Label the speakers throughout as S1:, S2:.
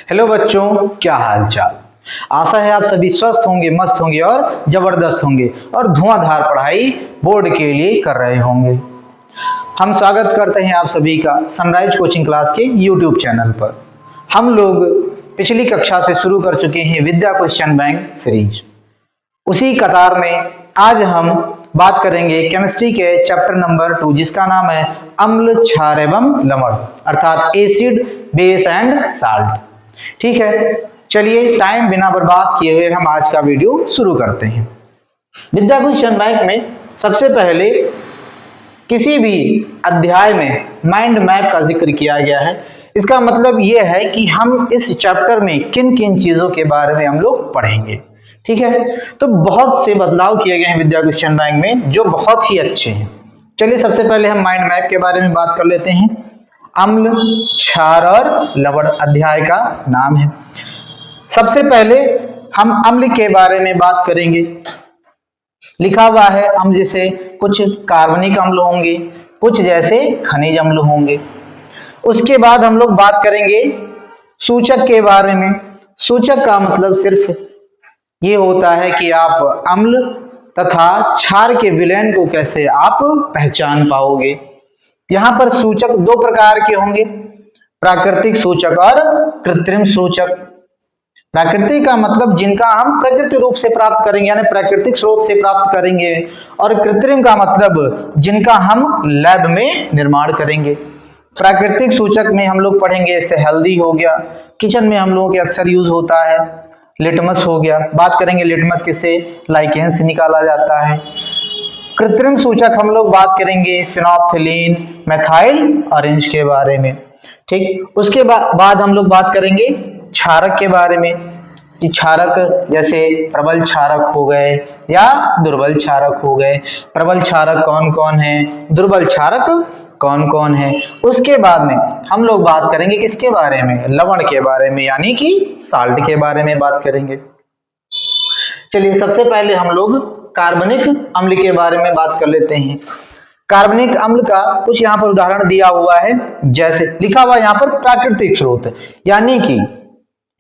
S1: Hello बच्चों, क्या हाल चाल। आशा है आप सभी स्वस्थ होंगे, मस्त होंगे और जबरदस्त होंगे और धुआंधार पढ़ाई बोर्ड के लिए कर रहे होंगे। हम स्वागत करते हैं आप सभी का सनराइज कोचिंग क्लास के यूट्यूब चैनल पर। हम लोग पिछली कक्षा से शुरू कर चुके हैं विद्या क्वेश्चन बैंक सीरीज। उसी कतार में आज हम बात करेंगे केमिस्ट्री के चैप्टर नंबर 2 जिसका नाम है अम्ल, क्षार एवं लवण अर्थात एसिड, बेस एंड साल्ट। ठीक है, चलिए टाइम बिना बर्बाद किए हुए हम आज का वीडियो शुरू करते हैं। विद्या क्वेश्चन बैंक में सबसे पहले किसी भी अध्याय में माइंड मैप का जिक्र किया गया है। इसका मतलब यह है कि हम इस चैप्टर में किन किन चीजों के बारे में हम लोग पढ़ेंगे। ठीक है, तो बहुत से बदलाव किए गए हैं विद्या क्वेश्चन बैंक में जो बहुत ही अच्छे हैं। चलिए सबसे पहले हम माइंड मैप के बारे में बात कर लेते हैं। अम्ल, क्षार और लवण अध्याय का नाम है। सबसे पहले हम अम्ल के बारे में बात करेंगे। लिखा हुआ है अम्ल जैसे कुछ कार्बनिक अम्ल होंगे, कुछ जैसे खनिज अम्ल होंगे। उसके बाद हम लोग बात करेंगे सूचक के बारे में। सूचक का मतलब सिर्फ ये होता है कि आप अम्ल तथा क्षार के विलयन को कैसे आप पहचान पाओगे। यहाँ पर सूचक दो प्रकार के होंगे, प्राकृतिक सूचक और कृत्रिम सूचक। प्राकृतिक का मतलब जिनका हम प्रकृति रूप से प्राप्त करेंगे यानी प्राकृतिक स्रोत से प्राप्त करेंगे, और कृत्रिम का मतलब जिनका हम लैब में निर्माण करेंगे। प्राकृतिक सूचक में हम लोग पढ़ेंगे जैसे हल्दी हो गया, किचन में हम लोगों के अक्सर यूज होता है। लिटमस हो गया, बात करेंगे लिटमस किसे लाइकेन से निकाला जाता है। कृत्रिम सूचक हम लोग बात करेंगे फिनोल्फ्थालीन, मेथाइल ऑरेंज के बारे में। ठीक, उसके बाद हम लोग बात करेंगे क्षारक के बारे में कि क्षारक जैसे प्रबल क्षारक हो गए या दुर्बल क्षारक हो गए। प्रबल क्षारक कौन कौन है, दुर्बल क्षारक कौन कौन है। उसके बाद में हम लोग बात करेंगे किसके बारे में, लवण के बारे में यानी कि साल्ट के बारे में बात करेंगे। चलिए सबसे पहले हम लोग कार्बनिक अम्ल के बारे में बात कर लेते हैं। कार्बनिक अम्ल का कुछ यहाँ पर उदाहरण दिया हुआ है, जैसे लिखा हुआ यहाँ पर प्राकृतिक स्रोत, यानी कि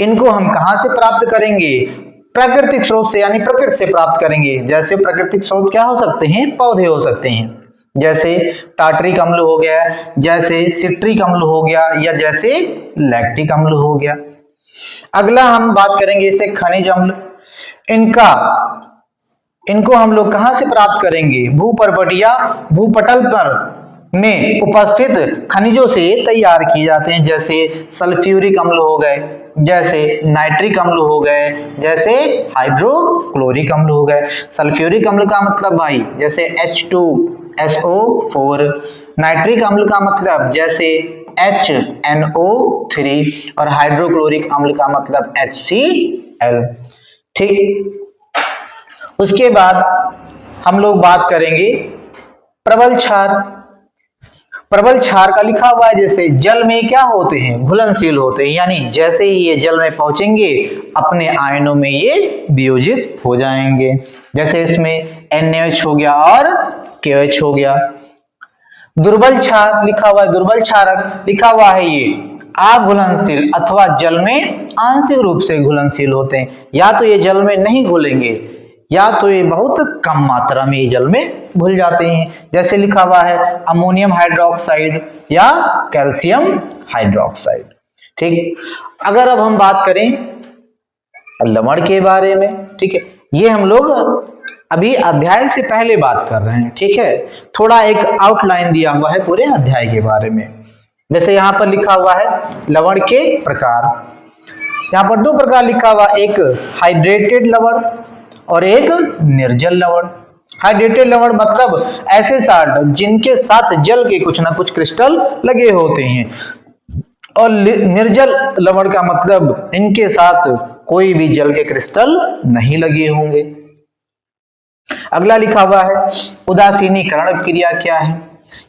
S1: इनको हम कहाँ से प्राप्त करेंगे, प्राकृतिक स्रोत से यानी प्रकृति से प्राप्त करेंगे। जैसे प्राकृतिक स्रोत क्या हो सकते हैं, पौधे हो सकते हैं, जैसे टार्टरिक अम्ल हो गया, जैसे सिट्रिक अम्ल हो गया या जैसे लैक्टिक अम्ल हो गया। अगला हम बात करेंगे इसे खनिज अम्ल। इनको हम लोग कहां से प्राप्त करेंगे, भूपर्वत या भूपटल पर में उपस्थित खनिजों से तैयार किए जाते हैं। जैसे सल्फ्यूरिक अम्ल हो गए, जैसे नाइट्रिक अम्ल हो गए, जैसे हाइड्रोक्लोरिक अम्ल हो गए। सल्फ्यूरिक अम्ल का मतलब भाई जैसे H2SO4, नाइट्रिक अम्ल का मतलब जैसे HNO3 और हाइड्रोक्लोरिक अम्ल का मतलब HCl। ठीक, उसके बाद हम लोग बात करेंगे प्रबल क्षार। प्रबल क्षार का लिखा हुआ है जैसे जल में क्या होते हैं, घुलनशील होते हैं, यानी जैसे ही ये जल में पहुंचेंगे अपने आयनों में ये वियोजित हो जाएंगे। जैसे इसमें NaOH हो गया और KOH हो गया। दुर्बल क्षार लिखा हुआ है, दुर्बल क्षारक लिखा हुआ है ये अघुलनशील अथवा जल में आंशिक रूप से घुलनशील होते हैं। या तो ये जल में नहीं घुलेंगे या तो ये बहुत कम मात्रा में ये जल में घुल जाते हैं। जैसे लिखा हुआ है अमोनियम हाइड्रोक्साइड या कैल्शियम हाइड्रोक्साइड। ठीक, अगर अब हम बात करें लवण के बारे में, ठीक है, ये हम लोग अभी अध्याय से पहले बात कर रहे हैं। ठीक है, थोड़ा एक आउटलाइन दिया हुआ है पूरे अध्याय के बारे में। जैसे यहाँ पर लिखा हुआ है लवण के प्रकार। यहाँ पर दो प्रकार लिखा हुआ, एक हाइड्रेटेड लवण और एक निर्जल लवण। हाइड्रेटेड लवण मतलब ऐसे साल्ट जिनके साथ जल के कुछ ना कुछ क्रिस्टल लगे होते हैं, और निर्जल लवण का मतलब इनके साथ कोई भी जल के क्रिस्टल नहीं लगे होंगे। अगला लिखा हुआ है उदासीनीकरण अभिक्रिया क्या है।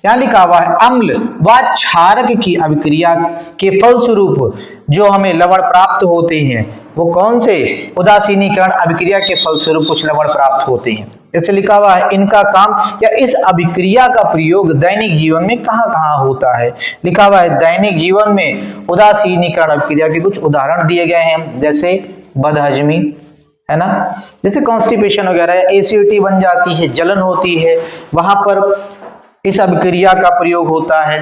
S1: यहाँ लिखा हुआ है अम्ल व क्षारक की अभिक्रिया के फलस्वरूप जो हमें लवण प्राप्त होते हैं वो कौन से उदासीनीकरण अभिक्रिया के फलस्वरूप कुछ लवण प्राप्त होते हैं। जैसे लिखा हुआ है इनका काम या इस अभिक्रिया का प्रयोग दैनिक जीवन में कहाँ कहाँ होता है। लिखा हुआ है दैनिक जीवन में उदासीनीकरण अभिक्रिया के कुछ उदाहरण दिए गए हैं, जैसे बदहजमी है ना, जैसे कॉन्स्टिपेशन वगैरह, एसिडिटी बन जाती है, जलन होती है, वहां पर इस अभिक्रिया का प्रयोग होता है।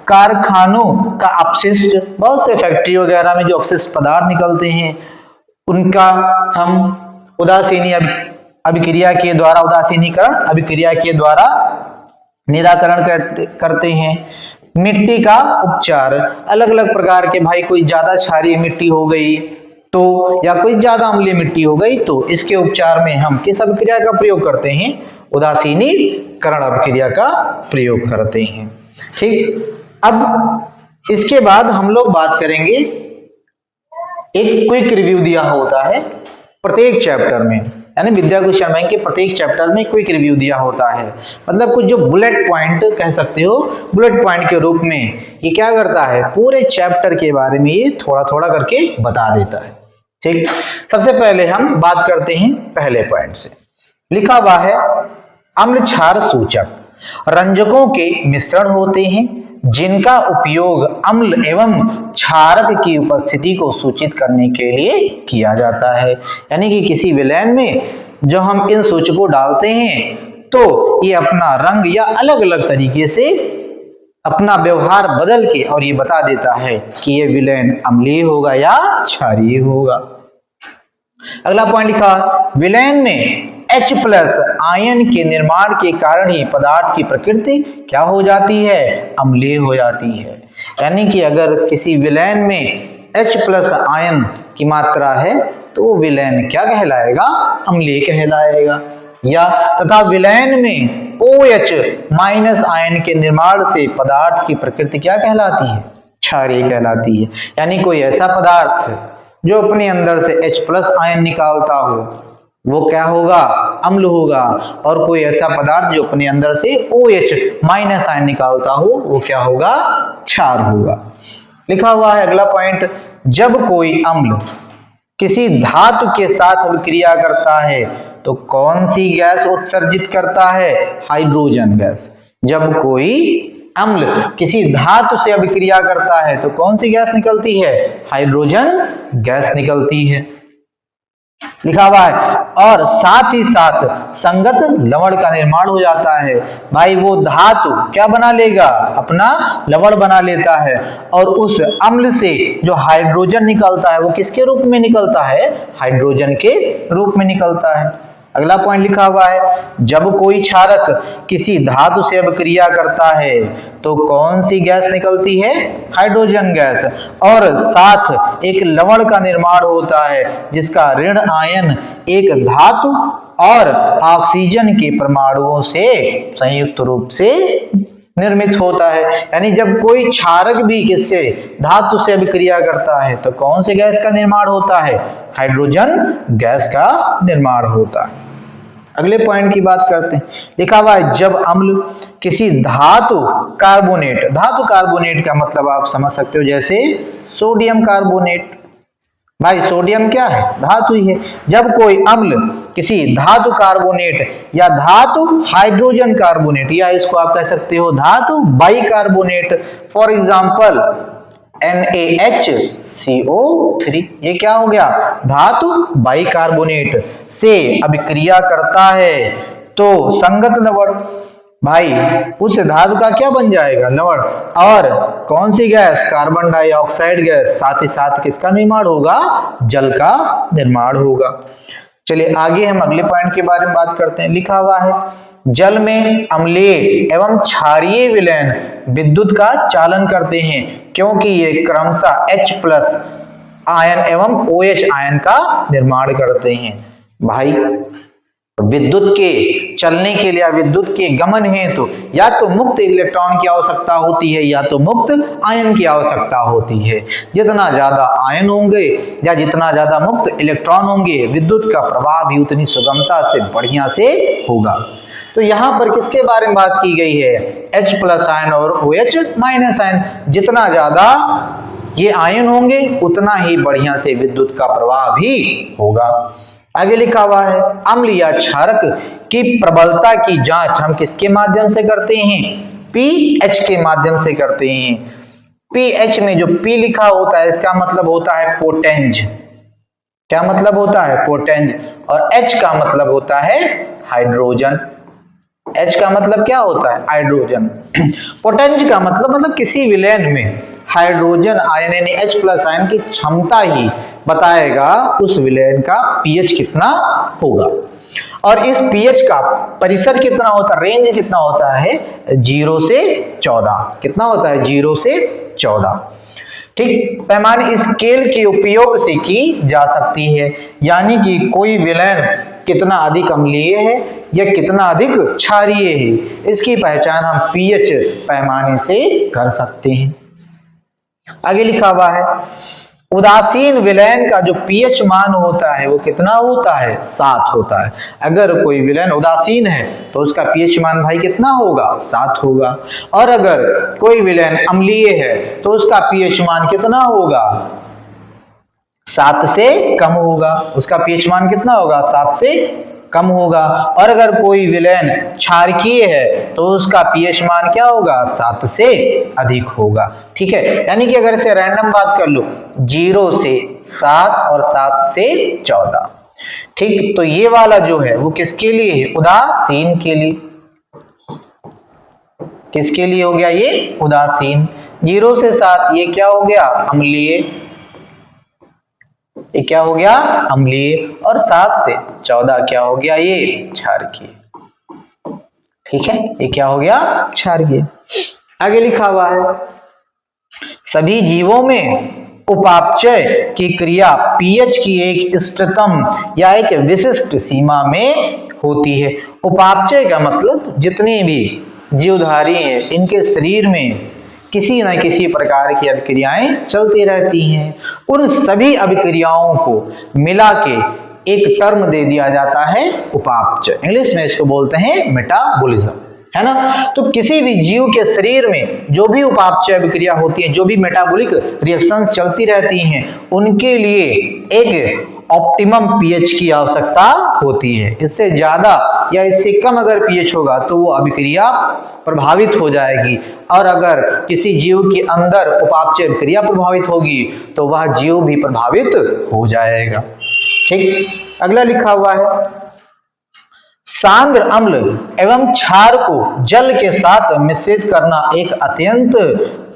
S1: कारखानों का अपशिष्ट, बहुत से फैक्ट्री वगैरह में जो अपशिष्ट पदार्थ निकलते हैं उनका हम उदासीनी अभिक्रिया के द्वारा, उदासीनीकरण अभिक्रिया के द्वारा निराकरण करते हैं। मिट्टी का उपचार, अलग अलग प्रकार के, भाई कोई ज्यादा क्षारीय मिट्टी हो गई तो या कोई ज्यादा अम्लीय मिट्टी हो गई तो इसके उपचार में हम किस अभिक्रिया का प्रयोग करते हैं, उदासीनीकरण अभिक्रिया का प्रयोग करते हैं। ठीक, अब इसके बाद हम लोग बात करेंगे, एक क्विक रिव्यू दिया होता है प्रत्येक चैप्टर में, यानी विद्या कुशल बैंक के प्रत्येक चैप्टर में क्विक रिव्यू दिया होता है, मतलब कुछ जो बुलेट पॉइंट कह सकते हो, बुलेट पॉइंट के रूप में ये क्या करता है, पूरे चैप्टर के बारे में ये थोड़ा थोड़ा करके बता देता है। ठीक, सबसे पहले हम बात करते हैं पहले पॉइंट से। लिखा हुआ है अम्ल क्षार सूचक रंजकों के मिश्रण होते हैं जिनका उपयोग अम्ल एवं क्षारक की उपस्थिति को सूचित करने के लिए किया जाता है। यानी कि किसी विलयन में जो हम इन सूचकों डालते हैं तो ये अपना रंग या अलग अलग तरीके से अपना व्यवहार बदल के और ये बता देता है कि ये विलयन अम्लीय होगा या क्षारीय होगा। अगला पॉइंट लिखा, विलयन में H+ आयन के निर्माण के कारण ही पदार्थ की प्रकृति क्या हो जाती है, अम्लीय हो जाती है। यानी कि अगर किसी विलयन में H+ आयन की मात्रा है तो वो विलयन क्या कहलाएगा, अम्लीय कहलाएगा। या तथा विलयन में OH- आयन के निर्माण से पदार्थ की प्रकृति क्या कहलाती है, क्षारीय कहलाती है। यानी कोई ऐसा पदार्थ जो अपने अंदर से H+ आयन निकालता हो वो क्या होगा, अम्ल होगा, और कोई ऐसा पदार्थ जो अपने अंदर से OH- आयन निकालता हो वो क्या होगा, क्षार होगा। लिखा हुआ है अगला पॉइंट, जब कोई अम्ल किसी धातु के साथ अभिक्रिया करता है तो कौन सी गैस उत्सर्जित करता है, हाइड्रोजन गैस। जब कोई अम्ल किसी धातु से अभिक्रिया करता है तो कौन सी गैस निकलती है, हाइड्रोजन गैस निकलती है। लिखा हुआ है और साथ ही साथ संगत लवण का निर्माण हो जाता है। भाई वो धातु क्या बना लेगा, अपना लवण बना लेता है, और उस अम्ल से जो हाइड्रोजन निकलता है वो किसके रूप में निकलता है, हाइड्रोजन के रूप में निकलता है। अगला पॉइंट लिखा हुआ है, जब कोई क्षारक किसी धातु से अभिक्रिया करता है तो कौन सी गैस निकलती है, हाइड्रोजन गैस, और साथ एक लवण का निर्माण होता है जिसका ऋण आयन एक धातु और ऑक्सीजन के परमाणुओं से संयुक्त रूप से निर्मित होता है। यानी जब कोई क्षारक भी किससे, धातु से अभिक्रिया करता है तो कौन से गैस का निर्माण होता है, हाइड्रोजन गैस का निर्माण होता है। अगले पॉइंट की बात करते हैं। लिखा हुआ है जब अम्ल किसी धातु कार्बोनेट, धातु कार्बोनेट का मतलब आप समझ सकते हो जैसे सोडियम कार्बोनेट, भाई सोडियम क्या है, धातु ही है। जब कोई अम्ल किसी धातु कार्बोनेट या धातु हाइड्रोजन कार्बोनेट, या इसको आप कह सकते हो धातु बाइकार्बोनेट, फॉर एग्जांपल NaHCO3, ये क्या हो गया, धातु बाइकार्बोनेट से अभिक्रिया करता है तो संगत लवण, भाई उस धातु का क्या बन जाएगा, लवण, और कौन सी गैस, कार्बन डाइऑक्साइड गैस, साथ ही साथ किसका निर्माण होगा, जल का निर्माण होगा। चलिए आगे हम अगले पॉइंट के बारे में बात करते हैं। लिखा हुआ है जल में अम्लीय एवं क्षारीय विलयन विद्युत का चालन करते हैं क्योंकि ये क्रमशः H+ आयन एवं OH आयन का निर्माण करते हैं। भाई विद्युत के चलने के लिए, विद्युत के गमन हेतु या तो मुक्त इलेक्ट्रॉन की आवश्यकता होती है या तो मुक्त आयन की आवश्यकता होती है। जितना ज्यादा आयन होंगे या जितना ज्यादा मुक्त इलेक्ट्रॉन होंगे विद्युत का प्रवाह भी उतनी सुगमता से बढ़िया से होगा। तो यहाँ पर किसके बारे में बात की गई है, H+ आयन और OH- आयन। जितना ज्यादा ये आयन होंगे उतना ही बढ़िया से विद्युत का प्रवाह भी होगा। आगे लिखा हुआ है अम्ल या क्षारक की प्रबलता की जांच हम किसके माध्यम से करते हैं? पीएच के माध्यम से करते हैं। पीएच में जो पी लिखा होता है इसका मतलब होता है पोटेंज। क्या मतलब होता है? पोटेंज। और एच का मतलब होता है हाइड्रोजन। एच का मतलब क्या होता है? हाइड्रोजन। पोटेंज का मतलब किसी विलयन में हाइड्रोजन आयन यानी H प्लस आयन की क्षमता ही बताएगा उस विलयन का पीएच कितना होगा। और इस पीएच का परिसर कितना होता है? रेंज कितना होता है? 0 से 14। कितना होता है? 0 से 14। ठीक, पैमाने स्केल के उपयोग से की जा सकती है, यानी कि कोई विलयन कितना अधिक अम्लीय है या कितना अधिक क्षारीय है, इसकी पहचान हम पीएच पैमाने से कर सकते हैं। आगे लिखा हुआ है उदासीन विलयन का जो पीएच मान होता है वो कितना होता है? 7 होता है। अगर कोई विलयन उदासीन है तो उसका पीएच मान भाई कितना होगा? 7 होगा। और अगर कोई विलयन अम्लीय है तो उसका पीएच मान कितना होगा? 7 से कम होगा। उसका पीएच मान कितना होगा? 7 से कम होगा। और अगर कोई विलयन क्षारकीय है तो उसका पीएच मान क्या होगा? 7 से अधिक होगा। ठीक है, यानी कि अगर इसे रैंडम बात कर लो 0 से 7 और 7 से 14। ठीक, तो ये वाला जो है वो किसके लिए है? उदासीन के लिए। किसके लिए हो गया ये? उदासीन। 0 से 7 ये क्या हो गया? अम्लीय। ये क्या हो गया? अम्लीय। और 7 से 14 क्या हो गया? ये क्षारकीय। ठीक है, ये क्या हो गया? क्षारकीय। आगे लिखा हुआ है सभी जीवों में उपापचय की क्रिया पीएच की एक इष्टतम या एक विशिष्ट सीमा में होती है। उपापचय का मतलब जितने भी जीवधारी हैं इनके शरीर में किसी न किसी प्रकार की अभिक्रियाएं चलती रहती हैं। उन सभी अभिक्रियाओं को मिला के एक टर्म दे दिया जाता है उपापचय। इंग्लिश में इसको बोलते हैं मेटाबॉलिज्म, है ना। तो किसी भी जीव के शरीर में जो भी उपापचय अभिक्रिया होती है, जो भी मेटाबॉलिक रिएक्शंस चलती रहती हैं, उनके लिए एक ऑप्टिमम पीएच की आवश्यकता होती है। इससे ज्यादा या इससे कम अगर पीएच होगा तो वो अभिक्रिया प्रभावित हो जाएगी। और अगर किसी जीव के अंदर उपापचय अभिक्रिया प्रभावित होगी तो वह जीव भी प्रभावित हो जाएगा। ठीक, अगला लिखा हुआ है सांद्र अम्ल एवं क्षार को जल के साथ मिश्रित करना एक अत्यंत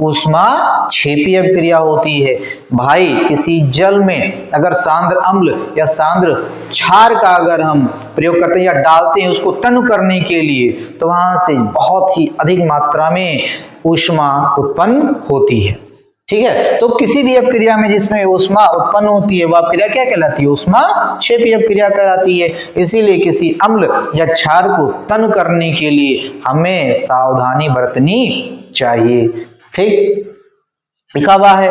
S1: ऊष्माक्षेपी अभिक्रिया होती है। भाई किसी जल में अगर सांद्र अम्ल या सांद्र क्षार का अगर हम प्रयोग करते हैं या डालते हैं उसको तनु करने के लिए, तो वहां से बहुत ही अधिक मात्रा में ऊष्मा उत्पन्न होती है। ठीक है, तो किसी भी अपक्रिया में जिसमें ऊष्मा उत्पन्न होती है वह अपक्रिया क्या कहलाती है? ऊष्माक्षेपी अपक्रिया कहलाती है। इसीलिए किसी अम्ल या क्षार को तनु करने के लिए हमें सावधानी बरतनी चाहिए। ठीक, लिखा हुआ है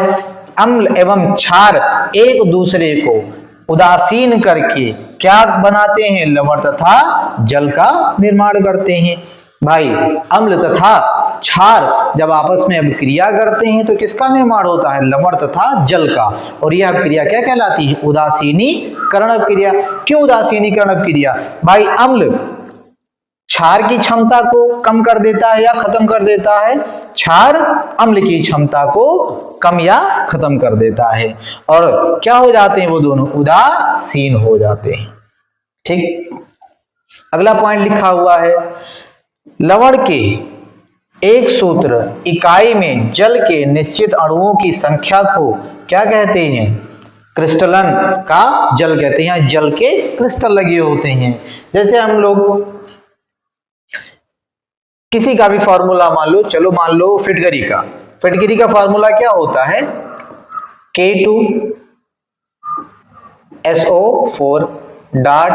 S1: अम्ल एवं क्षार एक दूसरे को उदासीन करके क्या बनाते हैं? लवण तथा जल का निर्माण करते हैं। भाई अम्ल तथा क्षार जब आपस में अभिक्रिया करते हैं तो किसका निर्माण होता है? लवण तथा जल का। और यह अभिक्रिया क्या कहलाती है? उदासीनीकरण अभिक्रिया। क्यों उदासीनीकरण अभिक्रिया? भाई अम्ल क्षार की क्षमता को कम कर देता है या खत्म कर देता है? क्षार अम्ल की क्षमता को कम या खत्म कर देता है। और क्या हो जाते हैं वो दोनों? उदासीन हो जाते हैं। ठीक, अगला पॉइंट लिखा हुआ है लवण के एक सूत्र इकाई में जल के निश्चित अणुओं की संख्या को क्या कहते हैं? क्रिस्टलन का जल कहते हैं। जल के क्रिस्टल लगे होते हैं। जैसे हम लोग किसी का भी फॉर्मूला मान लो, चलो मान लो फिटकरी का। फिटकरी का फॉर्मूला क्या होता है? K2SO4 डॉट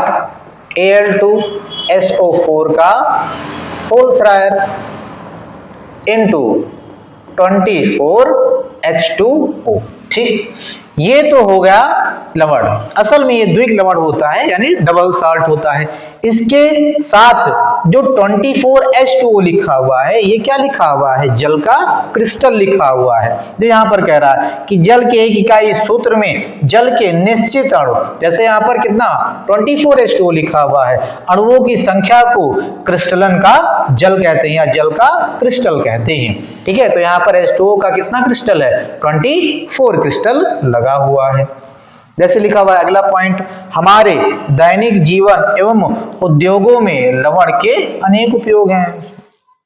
S1: Al2SO4 का होल स्क्वायर इनटू 24H2O। ठीक, ये तो हो गया लवण, असल में ये द्विक लवण होता है यानी डबल साल्ट होता है। इसके साथ जो 24H2O लिखा हुआ है, ये क्या लिखा हुआ है? जल का क्रिस्टल लिखा हुआ है। तो यहाँ पर कह रहा है कि जल के एक इकाई सूत्र में जल के निश्चित अणु, जैसे यहाँ पर कितना 24H2O लिखा हुआ है, अणुओं की संख्या को क्रिस्टलन का जल कहते हैं या जल का क्रिस्टल कहते हैं। ठीक है, तो यहाँ पर H2O का कितना क्रिस्टल है? 24 क्रिस्टल लगा हुआ है। जैसे लिखा हुआ है अगला पॉइंट, हमारे दैनिक जीवन एवं उद्योगों में लवण के अनेक उपयोग हैं।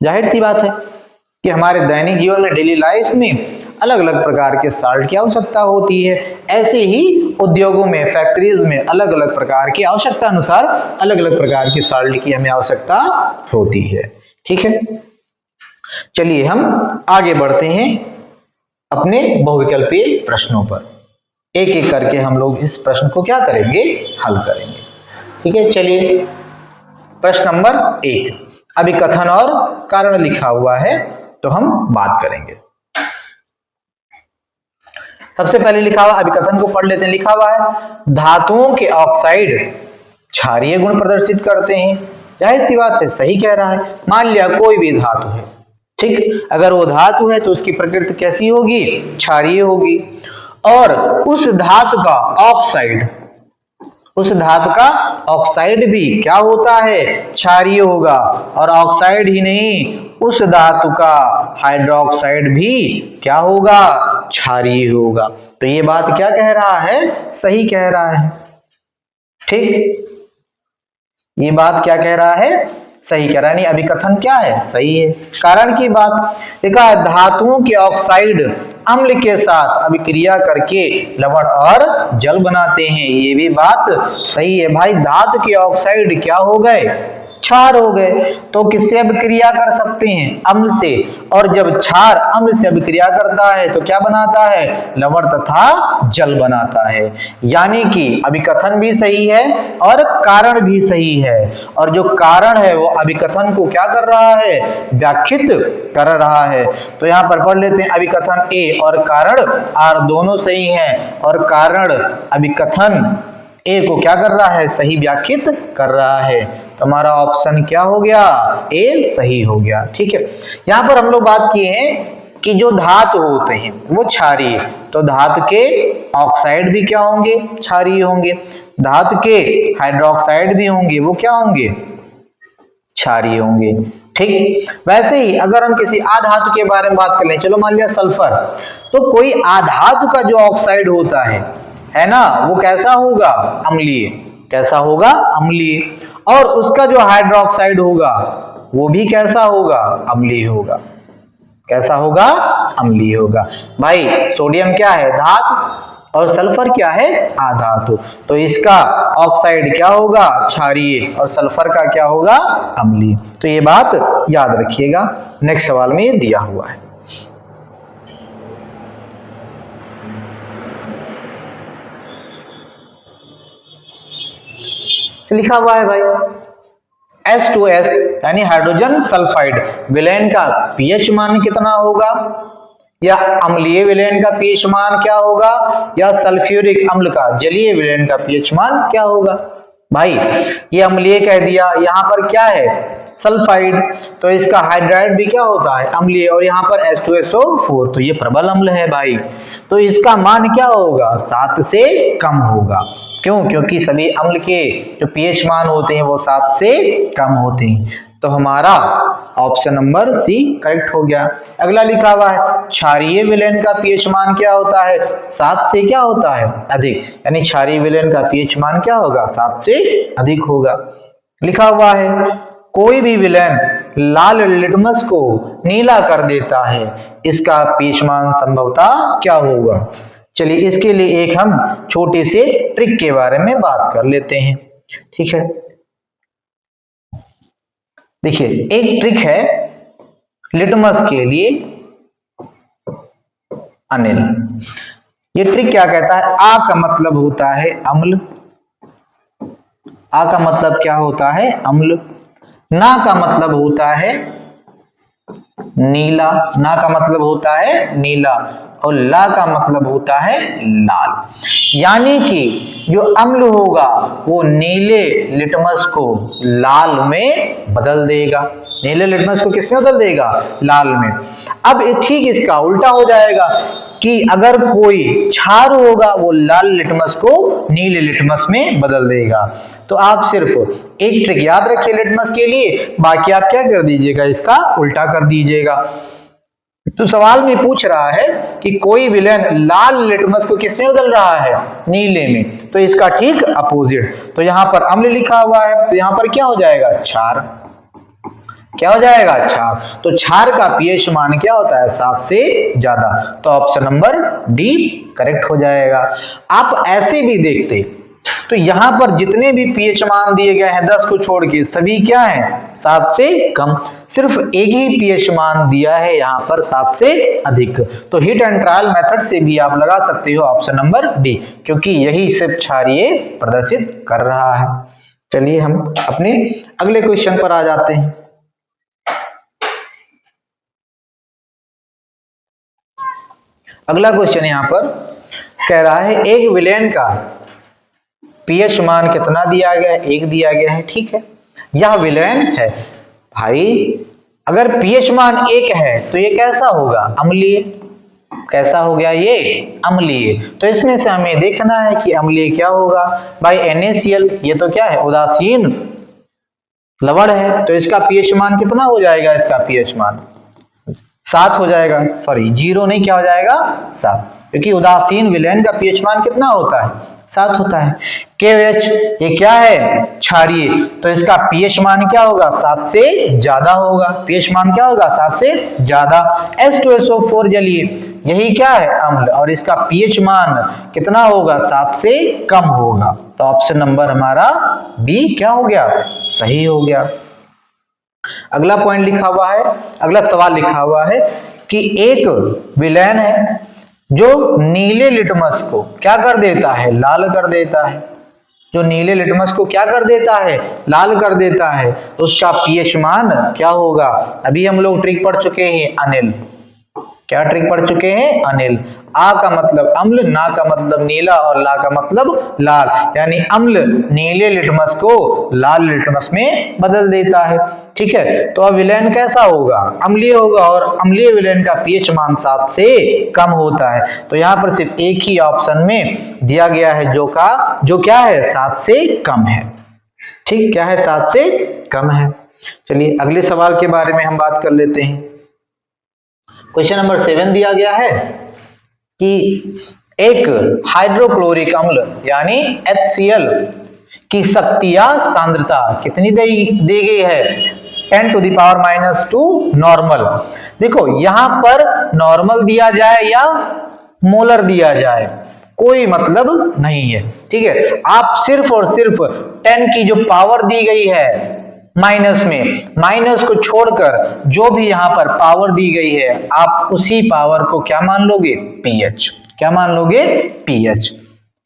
S1: जाहिर सी बात है कि हमारे दैनिक जीवन में, डेली लाइफ में अलग अलग प्रकार के साल्ट की आवश्यकता होती है। ऐसे ही उद्योगों में, फैक्ट्रीज में अलग अलग प्रकार की आवश्यकता अनुसार अलग अलग प्रकार के साल्ट की हमें आवश्यकता होती है। ठीक है, चलिए हम आगे बढ़ते हैं अपने बहुविकल्पीय प्रश्नों पर। एक एक करके हम लोग इस प्रश्न को क्या करेंगे? हल करेंगे। ठीक है, चलिए प्रश्न नंबर 1, अभिकथन और कारण लिखा हुआ है, तो हम बात करेंगे। सबसे पहले लिखा हुआ अभिकथन को पढ़ लेते हैं। लिखा हुआ है धातुओं के ऑक्साइड क्षारीय गुण प्रदर्शित करते हैं। जाहिर सी बात है, सही कह रहा है। मान लिया कोई भी धातु है, ठीक, अगर वो धातु है तो उसकी प्रकृति कैसी होगी? क्षारीय होगी। और उस धातु का ऑक्साइड, उस धातु का ऑक्साइड भी क्या होता है? क्षारीय होगा। और ऑक्साइड ही नहीं, उस धातु का हाइड्रोक्साइड भी क्या होगा? क्षारीय होगा। तो ये बात क्या कह रहा है? सही कह रहा है। ठीक, ये बात क्या कह रहा है? सही कह रहा है। नहीं, अभिकथन क्या है? सही है। कारण की बात लिखा है धातुओं के ऑक्साइड अम्ल के साथ अभिक्रिया करके लवण और जल बनाते हैं। ये भी बात सही है भाई। धातु के ऑक्साइड क्या हो गए? क्षार हो गए। तो किससे अभिक्रिया कर सकते हैं? अम्ल से। और जब क्षार अम्ल से अभिक्रिया करता है तो क्या बनाता है? लवण तथा जल बनाता है। यानी कि अभिकथन भी सही है और कारण भी सही है। और जो कारण है वो अभिकथन को क्या कर रहा है? व्याख्यात कर रहा है। तो यहाँ पर पढ़ लेते हैं अभिकथन ए और कारण आर दोनों सही हैं। और कारण अभिकथन ए को क्या कर रहा है? सही व्याख्यात कर रहा है। तो हमारा ऑप्शन क्या हो गया? ए सही हो गया। ठीक है, यहाँ पर हम लोग बात किए हैं कि जो धातु होते हैं वो क्षारीय, तो धातु के ऑक्साइड भी क्या होंगे? क्षारीय होंगे। धातु के हाइड्रोक्साइड भी होंगे, वो क्या होंगे? क्षारीय होंगे। ठीक, वैसे ही अगर हम किसी आधातु के बारे में बात कर लें, चलो मान लिया सल्फर, तो कोई आधातु का जो ऑक्साइड होता है ना, वो कैसा होगा? अम्लीय। कैसा होगा? अम्लीय। और उसका जो हाइड्रोक्साइड होगा वो भी कैसा होगा? अम्लीय होगा। कैसा होगा? अम्लीय होगा। भाई सोडियम क्या है? धातु। और सल्फर क्या है? आधातु। तो इसका ऑक्साइड क्या होगा? क्षारीय। और सल्फर का क्या होगा? अम्लीय। तो ये बात याद रखिएगा, नेक्स्ट सवाल में ये दिया हुआ है। लिखा हुआ है भाई H2S यानी हाइड्रोजन सल्फाइड विलेन का पीएच मान कितना होगा? या अम्लीय विलेन का पीएच मान क्या होगा? या सल्फ्यूरिक अम्ल का जलीय विलेन का पीएच मान क्या होगा? भाई ये अम्लीय कह दिया, यहाँ पर क्या है? सल्फाइड, तो इसका हाइड्राइड भी क्या होता है? अम्लीय। और यहाँ पर H2SO4, तो ये प्रबल अम्ल है भाई। तो इसका मान क्या होगा? 7 से कम होगा। क्यों? क्योंकि सभी अम्ल के जो पीएच मान होते हैं वो 7 से कम होते हैं। तो हमारा ऑप्शन नंबर सी करेक्ट हो गया। अगला लिखा हुआ है क्षारीय विलेन का पीएच मान क्या होता है? 7 से क्या होता है? अधिक। यानी क्षारीय विलेन का पीएच मान क्या होगा? 7 से अधिक होगा। लिखा हुआ है कोई भी विलेन लाल लिटमस को नीला कर देता है, इसका पीएच मान संभवतः क्या होगा? चलिए इसके लिए एक हम छोटे से ट्रिक के बारे में बात कर लेते हैं। ठीक है, देखिए एक ट्रिक है लिटमस के लिए अनिल। ये ट्रिक क्या कहता है? आ का मतलब होता है अम्ल, आ का मतलब क्या होता है? अम्ल। ना का मतलब होता है नीला, ना का मतलब होता है नीला और ला का मतलब होता है लाल। यानी कि जो अम्ल होगा वो नीले लिटमस को लाल में बदल देगा। नीले लिटमस को किसमें बदल देगा? लाल में। अब ठीक इसका उल्टा हो जाएगा कि अगर कोई क्षार होगा वो लाल लिटमस को नीले लिटमस में बदल देगा। तो आप सिर्फ एक ट्रिक याद रखिए लिटमस के लिए, बाकी आप क्या कर दीजिएगा, इसका उल्टा कर दीजिएगा। तो सवाल में पूछ रहा है कि कोई विलेन लाल लिटमस को किसमें बदल रहा है? नीले में। तो इसका ठीक अपोजिट, तो यहां पर अम्ल लिखा हुआ है तो यहां पर क्या हो जाएगा? क्षार। क्या हो जाएगा? क्षार। तो क्षार का पीएच मान क्या होता है? 7 से ज्यादा। तो ऑप्शन नंबर डी करेक्ट हो जाएगा। आप ऐसे भी देखते तो यहां पर जितने भी पीएच मान दिए गए हैं 10 को छोड़ के सभी क्या है? 7 से कम। सिर्फ एक ही पीएच मान दिया है यहां पर 7 से अधिक। तो हिट एंड ट्रायल मेथड से भी आप लगा सकते हो ऑप्शन नंबर डी, क्योंकि यही सिर्फ क्षारीय प्रदर्शित कर रहा है। चलिए हम अपने अगले क्वेश्चन पर आ जाते हैं। अगला क्वेश्चन यहां पर कह रहा है एक विलेन का पीएच मान कितना दिया गया है? 1 दिया गया है। ठीक है, यह विलेन है। भाई अगर पीएच मान 1 है तो ये कैसा होगा? अम्लीय। कैसा हो गया? ये अम्लीय। तो इसमें से हमें देखना है कि अम्लीय क्या होगा। भाई NaCl, ये तो क्या है? उदासीन लवण है। तो इसका पीएच मान कितना हो जाएगा? इसका पीएच मान 7 हो जाएगा। सॉरी 0 नहीं, क्या हो जाएगा? 7, क्योंकि उदासीन विलेन का पीएच मान कितना होता है? 7 होता है। KOH ये क्या है? क्षारीय। तो इसका पीएच मान क्या होगा? 7 से ज्यादा होगा। पीएच मान क्या होगा? 7 से ज्यादा। H2SO4 जलीय, यही क्या है? अम्ल, और इसका पीएच मान कितना होगा? 7 से कम होगा। तो ऑप्शन नंबर हमारा बी क्या हो गया? सही हो गया। अगला पॉइंट लिखा हुआ है, अगला सवाल लिखा हुआ है कि एक विलेन है जो नीले लिटमस को क्या कर देता है? लाल कर देता है। जो नीले लिटमस को क्या कर देता है? लाल कर देता है। तो उसका पीएच मान क्या होगा? अभी हम लोग ट्रिक पढ़ चुके हैं, अनिल। क्या ट्रिक पढ़ चुके हैं? अनिल। आ का मतलब अम्ल, ना का मतलब नीला और ला का मतलब लाल, यानी अम्ल नीले लिटमस को लाल लिटमस में बदल देता है। ठीक है, तो अब विलेन कैसा होगा? अम्लीय होगा, और अम्लीय विलेन का पीएच मान 7 से कम होता है। तो यहाँ पर सिर्फ एक ही ऑप्शन में दिया गया है जो क्या है? 7 से कम है। ठीक, क्या है? 7 से कम है। चलिए अगले सवाल के बारे में हम बात कर लेते हैं। क्वेश्चन नंबर 7 दिया गया है कि एक हाइड्रोक्लोरिक अम्ल यानी HCl की शक्ति या सांद्रता कितनी दी गई है? 10⁻⁻² नॉर्मल। देखो यहां पर नॉर्मल दिया जाए या मोलर दिया जाए कोई मतलब नहीं है। ठीक है, आप सिर्फ और सिर्फ 10 की जो पावर दी गई है माइनस में, माइनस को छोड़कर जो भी यहां पर पावर दी गई है आप उसी पावर को क्या मान लोगे? पीएच। क्या मान लोगे? पीएच।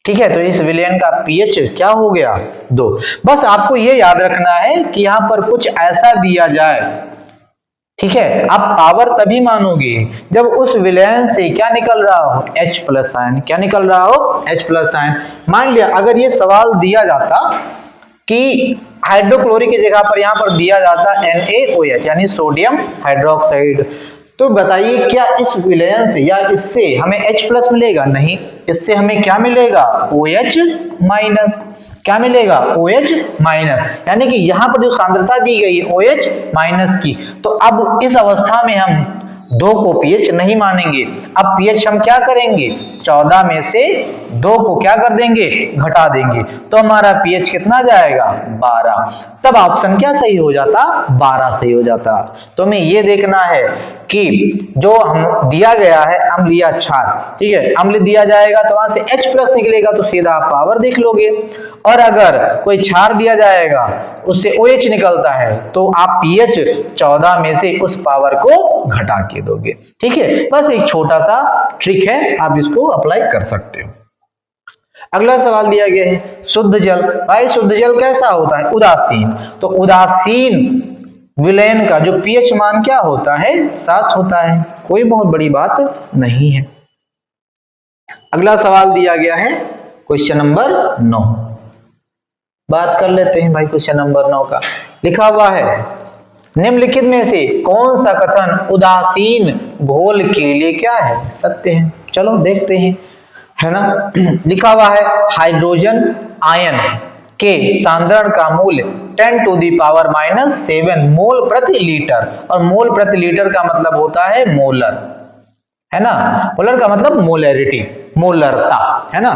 S1: ठीक है, तो इस विलेन का पीएच क्या हो गया? 2। बस आपको ये याद रखना है कि यहां पर कुछ ऐसा दिया जाए, ठीक है, आप पावर तभी मानोगे जब उस विलेन से क्या निकल रहा हो? H+ ion. क्या निकल रहा हो? H+ ion. मान लिया अगर ये सवाल दिया जाता कि हाइड्रोक्लोरिक की जगह पर यहां पर दिया जाता NaOH यानी सोडियम हाइड्रोक्साइड, तो बताइए क्या इस विलेन से या इससे हमें H+ मिलेगा? नहीं, इससे हमें क्या मिलेगा? OH-। क्या मिलेगा? OH-। यानी कि यहां पर जो सांद्रता दी गई है OH- की, तो अब इस अवस्था में हम 2 को पीएच नहीं मानेंगे। अब पीएच हम क्या करेंगे? 14 में से 2 को क्या कर देंगे? घटा देंगे। तो हमारा पीएच कितना जाएगा? 12। तब ऑप्शन क्या सही हो जाता? 12 सही हो जाता। तो हमें ये देखना है कि जो हम दिया गया है अम्ल या क्षार, ठीक है, अम्ल दिया जाएगा तो वहां से H+ निकलेगा तो सीधा आप पावर देख लोगे, और अगर कोई क्षार दिया जाएगा उससे OH निकलता है तो आप pH 14 में से उस पावर को घटा के दोगे। ठीक है, बस एक छोटा सा ट्रिक है, आप इसको अप्लाई कर सकते हो। अगला सवाल दिया गया है शुद्ध जल। भाई शुद्ध जल कैसा होता है? उदासीन। तो उदासीन विलेन का जो पीएच मान क्या होता है 7 होता है, कोई बहुत बड़ी बात नहीं है। अगला सवाल दिया गया है क्वेश्चन नंबर 9, बात कर लेते हैं भाई क्वेश्चन नंबर 9 का। लिखा हुआ है निम्नलिखित में से कौन सा कथन उदासीन घोल के लिए क्या है, सत्य है। चलो देखते हैं, है ना। लिखा हुआ है हाइड्रोजन आयन के सांद्रण का मूल्य 10 टू दी पावर -7 मोल प्रति लीटर, और मोल प्रति लीटर का मतलब होता है मोलर, है ना। मोलर का मतलब मोलैरिटी, मोलरता, है ना।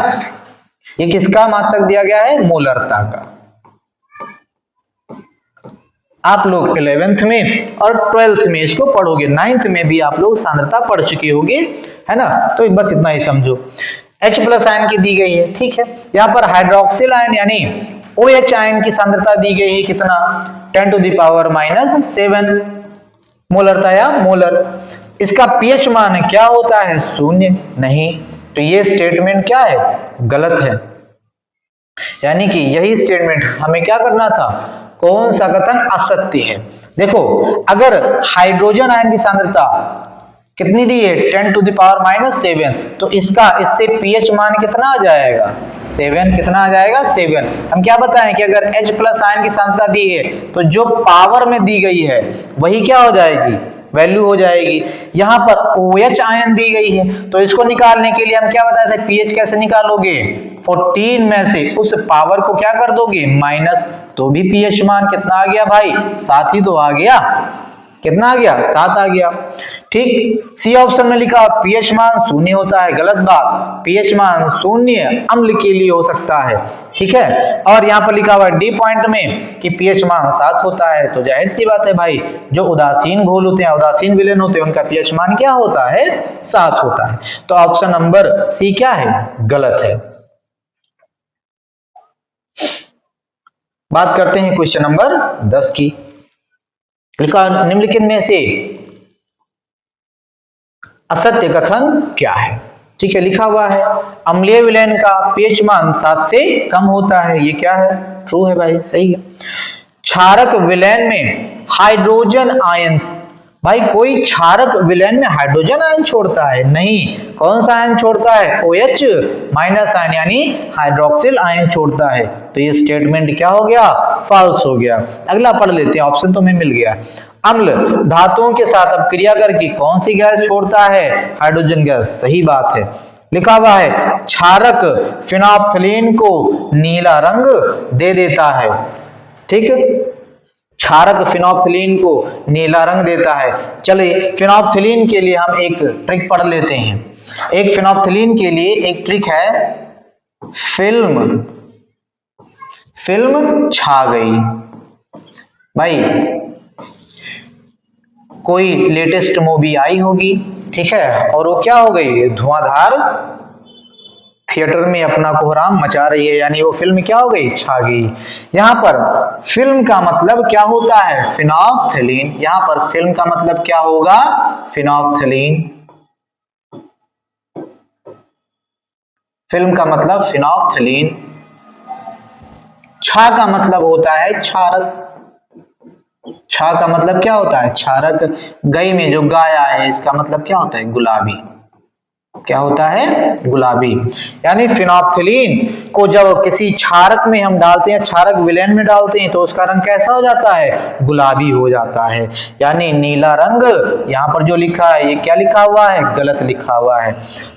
S1: ये किसका मात्रक दिया गया है, मोलरता का। आप लोग 11th में और 12th में इसको पढ़ोगे, 9th में भी आप लोग सांद्रता पढ़ चुके होंगे, है ना। तो बस इतना ही समझो। H+ आयन की दी गई है, ठीक है। यहाँ पर हाइड्रोक्सिल आयन यानी OH आयन की सांद्रता दी गई है कितना, 10 टू दी पावर -7 मोलरता या मोलर। इसका पीएच मान क्या होता है, 0 नहीं, तो ये स्टेटमेंट क्या है, गलत है। यानी कि यही स्टेटमेंट हमें क्या करना था, कौन सा कथन असत्य है। देखो अगर हाइड्रोजन आयन की सांद्रता कितनी दी है, 10 टू द पावर -7, तो इससे पीएच मान कितना आ जाएगा, 7। कितना आ जाएगा, 7। हम क्या बताएं कि अगर H+ आयन की सांद्रता दी है तो जो पावर में दी गई है वही क्या हो जाएगी, वैल्यू हो जाएगी। यहां पर OH आयन दी गई है तो इसको निकालने के लिए हम क्या बताए थे, पीएच कैसे निकालोगे, 14 में से उस पावर को क्या कर दोगे, माइनस, तो भी पीएच मान कितना आ गया भाई, 7 ही तो आ गया। कितना आ गया, 7 आ गया। ठीक, सी ऑप्शन में लिखा पीएच मान 0 होता है, गलत बात। पीएच मान 0 अम्ल के लिए हो सकता है, ठीक है। और यहाँ पर लिखा हुआ डी पॉइंट में कि पीएच मान 7 होता है, तो जाहिर सी बात है भाई, जो उदासीन घोल होते हैं, उदासीन विलेन होते हैं, उनका पीएच मान क्या होता है, 7 होता है। तो ऑप्शन नंबर सी क्या है, गलत है। बात करते हैं क्वेश्चन नंबर 10 की। लिखा निम्नलिखित में से असत्य कथन क्या है, ठीक है। लिखा हुआ है अम्लीय विलयन का पीएच मान 7 से कम होता है, ये क्या है, ट्रू है भाई, सही है। क्षारक विलयन में हाइड्रोजन आयन, भाई कोई क्षारक विलयन में हाइड्रोजन आयन छोड़ता है, नहीं। कौन सा आयन छोड़ता है, OH- आयन यानी हाइड्रोक्सिल आयन छोड़ता है। तो ये स्टेटमेंट क्या हो गया, फॉल्स हो गया। अगला पढ़ लेते हैं, ऑप्शन तो हमें मिल गया। अम्ल धातुओं के साथ अब क्रिया करके कौन सी गैस छोड़ता है, हाइड्रोजन गैस, सही बात है। लिखा हुआ है क्षारक फिनोल्फ्थालीन को नीला रंग दे देता है, ठीक है। क्षारक फिनोल्फ्थालीन को नीला रंग देता है। चलिए फिनोल्फ्थालीन के लिए हम एक ट्रिक पढ़ लेते हैं। एक फिनोल्फ्थालीन के लिए एक ट्रिक है, फिल्म छा गई। भाई कोई लेटेस्ट मूवी आई होगी, ठीक है, और वो क्या हो गई, धुआंधार थिएटर में अपना कोहराम मचा रही है, यानी वो फिल्म क्या हो गई, छा गई। यहां पर फिल्म का मतलब क्या होता है, फिनोल्फ्थालीन। यहां पर फिल्म का मतलब क्या होगा, फिनोल्फ्थालीन। फिल्म का मतलब फिनोल्फ्थालीन। छा का मतलब होता है क्षारक। छा का मतलब क्या होता है, क्षारक। गई में जो गाया है, इसका मतलब क्या होता है, गुलाबी। क्या होता है, गुलाबी। यानी फिनोल्फ्थालीन को जब किसी क्षारक में हम डालते हैं, क्षारक विलयन में डालते हैं, तो उसका रंग कैसा हो जाता है, गुलाबी हो जाता है, यानी नीला रंग। यहाँ पर जो लिखा है ये क्या लिखा हुआ है, गलत लिखा हुआ है।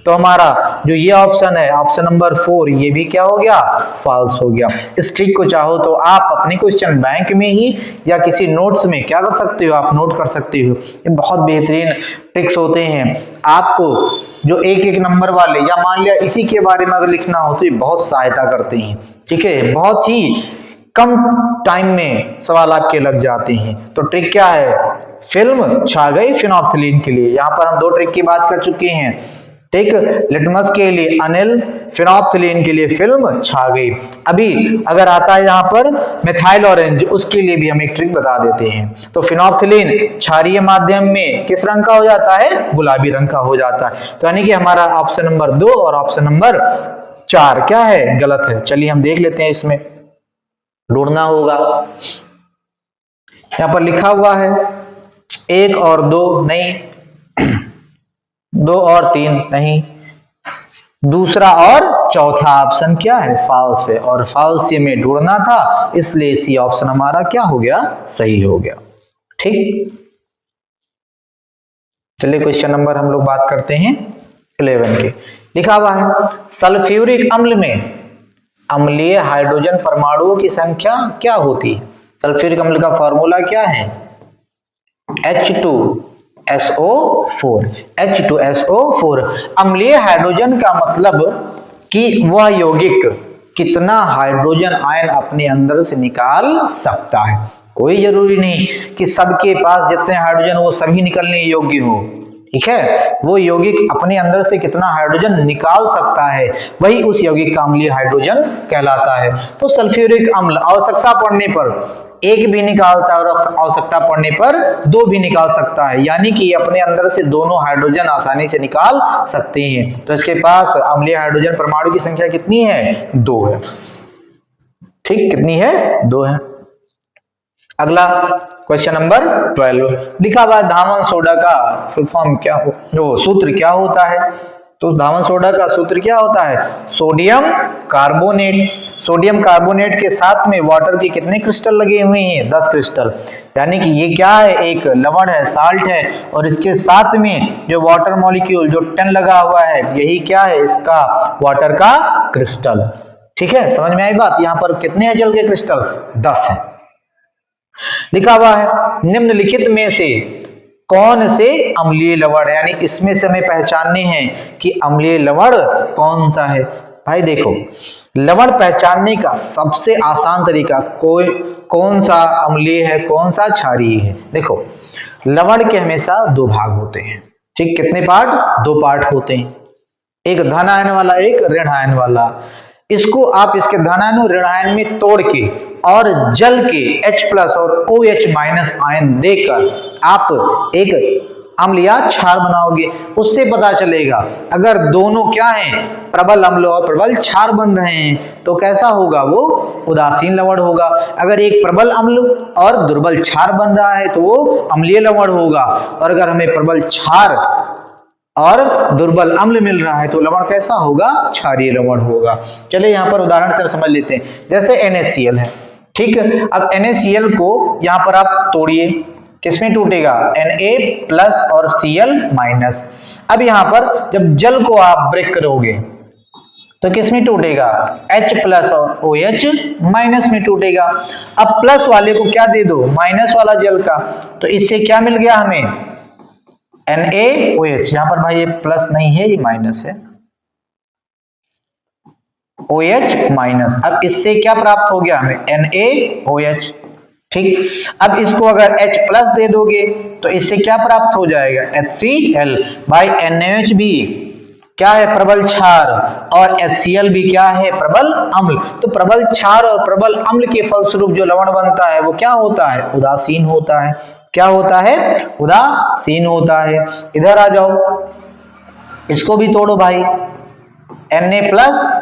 S1: तो हमारा जो ये ऑप्शन है, ऑप्शन नंबर 4, ये भी क्या हो गया, फॉल्स हो गया। इस ट्रिक को चाहो तो आप अपने क्वेश्चन बैंक में ही या किसी नोट्स में क्या कर सकते हो, आप नोट कर सकते हो। ये बहुत बेहतरीन ट्रिक्स होते हैं। आपको जो एक नंबर वाले, या मान लिया इसी के बारे में अगर लिखना हो, तो ये बहुत सहायता करते हैं, ठीक है। बहुत ही कम टाइम में सवाल आपके लग जाते हैं। तो ट्रिक क्या है, फिल्म छा गई फिनोल्फ्थालीन के लिए। यहाँ पर हम 2 ट्रिक की बात कर चुके हैं, ठीक। लिटमस के लिए अनिल, फिनोल्फ्थालीन के लिए फिल्म छा गई। अभी अगर आता है यहाँ पर मिथाइल ऑरेंज, उसके लिए भी हम एक ट्रिक बता देते हैं। तो फिनोल्फ्थालीन क्षारीय माध्यम में किस रंग का हो जाता है, गुलाबी रंग का हो जाता है। तो यानी कि हमारा ऑप्शन नंबर 2 और ऑप्शन नंबर 4 क्या है, गलत है। चलिए हम देख लेते हैं, इसमें ढूंढना होगा। यहाँ पर लिखा हुआ है 1 और 2 नहीं, 2 और 3 नहीं, दूसरा और चौथा ऑप्शन क्या है, फॉल्स है, और फॉल्स ये में ढूंढना था, इसलिए सी ऑप्शन हमारा क्या हो गया, सही हो गया। ठीक, चलिए क्वेश्चन नंबर हम लोग बात करते हैं 11 के। लिखा हुआ है सल्फ्यूरिक अम्ल में अम्लीय हाइड्रोजन परमाणुओं की संख्या क्या होती है। सल्फ्यूरिक अम्ल का फॉर्मूला क्या है, H2SO4। H2SO4 अम्लीय हाइड्रोजन का मतलब कि वह यौगिक कितना हाइड्रोजन आयन अपने अंदर से निकाल सकता है। कोई जरूरी नहीं कि सबके पास जितने हाइड्रोजन वो सभी निकलने योग्य हो, ठीक है, वो यौगिक अपने अंदर से कितना हाइड्रोजन निकाल सकता है, वही उस यौगिक का अम्लीय हाइड्रोजन कहलाता है। तो सल्फ्यूरिक अम्ल आवश्यकता पड़ने पर 1 भी निकालता है और आवश्यकता पड़ने पर 2 भी निकाल सकता है, यानी कि अपने अंदर से दोनों हाइड्रोजन आसानी से निकाल सकते हैं। तो इसके पास अम्लीय हाइड्रोजन परमाणु की संख्या कितनी है, 2 है। ठीक, कितनी है, 2 है। अगला क्वेश्चन नंबर 12 लिखा हुआ है धामन सोडा का फुल फॉर्म क्या हो, जो सूत्र क्या होता है। तो धामन सोडा का सूत्र क्या होता है, सोडियम कार्बोनेट। सोडियम कार्बोनेट के साथ में वाटर के कितने क्रिस्टल लगे हुए हैं, 10 क्रिस्टल, यानी कि ये क्या है, एक लवण है, साल्ट है, और इसके साथ में जो वाटर मॉलिक्यूल जो 10 लगा हुआ है, यही क्या है, इसका वाटर का क्रिस्टल। ठीक है, समझ में आई बात। यहाँ पर कितने हैं जल के क्रिस्टल, 10 है। लिखा हुआ है निम्नलिखित में से कौन से अम्लीय लवण, यानी इसमें से हमें पहचानने हैं कि अम्लीय लवण कौन सा है। भाई देखो, लवण पहचानने का सबसे आसान तरीका कौन सा अम्लीय है, कौन सा क्षारीय है। देखो, लवण के हमेशा 2 भाग होते हैं। ठीक, कितने पार्ट, 2 पार्ट होते हैं, एक धन आयन वाला, एक ऋण आयन वाला। इसको आप इसके धन आयन और ऋण आयन में तोड़ के और जल के H+ और OH- आयन देकर आप एक अम्ल या क्षार बनाओगे। उससे पता चलेगा अगर दोनों क्या हैं, प्रबल अम्ल और प्रबल क्षार बन रहे हैं, तो कैसा होगा, वो उदासीन लवण होगा। अगर एक प्रबल अम्ल और दुर्बल क्षार बन रहा है तो वो अम्लीय लवण होगा, और अगर हमें प्रबल क्षार और दुर्बल अम्ल मिल रहा है तो लवण कैसा होगा, क्षारीय लवण होगा। चलिए यहाँ पर उदाहरण से समझ लेते हैं। जैसे NaCl है, ठीक है, अब NaCl को यहाँ पर आप तोड़िए, किसमें टूटेगा, Na+ और Cl-। अब यहाँ पर जब जल को आप ब्रेक करोगे तो किसमें टूटेगा, H+ और OH- में टूटेगा। अब प्लस वाले को क्या दे दो, माइनस वाला जल का, तो इससे क्या मिल गया हमें, NaOH। यहां पर भाई ये प्लस नहीं है, ये माइनस है, OH-। अब इससे क्या प्राप्त हो गया हमें, NaOH। ठीक, अब इसको अगर H+ दे दोगे तो इससे क्या प्राप्त हो जाएगा, HCl। भाई NaOH भी क्या है, प्रबल क्षार, और HCl भी क्या है, प्रबल अम्ल। तो प्रबल क्षार और प्रबल अम्ल के फलस्वरूप जो लवण बनता है वो क्या होता है, उदासीन होता है। क्या होता है, उदासीन होता है। इधर आ जाओ, इसको भी तोड़ो भाई, Na+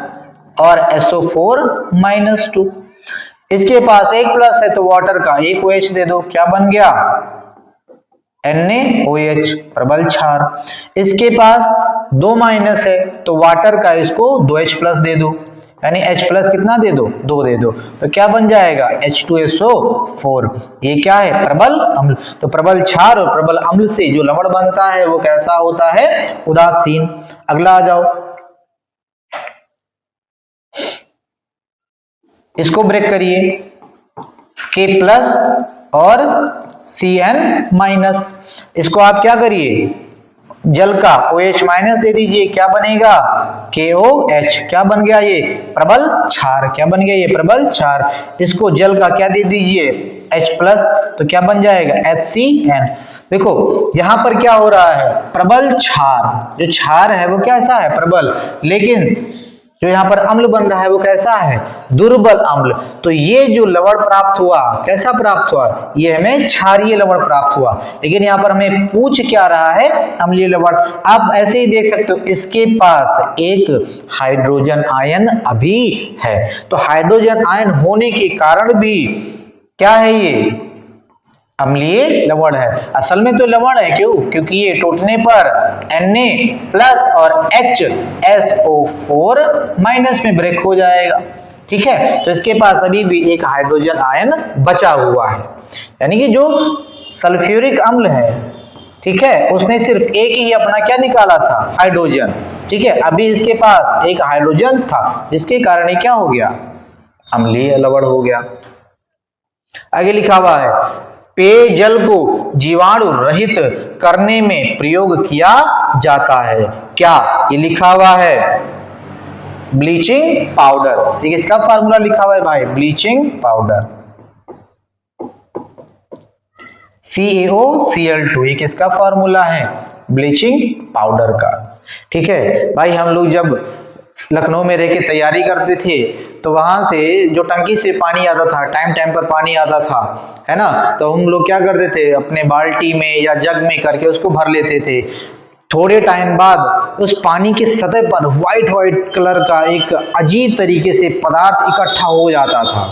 S1: और SO4-2। इसके पास 1+ है तो वाटर का 1 OH दे दो, क्या बन गया, NaOH, प्रबल क्षार। इसके पास 2 माइनस है तो वाटर का इसको 2H+ दे दो, यानी H+ कितना दे दो, 2 दे दो, तो क्या बन जाएगा, H2SO4। ये क्या है, प्रबल अम्ल। तो प्रबल क्षार और प्रबल अम्ल से जो लवण बनता है वो कैसा होता है, उदासीन। अगला आ जाओ, इसको ब्रेक करिए, K+ और Cn-। इसको आप क्या करिए, जल का OH- दे दीजिए, क्या बनेगा, KOH। क्या बन गया, ये प्रबल क्षार। क्या बन गया, ये प्रबल क्षार। इसको जल का क्या दे दीजिए, H+, तो क्या बन जाएगा, HCN। देखो यहां पर क्या हो रहा है, प्रबल क्षार, जो क्षार है वो कैसा है, प्रबल, लेकिन जो यहाँ पर अम्ल बन रहा है वो कैसा है, दुर्बल अम्ल। तो ये जो लवण प्राप्त हुआ, कैसा प्राप्त हुआ, ये हमें क्षारीय लवण प्राप्त हुआ। लेकिन यहाँ पर हमें पूछ क्या रहा है, अम्लीय लवण। आप ऐसे ही देख सकते हो, इसके पास एक हाइड्रोजन आयन अभी है, तो हाइड्रोजन आयन होने के कारण भी क्या है, ये अम्लीय लवण है। असल में तो लवण है, क्यों? क्योंकि ये टूटने पर Na प्लस और HSO4 माइनस में ब्रेक हो जाएगा। ठीक है, तो इसके पास अभी भी एक हाइड्रोजन आयन बचा हुआ है, यानी कि जो सल्फ्यूरिक अम्ल है, ठीक है, उसने सिर्फ एक ही अपना क्या निकाला था, हाइड्रोजन। ठीक है, अभी इसके पास एक हाइड्रोजन था, जिसके कारण ये क्या हो गया, अम्लीय लवण हो गया। आगे लिखा हुआ है पेयजल को जीवाणु रहित करने में प्रयोग किया जाता है, क्या? ये लिखा हुआ है ब्लीचिंग पाउडर। ठीक है, इसका फार्मूला लिखा हुआ है भाई, ब्लीचिंग पाउडर CaOCl2, ये किसका फार्मूला है, ब्लीचिंग पाउडर का। ठीक है भाई, हम लोग जब लखनऊ में रह के तैयारी करते थे तो वहां से जो टंकी से पानी आता था, टाइम टाइम पर पानी आता था, है ना, तो हम लोग क्या करते थे, अपने बाल्टी में या जग में करके उसको भर लेते थे। थोड़े टाइम बाद उस पानी की सतह पर व्हाइट व्हाइट कलर का एक अजीब तरीके से पदार्थ इकट्ठा हो जाता था,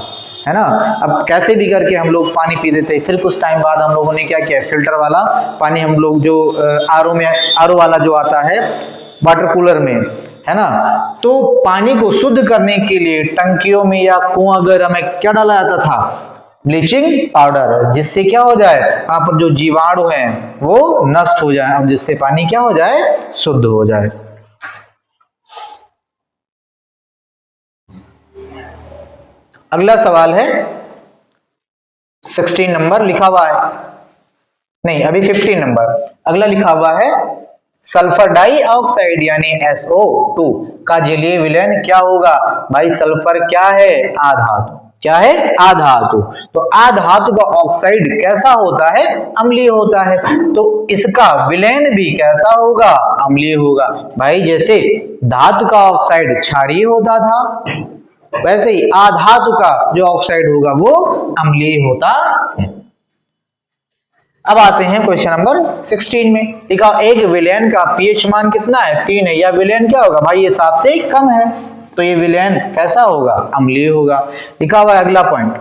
S1: है ना। अब कैसे भी करके हम लोग पानी पीते थे। फिर कुछ टाइम बाद हम लोगों ने क्या किया, फिल्टर वाला पानी, हम लोग जो आरओ वाला जो आता है वाटर कूलर में, है ना, तो पानी को शुद्ध करने के लिए टंकियों में या कुआं वगैरह में क्या डाला जाता था, ब्लीचिंग पाउडर, जिससे क्या हो जाए, वहां पर जो जीवाणु हैं वो नष्ट हो जाए और जिससे पानी क्या हो जाए, शुद्ध हो जाए। अगला सवाल है 16 नंबर लिखा हुआ है, नहीं अभी 15 नंबर, अगला लिखा हुआ है सल्फर डाइऑक्साइड यानी SO2 का जलीय विलयन क्या होगा। भाई सल्फर क्या है, आधातु, क्या है, आधातु। तो आधातु का ऑक्साइड कैसा होता है, अम्लीय होता है, तो इसका विलयन भी कैसा होगा, अम्लीय होगा। भाई जैसे धातु का ऑक्साइड क्षारीय होता था, वैसे ही आधातु का जो ऑक्साइड होगा वो अम्लीय होता है। अब आते हैं क्वेश्चन नंबर 16 में, लिखा एक विलयन का पीएच मान कितना है, 3 है, या विलयन क्या होगा, भाई ये 7 से कम है, तो ये विलयन कैसा होगा, अम्लीय होगा। लिखा हुआ है अगला पॉइंट,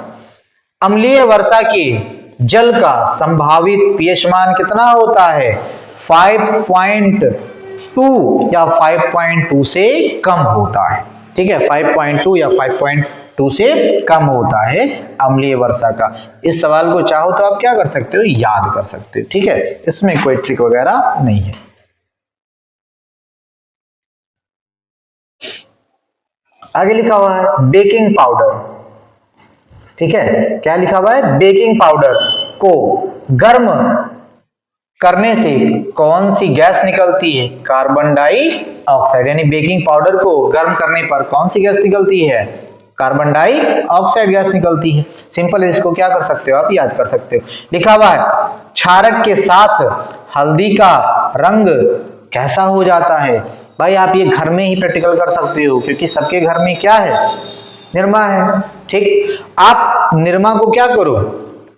S1: अम्लीय वर्षा के जल का संभावित पीएच मान कितना होता है, 5.2 या 5.2 से कम होता है। ठीक है, 5.2 या 5.2 से कम होता है अम्लीय वर्षा का। इस सवाल को चाहो तो आप क्या कर सकते हो, याद कर सकते हो। ठीक है, इसमें कोई ट्रिक वगैरह नहीं है। आगे लिखा हुआ है बेकिंग पाउडर। ठीक है, क्या लिखा हुआ है, बेकिंग पाउडर को गर्म करने से कौन सी गैस निकलती है, कार्बन डाइऑक्साइड, यानी बेकिंग पाउडर को गर्म करने पर कौन सी गैस निकलती है, कार्बन डाइऑक्साइड गैस निकलती है। सिंपल है, इसको क्या कर सकते हो आप, याद कर सकते हो। लिखा हुआ है क्षारक के साथ हल्दी का रंग कैसा हो जाता है। भाई आप ये घर में ही प्रैक्टिकल कर सकते हो, क्योंकि सबके घर में क्या है, निरमा है। ठीक, आप निरमा को क्या करो,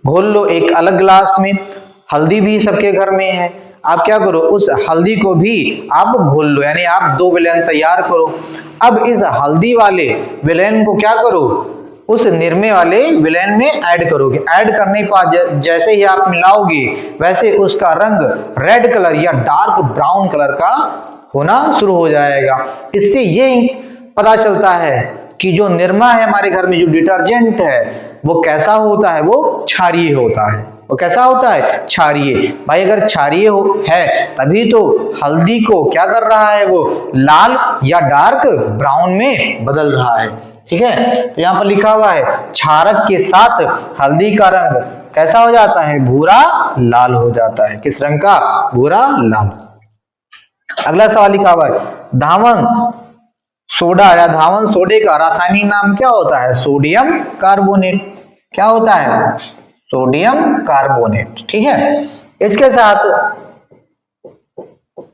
S1: घोल लो एक अलग ग्लास में, हल्दी भी सबके घर में है, आप क्या करो, उस हल्दी को भी आप घोल लो, यानी आप 2 विलयन तैयार करो। अब इस हल्दी वाले विलयन को क्या करो, उस निरमे वाले विलयन में ऐड करोगे। ऐड करने पर जैसे ही आप मिलाओगे, वैसे उसका रंग रेड कलर या डार्क ब्राउन कलर का होना शुरू हो जाएगा। इससे ये पता चलता है कि जो निरमा है हमारे घर में, जो डिटर्जेंट है, वो कैसा होता है, वो क्षारीय होता है। वो कैसा होता है, क्षारीय। भाई अगर क्षारीय है तभी तो हल्दी को क्या कर रहा है, वो लाल या डार्क ब्राउन में बदल रहा है। ठीक है, तो यहाँ पर लिखा हुआ है क्षारक के साथ हल्दी का रंग कैसा हो जाता है, भूरा लाल हो जाता है। किस रंग का, भूरा लाल। अगला सवाल लिखा हुआ है धावन सोडा या धावन सोडे का रासायनिक नाम क्या होता है, सोडियम कार्बोनेट। क्या होता है, सोडियम कार्बोनेट। ठीक है, इसके साथ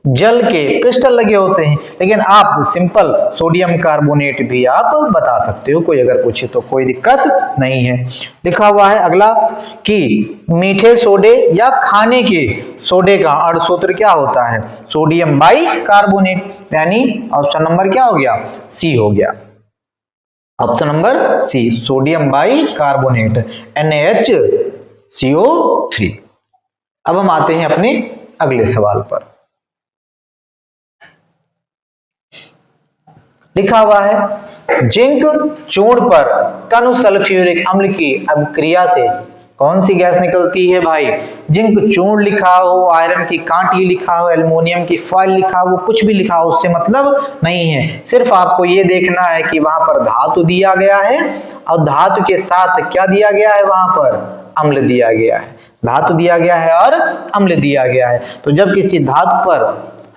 S1: जल के क्रिस्टल लगे होते हैं, लेकिन आप सिंपल सोडियम कार्बोनेट भी आप बता सकते हो, कोई अगर पूछे तो कोई दिक्कत नहीं है। लिखा हुआ है अगला कि मीठे सोडे या खाने के सोडे का अणु सूत्र क्या होता है, सोडियम बाई कार्बोनेट, यानी ऑप्शन नंबर क्या हो गया, सी हो गया। Option number C, sodium bicarbonate, NaH CO3। अब हम आते हैं अपने अगले सवाल पर। लिखा हुआ है जिंक चूर्ण पर तनु सल्फ्यूरिक अम्ल की अभिक्रिया से कौन सी गैस निकलती है भाई? जिंक चूर्ण लिखा हो, आयरन की कांटी लिखा हो, एल्युमिनियम की फॉइल लिखा हो, कुछ भी लिखा हो, उससे मतलब नहीं है। सिर्फ आपको ये देखना है कि वहां पर धातु दिया गया है और धातु के साथ क्या दिया गया है, वहां पर अम्ल दिया गया है। धातु दिया गया है और अम्ल दिया गया है। तो जब किसी धातु पर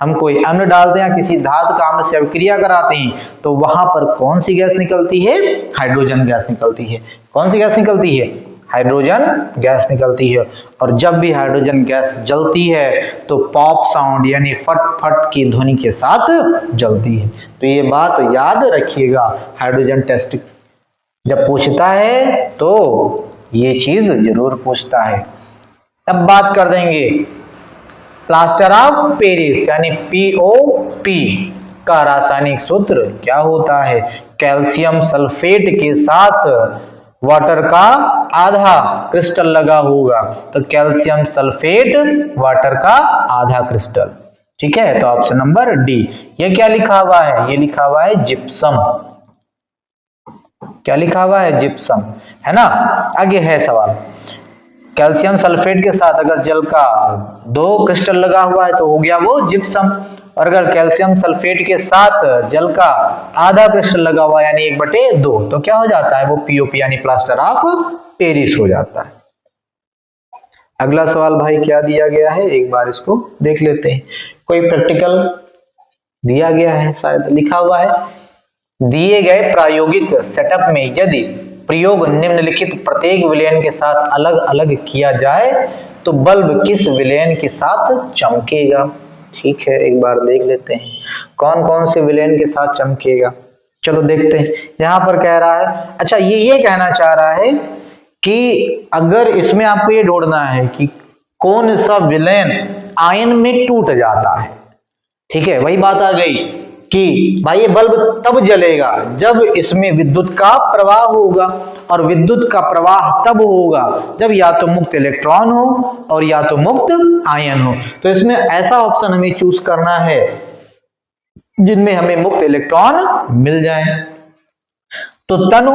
S1: हम कोई अम्ल डालते हैं, किसी धातु का अम्ल से अभिक्रिया कराते हैं, तो वहां पर कौन सी गैस निकलती है? हाइड्रोजन गैस निकलती है। कौन सी गैस निकलती है? हाइड्रोजन गैस निकलती है। और जब भी हाइड्रोजन गैस जलती है तो पॉप साउंड यानी फट फट की ध्वनि के साथ जलती है। तो ये बात याद रखिएगा, हाइड्रोजन टेस्ट जब पूछता है तो ये चीज जरूर पूछता है। अब बात कर देंगे प्लास्टर ऑफ पेरिस यानी POP का रासायनिक सूत्र क्या होता है? कैल्शियम सल्फेट के साथ वाटर का आधा क्रिस्टल लगा होगा, तो कैल्शियम सल्फेट वाटर का आधा क्रिस्टल। ठीक है, तो ऑप्शन नंबर डी। ये क्या लिखा हुआ है? ये लिखा हुआ है जिप्सम। क्या लिखा हुआ है? जिप्सम, है ना। आगे है सवाल, कैल्शियम सल्फेट के साथ अगर जल का 2 क्रिस्टल लगा हुआ है तो हो गया वो जिप्सम, और अगर कैल्शियम सल्फेट के साथ जल का आधा क्रिस्टल लगा हुआ यानी 1/2 तो क्या हो जाता है? वो POP यानी प्लास्टर ऑफ पेरिस हो जाता है। अगला सवाल भाई क्या दिया गया है, एक बार इसको देख लेते हैं। कोई प्रैक्टिकल दिया गया है, शायद लिखा हुआ है, दिए गए प्रायोगिक सेटअप में यदि प्रयोग निम्नलिखित प्रत्येक विलयन के साथ अलग अलग किया जाए तो बल्ब किस विलयन के साथ चमकेगा? ठीक है, एक बार देख लेते हैं कौन कौन से विलयन के साथ चमकेगा। चलो देखते हैं। यहां पर कह रहा है, अच्छा ये कहना चाह रहा है कि अगर इसमें आपको ये ढूंढना है कि कौन सा विलयन आयन में टूट जाता है। ठीक है, वही बात आ गई कि भाई ये बल्ब तब जलेगा जब इसमें विद्युत का प्रवाह होगा, और विद्युत का प्रवाह तब होगा जब या तो मुक्त इलेक्ट्रॉन हो और या तो मुक्त आयन हो। तो इसमें ऐसा ऑप्शन हमें चूज करना है जिनमें हमें मुक्त इलेक्ट्रॉन मिल जाए। तो तनु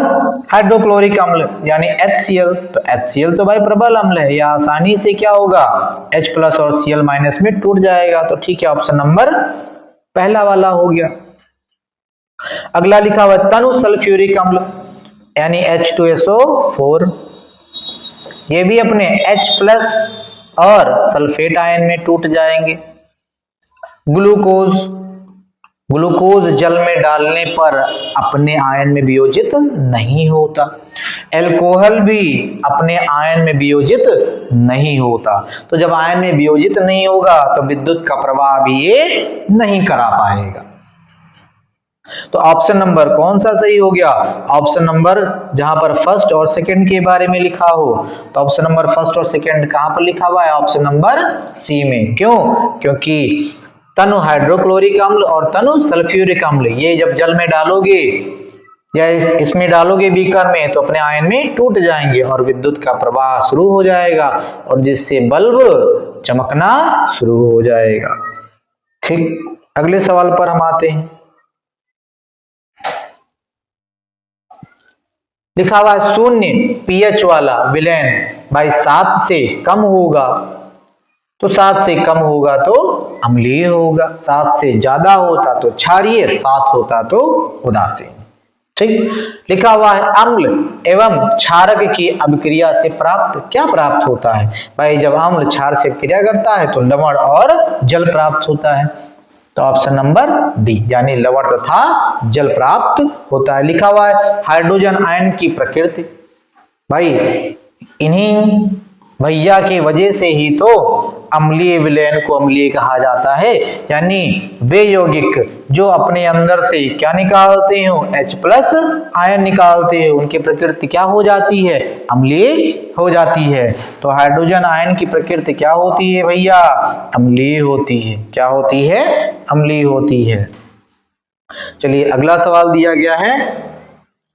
S1: हाइड्रोक्लोरिक अम्ल यानी HCl, तो HCl तो भाई प्रबल अम्ल है, या आसानी से क्या होगा H+ और Cl- में टूट जाएगा। तो ठीक है, ऑप्शन नंबर पहला वाला हो गया। अगला लिखा हुआ तनु सल्फ्यूरिक अम्ल यानी H2SO4, ये भी अपने H+ और सल्फेट आयन में टूट जाएंगे। ग्लूकोज जल में डालने पर अपने आयन में वियोजित नहीं होता। एल्कोहल भी अपने आयन में वियोजित नहीं होता। तो जब आयन में वियोजित नहीं होगा तो विद्युत का प्रवाह भी ये नहीं करा पाएगा। तो ऑप्शन नंबर कौन सा सही हो गया? ऑप्शन नंबर जहां पर फर्स्ट और सेकंड के बारे में लिखा हो, तो ऑप्शन नंबर फर्स्ट और सेकंड कहां पर लिखा हुआ है? ऑप्शन नंबर सी में। क्यों? क्योंकि तनु हाइड्रोक्लोरिक अम्ल और तनु सल्फ्यूरिक अम्ल ये जब जल में डालोगे या इसमें डालोगे बीकर में तो अपने आयन में टूट जाएंगे और विद्युत का प्रवाह शुरू हो जाएगा, और जिससे बल्ब चमकना शुरू हो जाएगा। ठीक, अगले सवाल पर हम आते हैं। लिखा हुआ है 0 pH वाला विलयन भाई 7 से कम होगा, तो 7 से कम होगा तो अम्लीय होगा, 7 से ज्यादा होता तो क्षारीय, 7 होता तो उदासीन। ठीक, लिखा हुआ है अम्ल एवं क्षारक की अभिक्रिया से प्राप्त क्या प्राप्त होता है? भाई जब अम्ल क्षार से अभिक्रिया करता है तो लवण और जल प्राप्त होता है। तो ऑप्शन नंबर डी यानी लवण तथा जल प्राप्त होता है। लिखा हुआ है हाइड्रोजन आयन की प्रकृति, भाई इन्हीं भैया की वजह से ही तो अम्लीय विलयन को अम्लीय कहा जाता है, यानी वे यौगिक जो अपने अंदर से क्या निकालते हो H+ आयन निकालते हैं, उनकी प्रकृति क्या हो जाती है? अम्लीय हो जाती है। तो हाइड्रोजन आयन की प्रकृति क्या होती है भैया? अम्लीय होती है। क्या होती है? अम्लीय होती है। चलिए अगला सवाल दिया गया है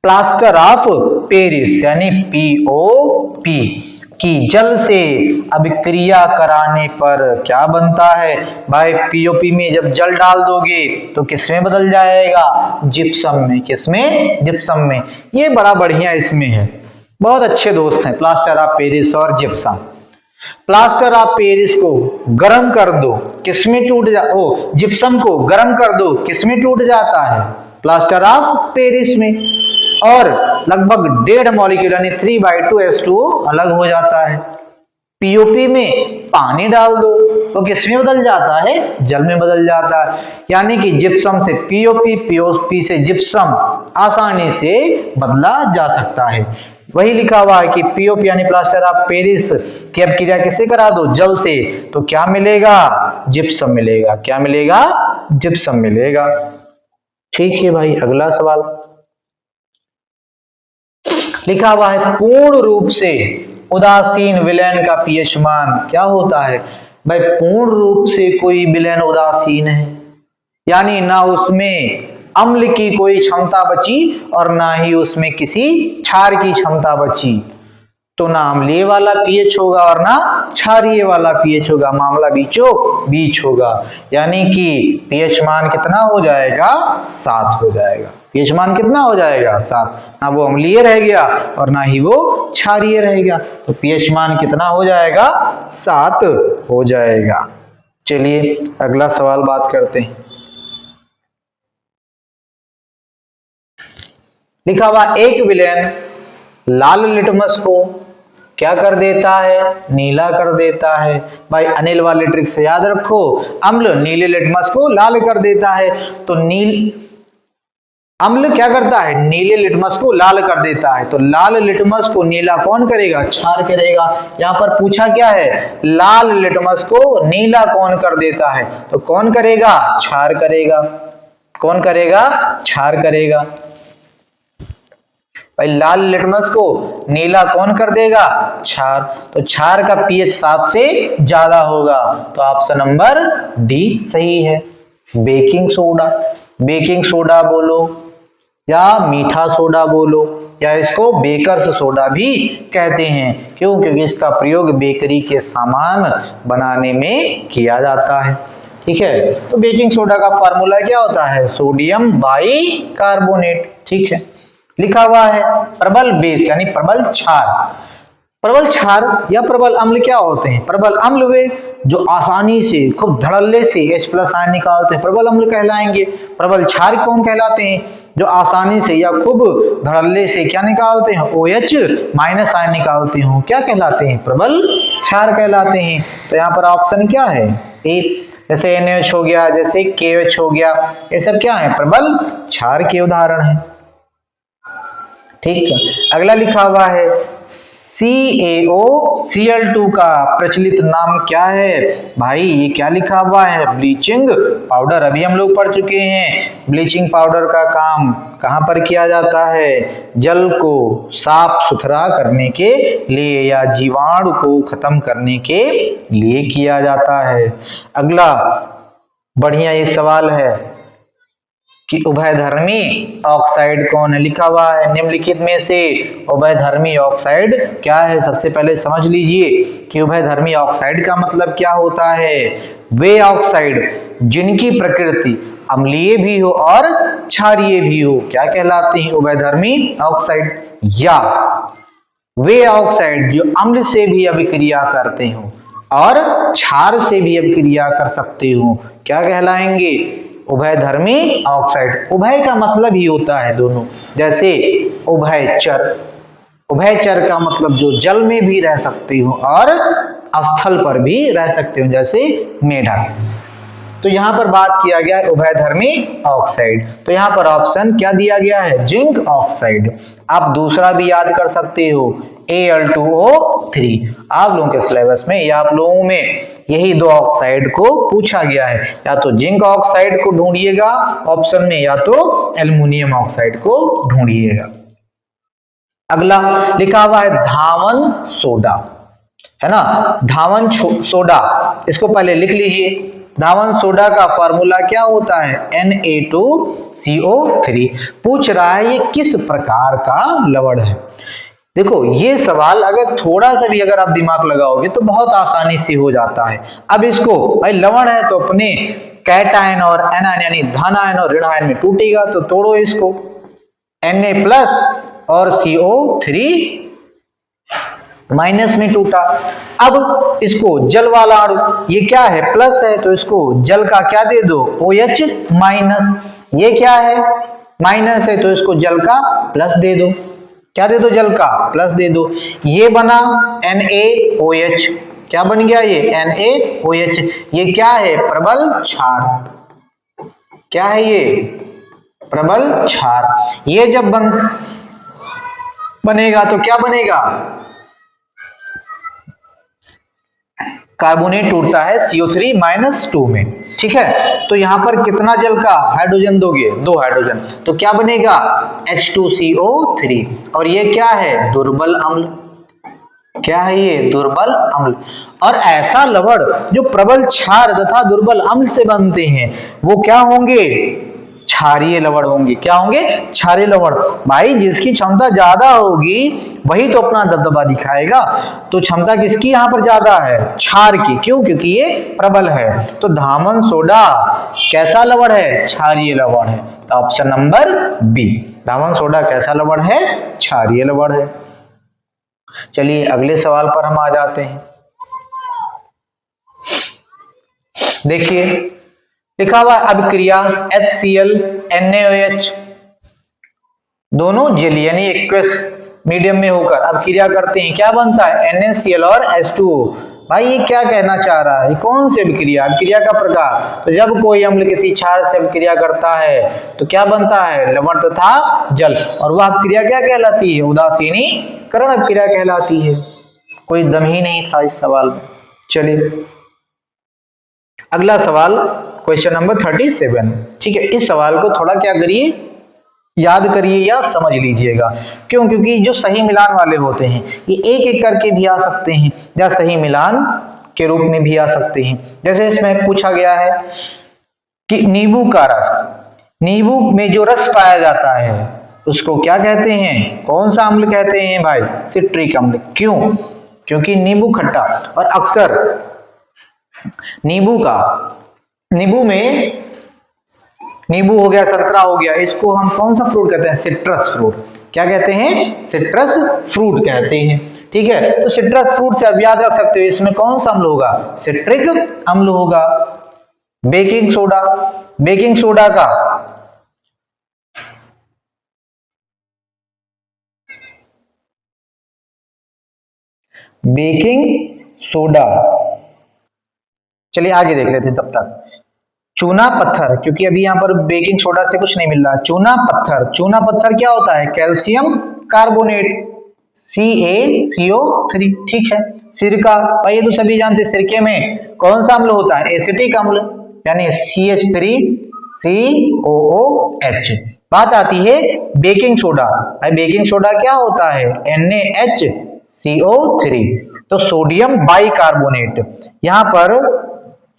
S1: प्लास्टर ऑफ पेरिस यानी POP कि जल से अभिक्रिया कराने पर क्या बनता है। भाई पीओपी में जब जल डाल दोगे तो किसमें बदल जाएगा, जिप्सम में। किसमें, जिप्सम में। ये बड़ा बढ़िया इसमें है, बहुत अच्छे दोस्त हैं प्लास्टर ऑफ पेरिस और जिप्सम। प्लास्टर ऑफ पेरिस को गर्म कर दो, किसमें टूट जिप्सम को गर्म कर दो, किसमें टूट जाता है, प्लास्टर ऑफ पेरिस में। और लगभग 1.5 मॉलिक्यूल यानी 3/2 H2O अलग हो जाता है। पीओपी में पानी डाल दो तो किसमें बदल जाता है, जल में बदल जाता है। यानी कि जिप्सम से पीओपी, पीओपी से जिप्सम आसानी से बदला जा सकता है। वही लिखा हुआ है कि पीओपी यानी प्लास्टर ऑफ पेरिस की अभिक्रिया किससे करा दो, जल से, तो क्या मिलेगा, जिप्सम मिलेगा। क्या मिलेगा, जिप्सम मिलेगा। ठीक है भाई, अगला सवाल लिखा हुआ है पूर्ण रूप से उदासीन विलयन का पीएच मान क्या होता है। भाई पूर्ण रूप से कोई विलयन उदासीन है, यानी ना उसमें अम्ल की कोई क्षमता बची और ना ही उसमें किसी क्षार की क्षमता बची, तो ना अम्लीय वाला पीएच होगा और ना क्षारीय वाला पीएच होगा, मामला बीचों बीच होगा। यानी कि पीएच मान कितना हो जाएगा, 7 हो जाएगा। पीएच मान कितना हो जाएगा, 7। ना वो अम्लीय रह गया और ना ही वो क्षारीय रह गया, तो पीएच मान कितना हो जाएगा, 7 हो जाएगा। चलिए अगला सवाल बात करते हैं। लिखा हुआ एक विलयन लाल लिटमस को क्या कर देता है, नीला कर देता है। भाई अनिल वाले ट्रिक से याद रखो, अम्ल नीले लिटमस को लाल कर देता है, तो अम्ल क्या करता है, नीले लिटमस को लाल कर देता है, तो लाल लिटमस को नीला कौन करेगा, क्षार करेगा। यहाँ पर पूछा क्या है, लाल लिटमस को नीला कौन कर देता है, तो कौन करेगा, क्षार करेगा। कौन करेगा, क्षार करेगा। भाई लाल लिटमस को नीला कौन कर देगा, क्षार, तो क्षार का पीएच 7 से ज्यादा होगा, तो ऑप्शन नंबर डी सही है। बेकिंग सोडा, बेकिंग सोडा बोलो या मीठा सोडा बोलो या इसको बेकर्स सोडा भी कहते हैं। क्यों, क्योंकि इसका प्रयोग बेकरी के सामान बनाने में किया जाता है। ठीक है, तो बेकिंग सोडा का फार्मूला क्या होता है, सोडियम बाइकार्बोनेट। ठीक है, लिखा हुआ है प्रबल बेस यानी प्रबल क्षार। प्रबल क्षार या प्रबल अम्ल क्या होते हैं, प्रबल अम्ल वे जो आसानी से खूब धड़ल्ले से H+ आयन निकालते हैं, प्रबल अम्ल कहलाएंगे। प्रबल क्षार कौन कहलाते हैं, जो आसानी से या खूब धड़ल्ले से क्या निकालते हैं, OH- आयन निकालते हो, क्या कहलाते हैं, प्रबल क्षार कहलाते हैं। तो यहाँ पर ऑप्शन क्या है, ए। जैसे NaOH हो गया, जैसे KOH हो गया, ये सब क्या है, प्रबल क्षार के उदाहरण है। ठीक है, अगला लिखा हुआ है CaOCl2 का प्रचलित नाम क्या है। भाई ये क्या लिखा हुआ है, ब्लीचिंग पाउडर। अभी हम लोग पढ़ चुके हैं ब्लीचिंग पाउडर का काम कहां पर किया जाता है, जल को साफ सुथरा करने के लिए या जीवाणु को खत्म करने के लिए किया जाता है। अगला बढ़िया ये सवाल है कि उभयधर्मी ऑक्साइड कौन है। लिखा हुआ है निम्नलिखित में से उभयधर्मी ऑक्साइड क्या है। सबसे पहले समझ लीजिए कि उभयधर्मी ऑक्साइड का मतलब क्या होता है। वे ऑक्साइड जिनकी प्रकृति अम्लीय भी हो और क्षारीय भी हो क्या कहलाते हैं, उभयधर्मी ऑक्साइड। या वे ऑक्साइड जो अम्ल से भी अभिक्रिया करते हो और क्षार से भी अभिक्रिया कर सकते हो क्या कहलाएंगे, उभयधर्मी ऑक्साइड। उभय का मतलब ही होता है दोनों, जैसे उभयचर। उभयचर का मतलब जो जल में भी रह सकते हो और स्थल पर भी रह सकते हो, जैसे मेढक। तो यहां पर बात किया गया है उभयधर्मी ऑक्साइड। तो यहां पर ऑप्शन क्या दिया गया है, जिंक ऑक्साइड। आप दूसरा भी याद कर सकते हो Al2O3। आप लोगों के सिलेबस में या आप लोगों में यही दो ऑक्साइड को पूछा गया है, या तो जिंक ऑक्साइड को ढूंढिएगा ऑप्शन में या तो एल्युमिनियम ऑक्साइड को ढूंढिएगा। अगला लिखा हुआ है धावन सोडा, है ना, धावन सोडा। इसको पहले लिख लीजिए। धावन सोडा का फार्मूला क्या होता है, Na2CO3। पूछ रहा है ये किस प्रकार का लवण है। देखो ये सवाल अगर थोड़ा सा भी अगर आप दिमाग लगाओगे तो बहुत आसानी से हो जाता है। अब इसको भाई लवण है तो अपने कैटायन और एनायन यानी धन आयन और ऋण आयन में टूटेगा, तो तोड़ो इसको, Na+ और CO3 माइनस में टूटा। अब इसको जल वाला अणु, ये क्या है प्लस है तो इसको जल का क्या दे दो OH-, ये क्या है माइनस है तो इसको जल का प्लस दे दो, क्या दे दो जल का प्लस दे दो, ये बना NaOH, क्या बन गया ये NaOH, ये क्या है प्रबल क्षार, क्या है ये प्रबल क्षार। ये जब बनेगा तो क्या बनेगा, कार्बोनेट टूटता है CO3-2 में, ठीक है। तो यहां पर कितना जल का हाइड्रोजन दोगे, 2 हाइड्रोजन, तो क्या बनेगा H2CO3, और ये क्या है दुर्बल अम्ल, क्या है ये दुर्बल अम्ल। और ऐसा लवण जो प्रबल क्षार तथा दुर्बल अम्ल से बनते हैं वो क्या होंगे, क्षारीय लवण होंगे, क्या होंगे क्षारीय लवण। भाई जिसकी क्षमता ज्यादा होगी वही तो अपना दबदबा दिखाएगा, तो क्षमता किसकी यहाँ पर ज्यादा है, क्षार की, क्यों, क्योंकि ये प्रबल है। तो धामन सोडा कैसा लवण है, क्षारीय लवण है, तो ऑप्शन नंबर बी, धामन सोडा कैसा लवण है, क्षारीय लवण है। चलिए अगले सवाल पर हम आ जाते हैं। देखिए लिखा हुआ अभिक्रिया HCl NaOH दोनों जेल यानी एक्वस मीडियम में होकर अभिक्रिया करते हैं, क्या बनता है NaCl और H2O। भाई ये क्या कहना चाह रहा है, कौन सी अभिक्रिया, अभिक्रिया का प्रकार, तो जब कोई अम्ल किसी क्षार से अभिक्रिया करता है तो क्या बनता है लवण तथा जल, और वह अभिक्रिया क्या कहलाती है, उदासीनीकरण अभिक्रिया कहलाती है। कोई दम ही नहीं था इस सवाल में। चलिए अगला सवाल क्वेश्चन नंबर 37, ठीक है। इस सवाल को थोड़ा क्या करिए, याद करिए या समझ लीजिएगा, क्यों, क्योंकि जो सही मिलान वाले होते हैं ये एक एक करके भी आ सकते हैं या सही मिलान के रूप में भी आ सकते हैं। जैसे इसमें पूछा गया है कि नींबू का रस, नींबू में जो रस पाया जाता है उसको क्या कहते हैं, कौन सा अम्ल कहते हैं भाई, सिट्रिक अम्ल। क्यों, क्योंकि नींबू खट्टा, और अक्सर नींबू में नींबू हो गया, संतरा हो गया, इसको हम कौन सा फ्रूट कहते हैं, सिट्रस फ्रूट, क्या कहते हैं सिट्रस फ्रूट कहते हैं, ठीक है। तो सिट्रस फ्रूट से आप याद रख सकते हो इसमें कौन सा अम्ल होगा, सिट्रिक अम्ल होगा। बेकिंग सोडा, बेकिंग सोडा का बेकिंग सोडा, चलिए आगे देख लेते हैं तब तक। चूना पत्थर, क्योंकि अभी यहाँ पर बेकिंग सोडा से कुछ नहीं मिल रहा, चूना पत्थर, चूना पत्थर क्या होता है कैल्शियम कार्बोनेट CaCO3, ठीक है। सिरका, भाई ये तो सभी जानते हैं, सिरके में कौन सा अम्ल होता है, एसिटिक अम्ल यानी CH3COOH। बात आती है बेकिंग सोडा, भाई बेकिंग सोडा क्या होता है NaHCO3, तो सोडियम बाइकार्बोनेट, यहाँ पर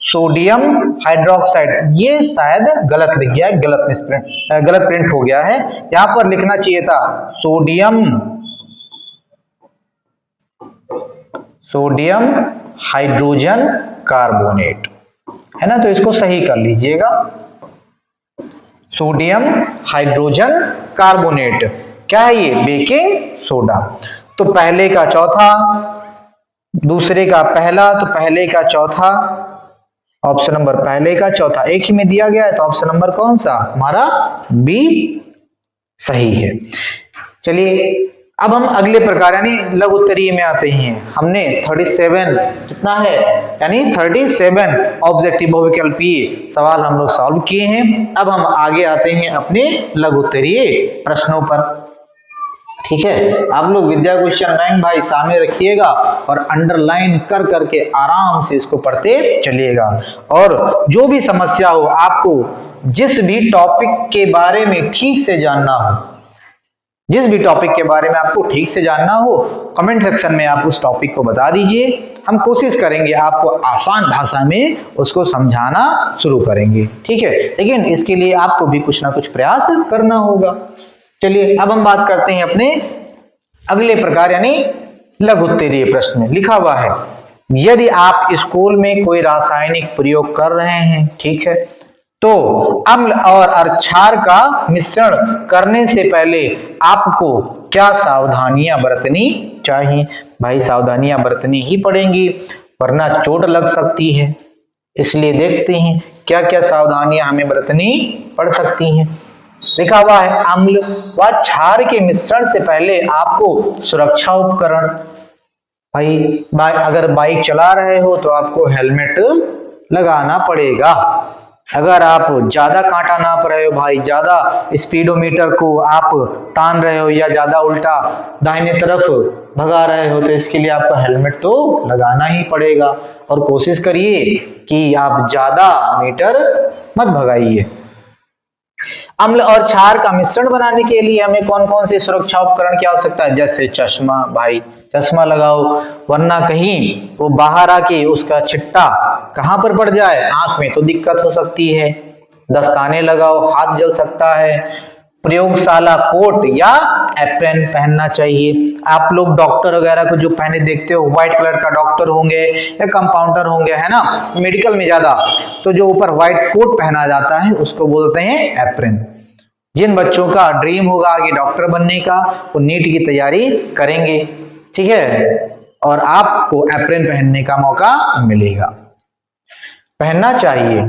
S1: सोडियम हाइड्रोक्साइड, ये शायद गलत लिख गया है, गलत प्रिंट हो गया है, यहां पर लिखना चाहिए था सोडियम हाइड्रोजन कार्बोनेट, है ना, तो इसको सही कर लीजिएगा, सोडियम हाइड्रोजन कार्बोनेट, क्या है ये बेकिंग सोडा। तो पहले का चौथा, दूसरे का पहला, तो पहले का चौथा, ऑप्शन नंबर पहले का चौथा एक ही में दिया गया है, तो ऑप्शन नंबर कौन सा हमारा बी सही है। चलिए अब हम अगले प्रकार यानी लघु उत्तरीय में आते हैं। हमने 37 कितना है यानी 37 ऑब्जेक्टिव बहुविकल्पीय सवाल हम लोग सॉल्व किए हैं। अब हम आगे आते हैं अपने लघु उत्तरीय प्रश्नों पर, ठीक है। आप लोग विद्या क्वेश्चन बैंक भाई सामने रखिएगा और अंडरलाइन कर करके आराम से इसको पढ़ते चलिएगा, और जो भी समस्या हो, आपको जिस भी टॉपिक के बारे में ठीक से जानना हो, जिस भी टॉपिक के बारे में आपको ठीक से जानना हो, कमेंट सेक्शन में आप उस टॉपिक को बता दीजिए, हम कोशिश करेंगे आपको आसान भाषा में उसको समझाना शुरू करेंगे, ठीक है। लेकिन इसके लिए आपको भी कुछ ना कुछ प्रयास करना होगा। चलिए अब हम बात करते हैं अपने अगले प्रकार यानी लघु उत्तरीय प्रश्न में लिखा हुआ है, यदि आप स्कूल में कोई रासायनिक प्रयोग कर रहे हैं, ठीक है, तो अम्ल और क्षार का मिश्रण करने से पहले आपको क्या सावधानियां बरतनी चाहिए? भाई सावधानियां बरतनी ही पड़ेंगी, वरना चोट लग सकती है। इसलिए देखते हैं क्या क्या सावधानियां हमें बरतनी पड़ सकती हैं। लिखा हुआ है, अम्ल व क्षार के मिश्रण से पहले आपको सुरक्षा उपकरण, भाई अगर बाइक चला रहे हो तो आपको हेलमेट लगाना पड़ेगा। अगर आप ज्यादा कांटा नाप रहे हो, भाई ज्यादा स्पीडोमीटर को आप तान रहे हो या ज्यादा उल्टा दाहिने तरफ भगा रहे हो, तो इसके लिए आपको हेलमेट तो लगाना ही पड़ेगा। और कोशिश करिए कि आप ज्यादा मीटर मत भगाइए। अम्ल और क्षार का मिश्रण बनाने के लिए हमें कौन कौन से सुरक्षा उपकरण की आवश्यकता है? जैसे चश्मा, भाई चश्मा लगाओ, वरना कहीं वो बाहर आके उसका छिट्टा कहां पर पड़ जाए, आंख में तो दिक्कत हो सकती है। दस्ताने लगाओ, हाथ जल सकता है। प्रयोगशाला कोट या एप्रन पहनना चाहिए। आप लोग डॉक्टर वगैरह को जो पहने देखते हो, व्हाइट कलर का डॉक्टर होंगे या कंपाउंडर होंगे, है ना, मेडिकल में ज्यादा, तो जो ऊपर व्हाइट कोट पहना जाता है उसको बोलते हैं एप्रन। जिन बच्चों का ड्रीम होगा आगे डॉक्टर बनने का, वो नीट की तैयारी करेंगे, ठीक है, और आपको एप्रन पहनने का मौका मिलेगा, पहनना चाहिए,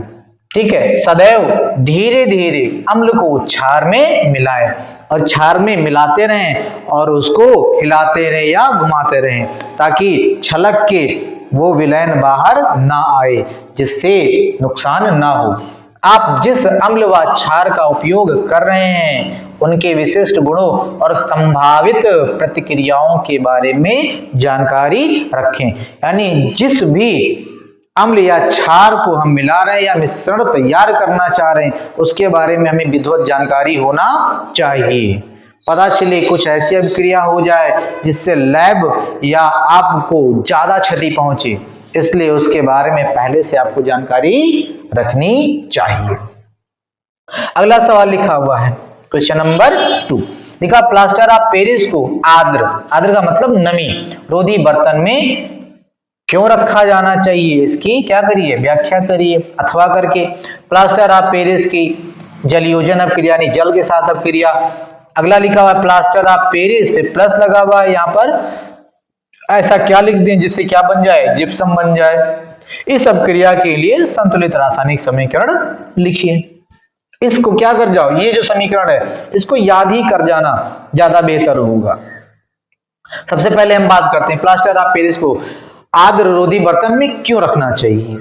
S1: ठीक है। सदैव धीरे धीरे अम्ल को क्षार में मिलाएं और क्षार में मिलाते रहें और उसको हिलाते रहें या घुमाते रहें, ताकि छलक के वो विलयन बाहर ना आए, जिससे नुकसान ना हो। आप जिस अम्ल व क्षार का उपयोग कर रहे हैं उनके विशिष्ट गुणों और संभावित प्रतिक्रियाओं के बारे में जानकारी रखें। यानी जिस भी अम्ल या क्षार को हम मिला रहे हैं या मिश्रण तैयार करना चाह रहे हैं उसके बारे में हमें विधिवत जानकारी होना चाहिए। पता चले कुछ ऐसी अभिक्रिया हो जाए जिससे लैब या आपको ज्यादा क्षति पहुंचे, इसलिए उसके बारे में पहले से आपको जानकारी रखनी चाहिए। अगला सवाल लिखा हुआ है, क्वेश्चन नंबर 2 लिखा, प्लास्टर ऑफ पेरिस को आर्द्र, आर्द्र का मतलब नमी रोधी बर्तन में क्यों रखा जाना चाहिए? इसकी क्या करिए, व्याख्या करिए अथवा करके। प्लास्टर ऑफ पेरिस की जलयोजन अपक्रिया यानी जल के साथ अपक्रिया। अगला लिखा हुआ है प्लास्टर ऑफ पेरिस पे प्लस लगा हुआ है, यहाँ पर ऐसा क्या लिख दें जिससे क्या बन जाए, जिप्सम बन जाए। इस अपक्रिया के लिए संतुलित रासायनिक समीकरण लिखिए। इसको क्या कर जाओ, ये जो समीकरण है इसको याद ही कर जाना ज्यादा बेहतर होगा। सबसे पहले हम बात करते हैं प्लास्टर ऑफ पेरिस को आर्द्र रोधी बर्तन में क्यों रखना चाहिए।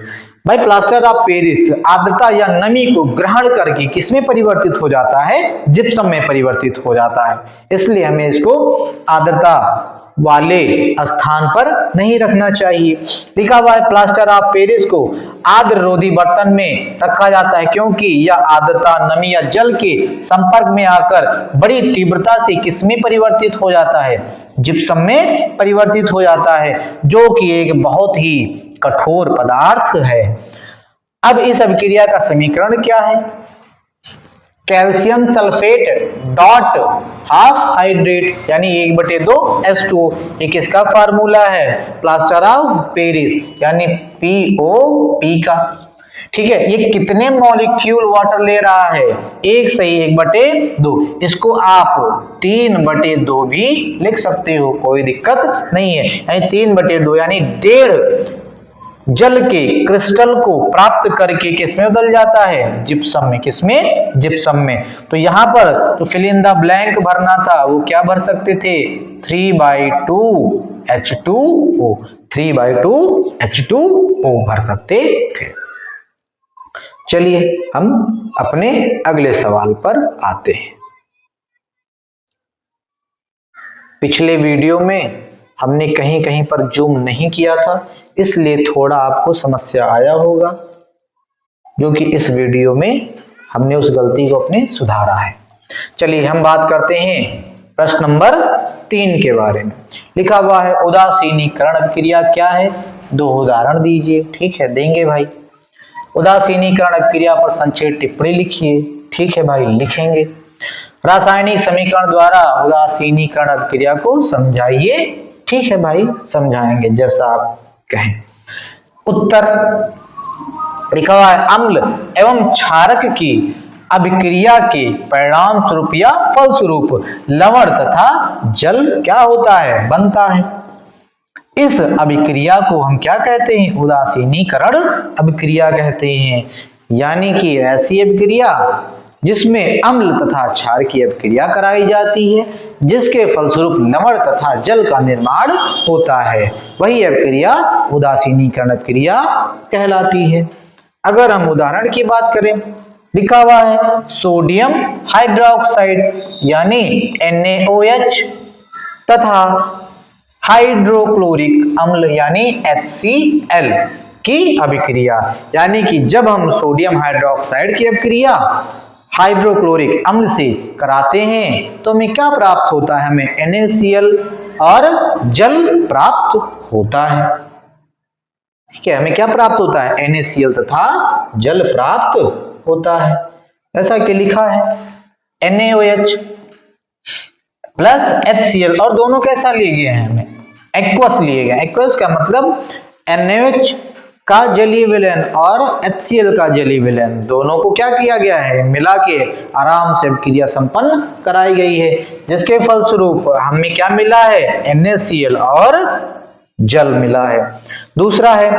S1: भाई प्लास्टर ऑफ पेरिस आर्द्रता या नमी को ग्रहण करके किसमें परिवर्तित हो जाता है, जिप्सम में परिवर्तित हो जाता है, इसलिए हमें इसको आर्द्रता वाले स्थान पर नहीं रखना चाहिए। लिखा हुआ है प्लास्टर ऑफ पेरिस को आर्द्र रोधी बर्तन में रखा जाता है क्योंकि यह आर्द्रता नमी या जल के संपर्क में आकर बड़ी तीव्रता से किसमें परिवर्तित हो जाता है, जिप्सम में परिवर्तित हो जाता है, जो कि एक बहुत ही कठोर पदार्थ है। अब इस अभिक्रिया का समीकरण क्या है, calcium sulphate dot half hydrate यानी 1/2 H2O, एक इसका फार्मूला है प्लास्टर ऑफ पेरिस यानी POP का, ठीक है। ये कितने मॉलिक्यूल वाटर ले रहा है, एक सही 1/2, इसको आप 3/2 भी लिख सकते हो, कोई दिक्कत नहीं है। यानी 3/2 यानी 1.5 जल के क्रिस्टल को प्राप्त करके किसमें बदल जाता है, जिप्सम में। किसमें, जिप्सम में। तो यहां पर तो फिल इन द ब्लैंक भरना था, वो क्या भर सकते थे, 3/2 H2O, 3/2 H2O भर सकते थे। चलिए हम अपने अगले सवाल पर आते हैं। पिछले वीडियो में हमने कहीं कहीं पर जूम नहीं किया था, इसलिए थोड़ा आपको समस्या आया होगा, जो कि इस वीडियो में हमने उस गलती को अपने सुधारा है। चलिए हम बात करते हैं प्रश्न नंबर 3 के बारे में। लिखा हुआ है उदासीनीकरण अभिक्रिया क्या है, 2 उदाहरण दीजिए। ठीक है, देंगे भाई। उदासीनीकरण अभिक्रिया पर संक्षेप टिप्पणी लिखिए। ठीक है भाई, लिखेंगे। रासायनिक समीकरण द्वारा उदासीनीकरण अभिक्रिया को समझाइए। ठीक है भाई, समझाएंगे जैसा आप कहें। उत्तर लिखा हुआ है, अम्ल एवं क्षारक की अभिक्रिया के परिणाम स्वरूप या फलस्वरूप लवण तथा जल क्या होता है, बनता है। इस अभिक्रिया को हम क्या कहते हैं, उदासीनीकरण अभिक्रिया कहते हैं। यानी कि ऐसी अभिक्रिया जिसमें अम्ल तथा क्षार की अभिक्रिया कराई जाती है, जिसके फलस्वरूप लवण तथा जल का निर्माण होता है, वही अभिक्रिया उदासीनीकरण अभिक्रिया कहलाती है। अगर हम उदाहरण की बात करें, लिखा हुआ है सोडियम हाइड्रोक्साइड यानी NaOH तथा हाइड्रोक्लोरिक अम्ल यानी HCl की अभिक्रिया। यानी कि जब हम सोडियम हाइड्रोक्साइड की अभिक्रिया हाइड्रोक्लोरिक अम्ल से कराते हैं तो हमें क्या प्राप्त होता है, हमें NaCl और जल प्राप्त होता है। ठीक है, हमें क्या प्राप्त होता है, NaCl तथा जल प्राप्त होता है। ऐसा कि लिखा है NaOH प्लस HCl और दोनों कैसा लिए गए हैं, हमें एक्वस लिए गए। एक्वस का मतलब NaOH का जलीय विलयन और HCl का जलीय विलयन दोनों को क्या किया गया है, मिला के आराम से क्रिया संपन्न कराई गई है, जिसके फलस्वरूप हमें क्या मिला है, NaCl और जल मिला है। दूसरा है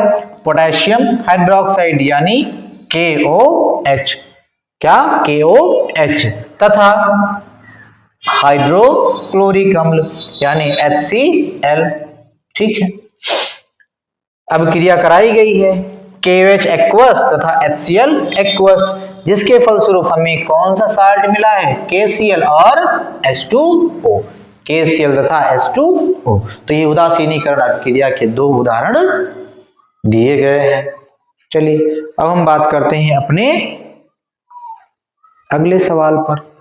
S1: पोटेशियम हाइड्रोक्साइड यानी KOH, क्या KOH तथा हाइड्रोक्लोरिक अम्ल यानी HCl। ठीक है, अब क्रिया कराई गई है KOH एक्वस तथा HCl एक्वस, जिसके फलस्वरूप हमें कौन सा साल्ट मिला है, KCl और H2O, KCl तथा H2O। तो ये उदासीनीकरण क्रिया के दो उदाहरण दिए गए हैं। चलिए अब हम बात करते हैं अपने अगले सवाल पर।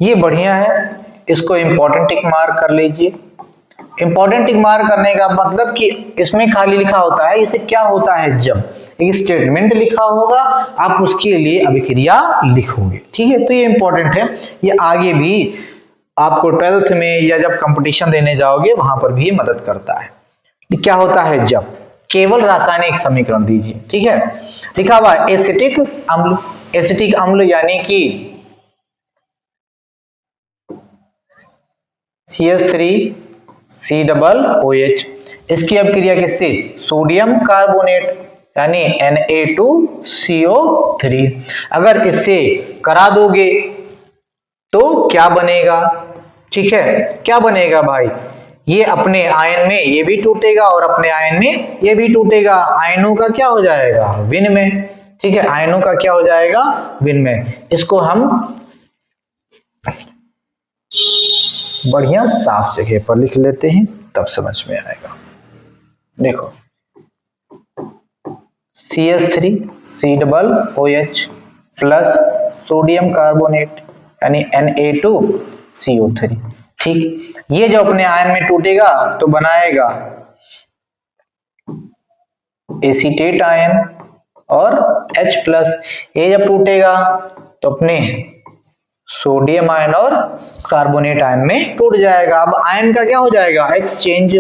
S1: ये बढ़िया है, इसको इंपॉर्टेंट टिक मार्क कर लीजिए। इंपॉर्टेंट टिक मार्क करने का मतलब कि इसमें खाली लिखा होता है इसे क्या होता है, जब एक स्टेटमेंट लिखा होगा आप उसके लिए अभिक्रिया लिखोगे। ठीक है, तो ये इंपॉर्टेंट है, ये आगे भी आपको 12th में या जब कंपटीशन देने जाओगे वहां पर भी मदद करता है। क्या होता है जब, केवल रासायनिक समीकरण दीजिए। ठीक है, लिखा हुआ है एसिटिक अम्ल, एसिटिक अम्ल यानी कि CH3COOH, इसकी अभिक्रिया किससे, सोडियम कार्बोनेट यानी Na2CO3। अगर इससे करा दोगे तो क्या बनेगा, ठीक है, क्या बनेगा भाई, ये अपने आयन में ये भी टूटेगा और अपने आयन में ये भी टूटेगा, आयनों का क्या हो जाएगा, विनिमय। ठीक है, आयनों का क्या हो जाएगा, विनिमय। इसको हम बढ़िया साफ जगह पर लिख लेते हैं तब समझ में आएगा। देखो CH3COOH प्लस सोडियम कार्बोनेट यानी Na2CO3। ठीक, ये जो अपने आयन में टूटेगा तो बनाएगा एसीटेट आयन और H प्लस, ये जब टूटेगा तो अपने सोडियम आयन और कार्बोनेट आयन में टूट जाएगा। अब आयन का क्या हो जाएगा, एक्सचेंज,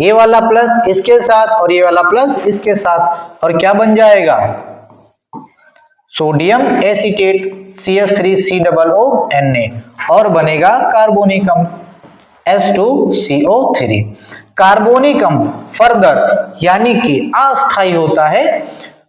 S1: ये वाला प्लस इसके साथ और ये वाला प्लस इसके साथ, और क्या बन जाएगा, सोडियम एसीटेट CH3COONA और बनेगा कार्बोनिक अम्ल H2CO3। कार्बोनिक अम्ल फर्दर यानी कि अस्थायी होता है,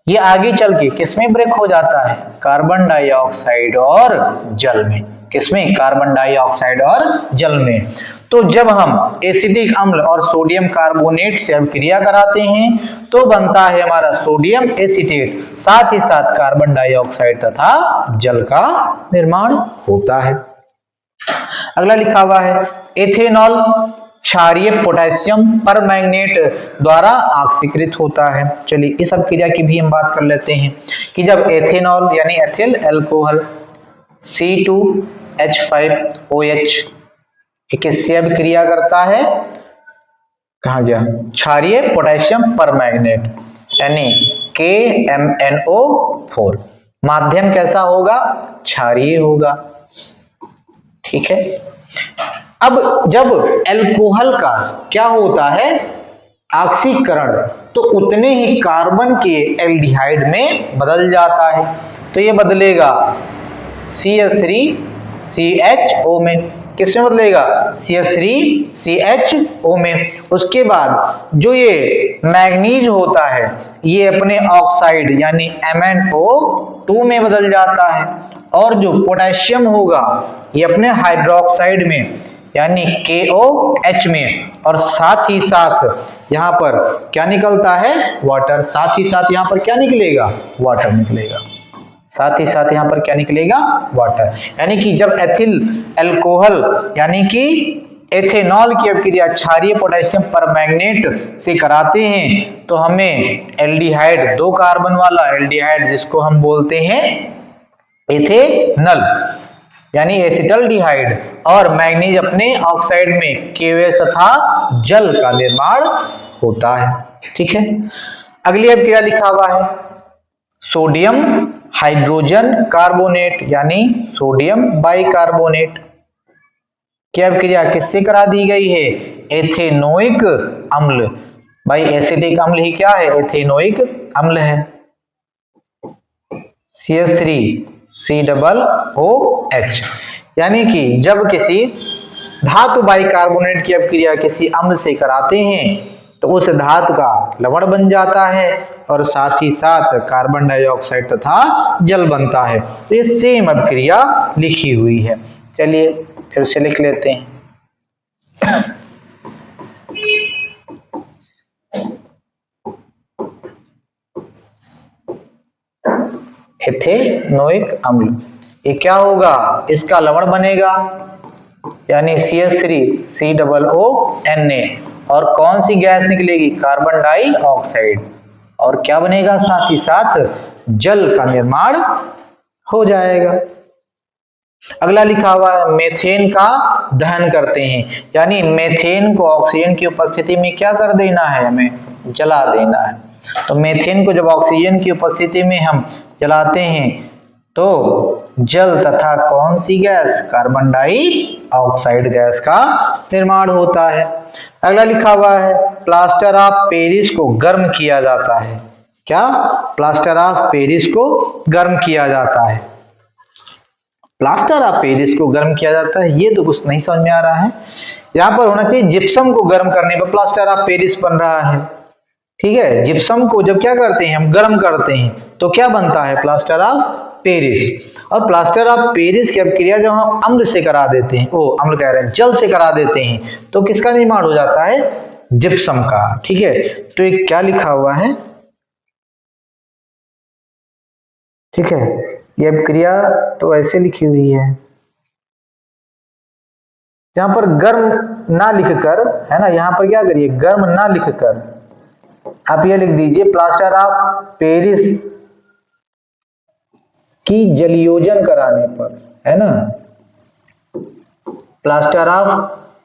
S1: ये आगे चल के किसमें ब्रेक हो जाता है, कार्बन डाइऑक्साइड और जल में। किसमें, कार्बन डाइऑक्साइड और जल में। तो जब हम एसिडिक अम्ल और सोडियम कार्बोनेट से अभिक्रिया कराते हैं तो बनता है हमारा सोडियम एसीटेट, साथ ही साथ कार्बन डाइऑक्साइड तथा जल का निर्माण होता है। अगला लिखा हुआ है एथेनॉल क्षारीय पोटेशियम परमैंगनेट द्वारा ऑक्सीकृत होता है। चलिए इस अभिक्रिया की भी हम बात कर लेते हैं कि जब एथेनॉल यानी एथिल अल्कोहल C2H5OH ये किससे अभिक्रिया करता है, कहा गया, क्षारीय पोटेशियम परमैंगनेट यानी KMnO4। माध्यम कैसा होगा, क्षारीय होगा। ठीक है। अब जब एल्कोहल का क्या होता है, ऑक्सीकरण, तो उतने ही कार्बन के एल्डिहाइड में बदल जाता है। तो ये बदलेगा CH3CHO में, किसमें बदलेगा, CH3CHO में। उसके बाद जो ये मैग्नीज होता है ये अपने ऑक्साइड यानी MnO2 में बदल जाता है, और जो पोटेशियम होगा ये अपने हाइड्रोक्साइड में यानी KOH में, और साथ ही साथ यहाँ पर क्या निकलता है, वाटर। साथ ही साथ यहाँ पर क्या निकलेगा, वाटर निकलेगा। साथ ही साथ यहाँ पर क्या निकलेगा, वाटर। यानी कि जब एथिल अल्कोहल यानी कि एथेनॉल की अभिक्रिया क्षारीय पोटेशियम परमैंगनेट से कराते हैं तो हमें एल्डिहाइड, 2 कार्बन वाला एल्डिहाइड जिसको हम बोलते हैं एथेनल यानी एसिटल्डिहाइड, और मैग्नीज अपने ऑक्साइड में KOH तथा जल का निर्माण होता है। ठीक है। अगली अभिक्रिया लिखा हुआ है सोडियम हाइड्रोजन कार्बोनेट यानी सोडियम बाइकार्बोनेट की अभिक्रिया किससे करा दी गई है, एथेनोइक अम्ल। भाई एसिटिक अम्ल ही क्या है, एथेनोइक अम्ल है। CH3COOH यानी कि जब किसी धातु बाइकार्बोनेट की अभिक्रिया किसी अम्ल से कराते हैं तो उस धातु का लवण बन जाता है और साथ ही साथ कार्बन डाइऑक्साइड तथा जल बनता है। तो ये सेम अभिक्रिया लिखी हुई है। चलिए फिर से लिख लेते हैं। एथेनोइक अम्ल, ये क्या होगा, इसका लवण बनेगा यानी CH3COONA, और कौन सी गैस निकलेगी, कार्बन डाइऑक्साइड, और क्या बनेगा, साथ ही साथ जल का निर्माण हो जाएगा। अगला लिखा हुआ है मेथेन का दहन करते हैं, यानी मेथेन को ऑक्सीजन की उपस्थिति में क्या कर देना है, हमें जला देना है। तो मेथेन को जब ऑक्सीजन की उपस्थिति में हम जलाते हैं तो जल तथा कौन सी गैस, कार्बन डाइऑक्साइड गैस का निर्माण होता है। अगला लिखा हुआ है प्लास्टर ऑफ पेरिस को गर्म किया जाता है। क्या, प्लास्टर ऑफ पेरिस को गर्म किया जाता है। प्लास्टर ऑफ पेरिस को गर्म किया जाता है, ये तो कुछ नहीं समझ में आ रहा है। यहाँ पर होना चाहिए जिप्सम को गर्म करने पर प्लास्टर ऑफ पेरिस बन रहा है। ठीक है, जिप्सम को जब क्या करते हैं हम, गर्म करते हैं तो क्या बनता है, प्लास्टर ऑफ पेरिस। और प्लास्टर ऑफ पेरिस की अभिक्रिया जब हम अम्ल से करा देते हैं, अम्ल कह रहे हैं, जल से करा देते हैं तो किसका निर्माण हो जाता है, जिप्सम का। ठीक है, तो ये क्या लिखा हुआ है, ठीक है, ये अभिक्रिया तो ऐसे लिखी हुई है, यहां पर गर्म ना लिखकर, है ना, यहां पर क्या करिए, गर्म ना लिखकर आप ये लिख दीजिए प्लास्टर ऑफ पेरिस की जलयोजन कराने पर, है ना, प्लास्टर ऑफ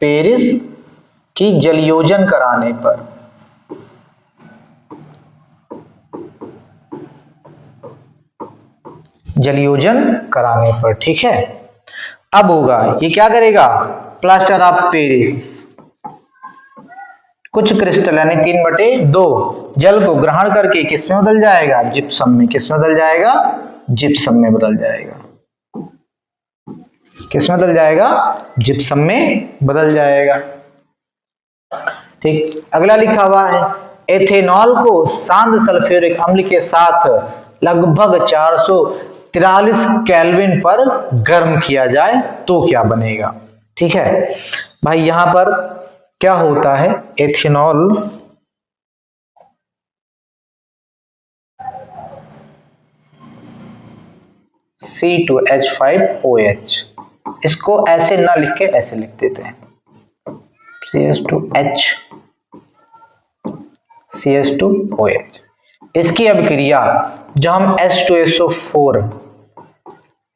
S1: पेरिस की जलयोजन कराने पर। जलयोजन कराने पर, ठीक है। अब होगा ये क्या करेगा, प्लास्टर ऑफ पेरिस कुछ क्रिस्टल यानी 3/2 जल को ग्रहण करके किसमें बदल जाएगा, जिप्सम में। किसमें बदल जाएगा, जिप्सम में बदल जाएगा। किसमें बदल जाएगा, जिप्सम में बदल जाएगा। ठीक, अगला लिखा हुआ है एथेनॉल को शांत सल्फ्यूरिक अम्ल के साथ लगभग 443 केल्विन पर गर्म किया जाए तो क्या बनेगा। ठीक है भाई, यहां पर क्या होता है, एथेनॉल C2H5OH, इसको ऐसे ना लिख के ऐसे लिख देते हैं CH2OH। इसकी अभिक्रिया जब हम H2SO4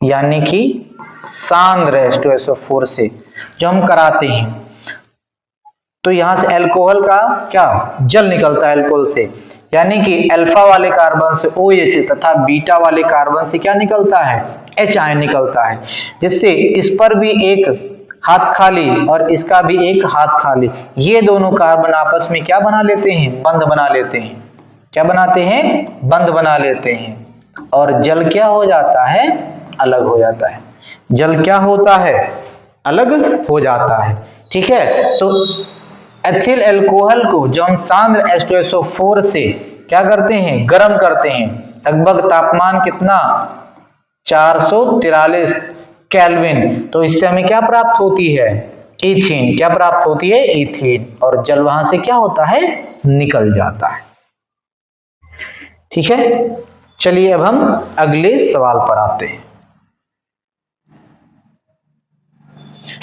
S1: यानी कि सांद्र H2SO4 से जो हम कराते हैं, तो यहां से अल्कोहल का क्या जल निकलता है अल्कोहल से, यानी कि अल्फा वाले कार्बन से OH तथा बीटा वाले कार्बन से क्या निकलता है, H आयन निकलता है, जिससे इस पर भी एक हाथ खाली और इसका भी एक हाथ खाली, ये दोनों कार्बन आपस में क्या बना लेते हैं, बंध बना लेते हैं। क्या बनाते हैं, बंध बना लेते हैं, और जल क्या हो जाता है, अलग हो जाता है। जल क्या होता है, अलग हो जाता है। ठीक है, तो एथिल अल्कोहल को जो हम सांद्र H2SO4 से क्या करते हैं, गर्म करते हैं, लगभग तापमान कितना 443 केल्विन, तो इससे हमें क्या प्राप्त होती है, ईथीन। क्या प्राप्त होती है, ईथीन, और जल वहां से क्या होता है, निकल जाता है। ठीक है, चलिए अब हम अगले सवाल पर आते हैं।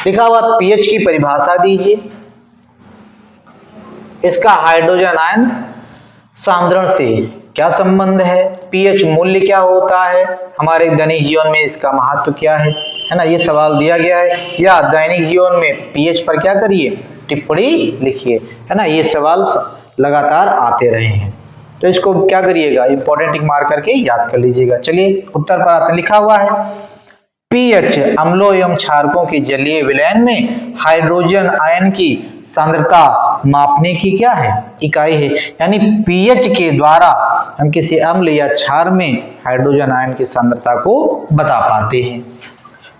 S1: लिखा हुआ पीएच की परिभाषा दीजिए। इसका हाइड्रोजन आयन सांद्रण से क्या संबंध है, पीएच मूल्य क्या होता है, हमारे दैनिक जीवन में इसका महत्व क्या है ना, ये सवाल दिया गया है। या दैनिक जीवन में पीएच पर क्या करिए, टिप्पणी लिखिए, है ना। ये सवाल लगातार आते रहे हैं, तो इसको क्या करिएगा, इंपॉर्टेंट टिक मार करके याद कर लीजिएगा। चलिए उत्तर पर आते, लिखा हुआ है पीएच अम्लों एवं क्षारकों के जलीय विलयन में हाइड्रोजन आयन की सांद्रता मापने की क्या है, इकाई है। यानी पीएच के द्वारा हम किसी अम्ल या क्षार में हाइड्रोजन आयन की सांद्रता को बता पाते हैं।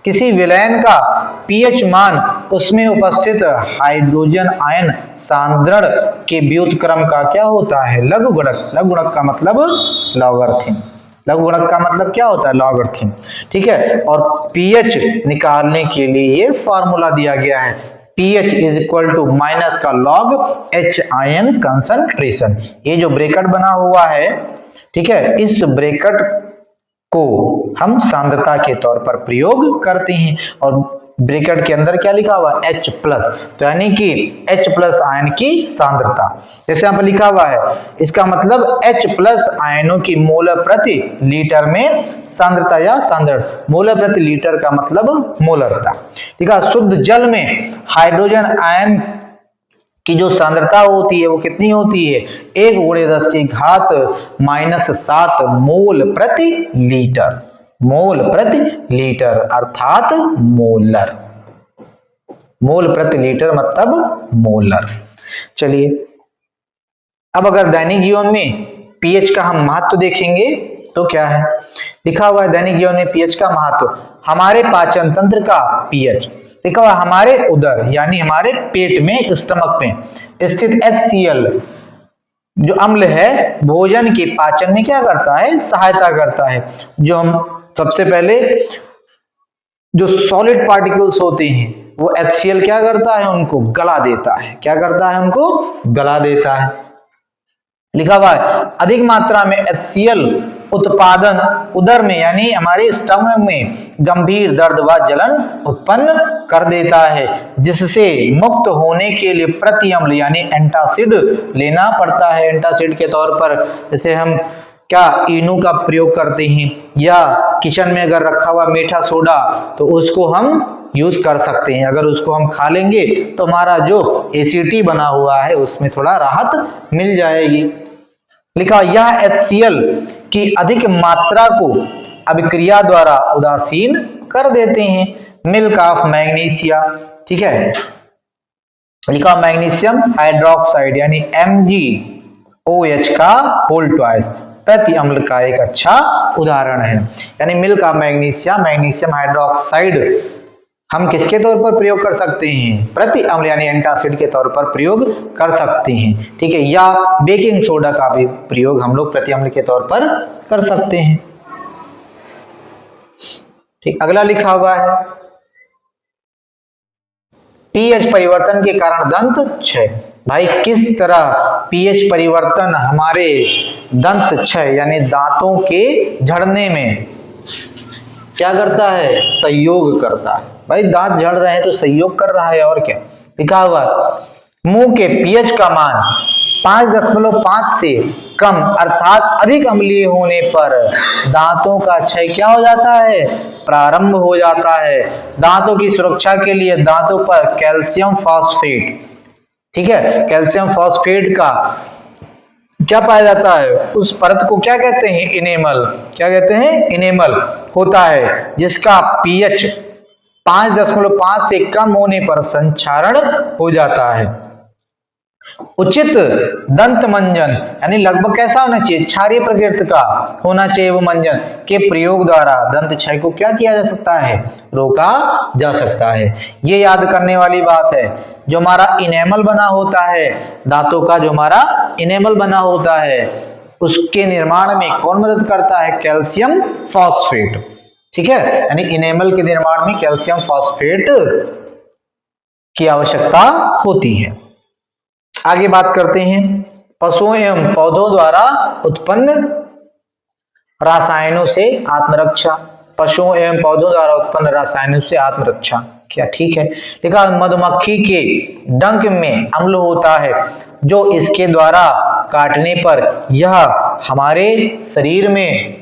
S1: किसी विलयन का पीएच मान उसमें उपस्थित हाइड्रोजन आयन सांद्रण के व्युत्क्रम का क्या होता है, लघुगणक। लघुगणक का मतलब लॉगरिथम। लघुगणक का मतलब क्या होता है, लॉगरिथम। ठीक है, और पीएच निकालने के लिए ये फॉर्मूला दिया गया है, pH is equal to minus का लॉग H आयन कंसंट्रेशन। ये जो ब्रैकेट बना हुआ है, ठीक है, इस ब्रैकेट को हम सांद्रता के तौर पर प्रयोग करते हैं, और ब्रैकेट के अंदर क्या लिखा हुआ है, H प्लस, तो यानी कि H प्लस आयन की सांद्रता। जैसे यहाँ पर लिखा हुआ है, इसका मतलब H प्लस आयनों की मोल प्रति लीटर में सांद्रता या सांद्रण, मोल प्रति लीटर का मतलब मोलरता। ठीक है, शुद्ध जल में हाइड्रोजन आयन की जो सांद्रता होती है वो कितनी होती है, 1×10⁻⁻7 मोल प्रति लीटर। मोल प्रति लीटर अर्थात मोलर। मोल प्रति लीटर मतलब मोलर। चलिए अब अगर दैनिक जीवन में पीएच का हम महत्व देखेंगे तो क्या है, लिखा हुआ है दैनिक जीवन में पीएच का महत्व, हमारे पाचन तंत्र का पीएच। लिखा हुआ हमारे उदर यानी हमारे पेट में, स्टमक में स्थित HCl जो अम्ल है, भोजन के पाचन में क्या करता है, सहायता करता है। जो हम सबसे पहले जो सॉलिड पार्टिकल्स होते हैं वो HCl क्या करता है, उनको गला देता है। क्या करता है, उनको गला देता है। लिखा हुआ है अधिक मात्रा में HCl उत्पादन उदर में यानी हमारे स्टमक में गंभीर दर्द व जलन उत्पन्न कर देता है, जिससे मुक्त होने के लिए प्रति अम्ल यानी एंटासिड लेना पड़ता है। एंटासिड के तौर पर जैसे हम क्या इनो का प्रयोग करते हैं, या किचन में अगर रखा हुआ मीठा सोडा तो उसको हम यूज कर सकते हैं। अगर उसको हम खा लेंगे तो हमारा जो एसिडिटी बना हुआ है उसमें थोड़ा राहत मिल जाएगी। लिखा यह HCl की अधिक मात्रा को अभिक्रिया द्वारा उदासीन कर देते हैं। मिल्क ऑफ मैग्नीशिया, ठीक है, लिखा मैग्नीशियम हाइड्रोक्साइड यानी MgOH का होल ट्वाइस प्रति अम्ल का एक अच्छा उदाहरण है। यानी milk of magnesia, magnesium hydroxide हम किसके तौर पर प्रयोग कर सकते हैं, प्रति अम्ल यानी एंटासिड के तौर पर प्रयोग कर सकते हैं। ठीक है, या बेकिंग सोडा का भी प्रयोग हम लोग प्रति अम्ल के तौर पर कर सकते हैं। ठीक, अगला लिखा हुआ है पीएच परिवर्तन के कारण दंत क्षय। भाई किस तरह पीएच परिवर्तन हमारे दंत क्षय यानी दांतों के झड़ने में क्या करता है, सहयोग करता है। भाई दांत झड़ रहे हैं तो सहयोग कर रहा है, और क्या। लिखा हुआ मुंह के पीएच का मान 5.5 से कम अर्थात अधिक अम्लीय होने पर दांतों का क्षय क्या हो जाता है, प्रारंभ हो जाता है। दांतों की सुरक्षा के लिए दांतों पर कैल्शियम फॉस्फेट, ठीक है, कैल्शियम फॉस्फेट का क्या पाया जाता है, उस परत को क्या कहते हैं, इनेमल, क्या कहते हैं, इनेमल होता है, जिसका पीएच 5.5 से कम होने पर संक्षारण हो जाता है। उचित दंत मंजन यानी लगभग कैसा होना चाहिए, क्षारीय प्रकृति का होना चाहिए वो मंजन के प्रयोग द्वारा दंत क्षय को क्या किया जा सकता है, रोका जा सकता है। ये याद करने वाली बात है, जो हमारा इनेमल बना होता है दांतों का, जो हमारा इनेमल बना होता है उसके निर्माण में कौन मदद करता है, कैल्शियम फॉस्फेट, ठीक है, यानी इनेमल के निर्माण में कैल्शियम फॉस्फेट की आवश्यकता होती है। आगे बात करते हैं पशुओं एवं पौधों द्वारा उत्पन्न रासायनों से आत्मरक्षा। पशुओं एवं पौधों द्वारा उत्पन्न रासायनों से आत्मरक्षा, क्या ठीक है। लिखा मधुमक्खी के डंक में अम्ल होता है जो इसके द्वारा काटने पर यह हमारे शरीर में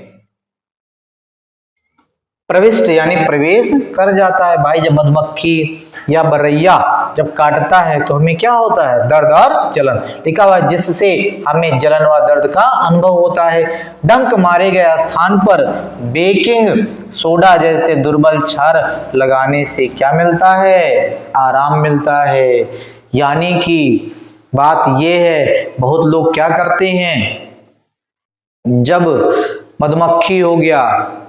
S1: प्रविष्ट यानी प्रवेश कर जाता है। भाई जब मधुमक्खी या बरैया जब काटता है तो हमें क्या होता है, दर्द और जलन, लिखा हुआ है जिससे हमें जलन व दर्द का अनुभव होता है। डंक मारे गए स्थान पर बेकिंग सोडा जैसे दुर्बल क्षार लगाने से क्या मिलता है, आराम मिलता है। यानी कि बात यह है, बहुत लोग क्या करते हैं, जब मधुमक्खी हो गया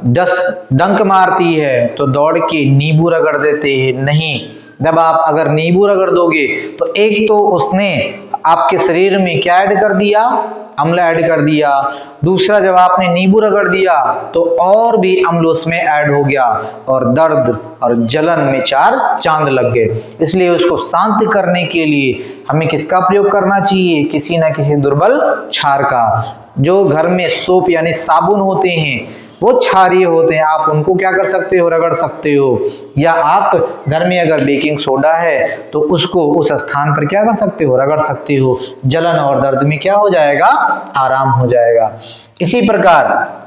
S1: डंक मारती है तो दौड़ के नींबू रगड़ देते हैं। नहीं, जब आप अगर नींबू रगड़ दोगे तो एक तो उसने आपके शरीर में क्या ऐड कर दिया, अम्ल ऐड कर दिया, दूसरा जब आपने नींबू रगड़ दिया तो और भी अम्ल उसमें ऐड हो गया और दर्द और जलन में 4 चांद लग गए। इसलिए उसको शांत करने के लिए हमें किसका प्रयोग करना चाहिए, किसी ना किसी दुर्बल क्षार का। जो घर में सोप यानी साबुन होते हैं वो क्षारीय होते हैं, आप उनको क्या कर सकते हो, रगड़ सकते हो। या आप घर में अगर बेकिंग सोडा है तो उसको उस स्थान पर क्या कर सकते हो, रगड़ सकते हो। जलन और दर्द में क्या हो जाएगा, आराम हो जाएगा। इसी प्रकार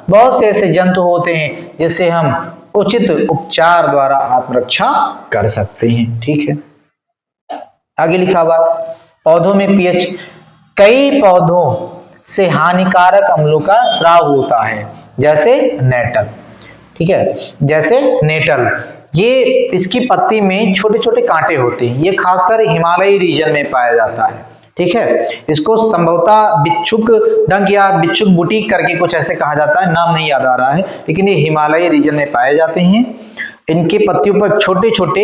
S1: बहुत से ऐसे जंतु होते हैं जिससे हम उचित उपचार द्वारा आत्मरक्षा कर सकते हैं, ठीक है। आगे लिखा हुआ पौधों में पीएच, कई पौधों से हानिकारक अम्लों का स्राव होता है, जैसे नेटल, ठीक है, जैसे नेटल, ये इसकी पत्ती में छोटे छोटे कांटे होते हैं, ये खासकर हिमालयी रीजन में पाया जाता है, ठीक है। इसको संभवतः बिच्छुक डंक या बिच्छुक बुटीक करके कुछ ऐसे कहा जाता है, नाम नहीं याद आ रहा है, लेकिन ये हिमालयी रीजन में पाए जाते हैं। इनके पत्तियों पर छोटे छोटे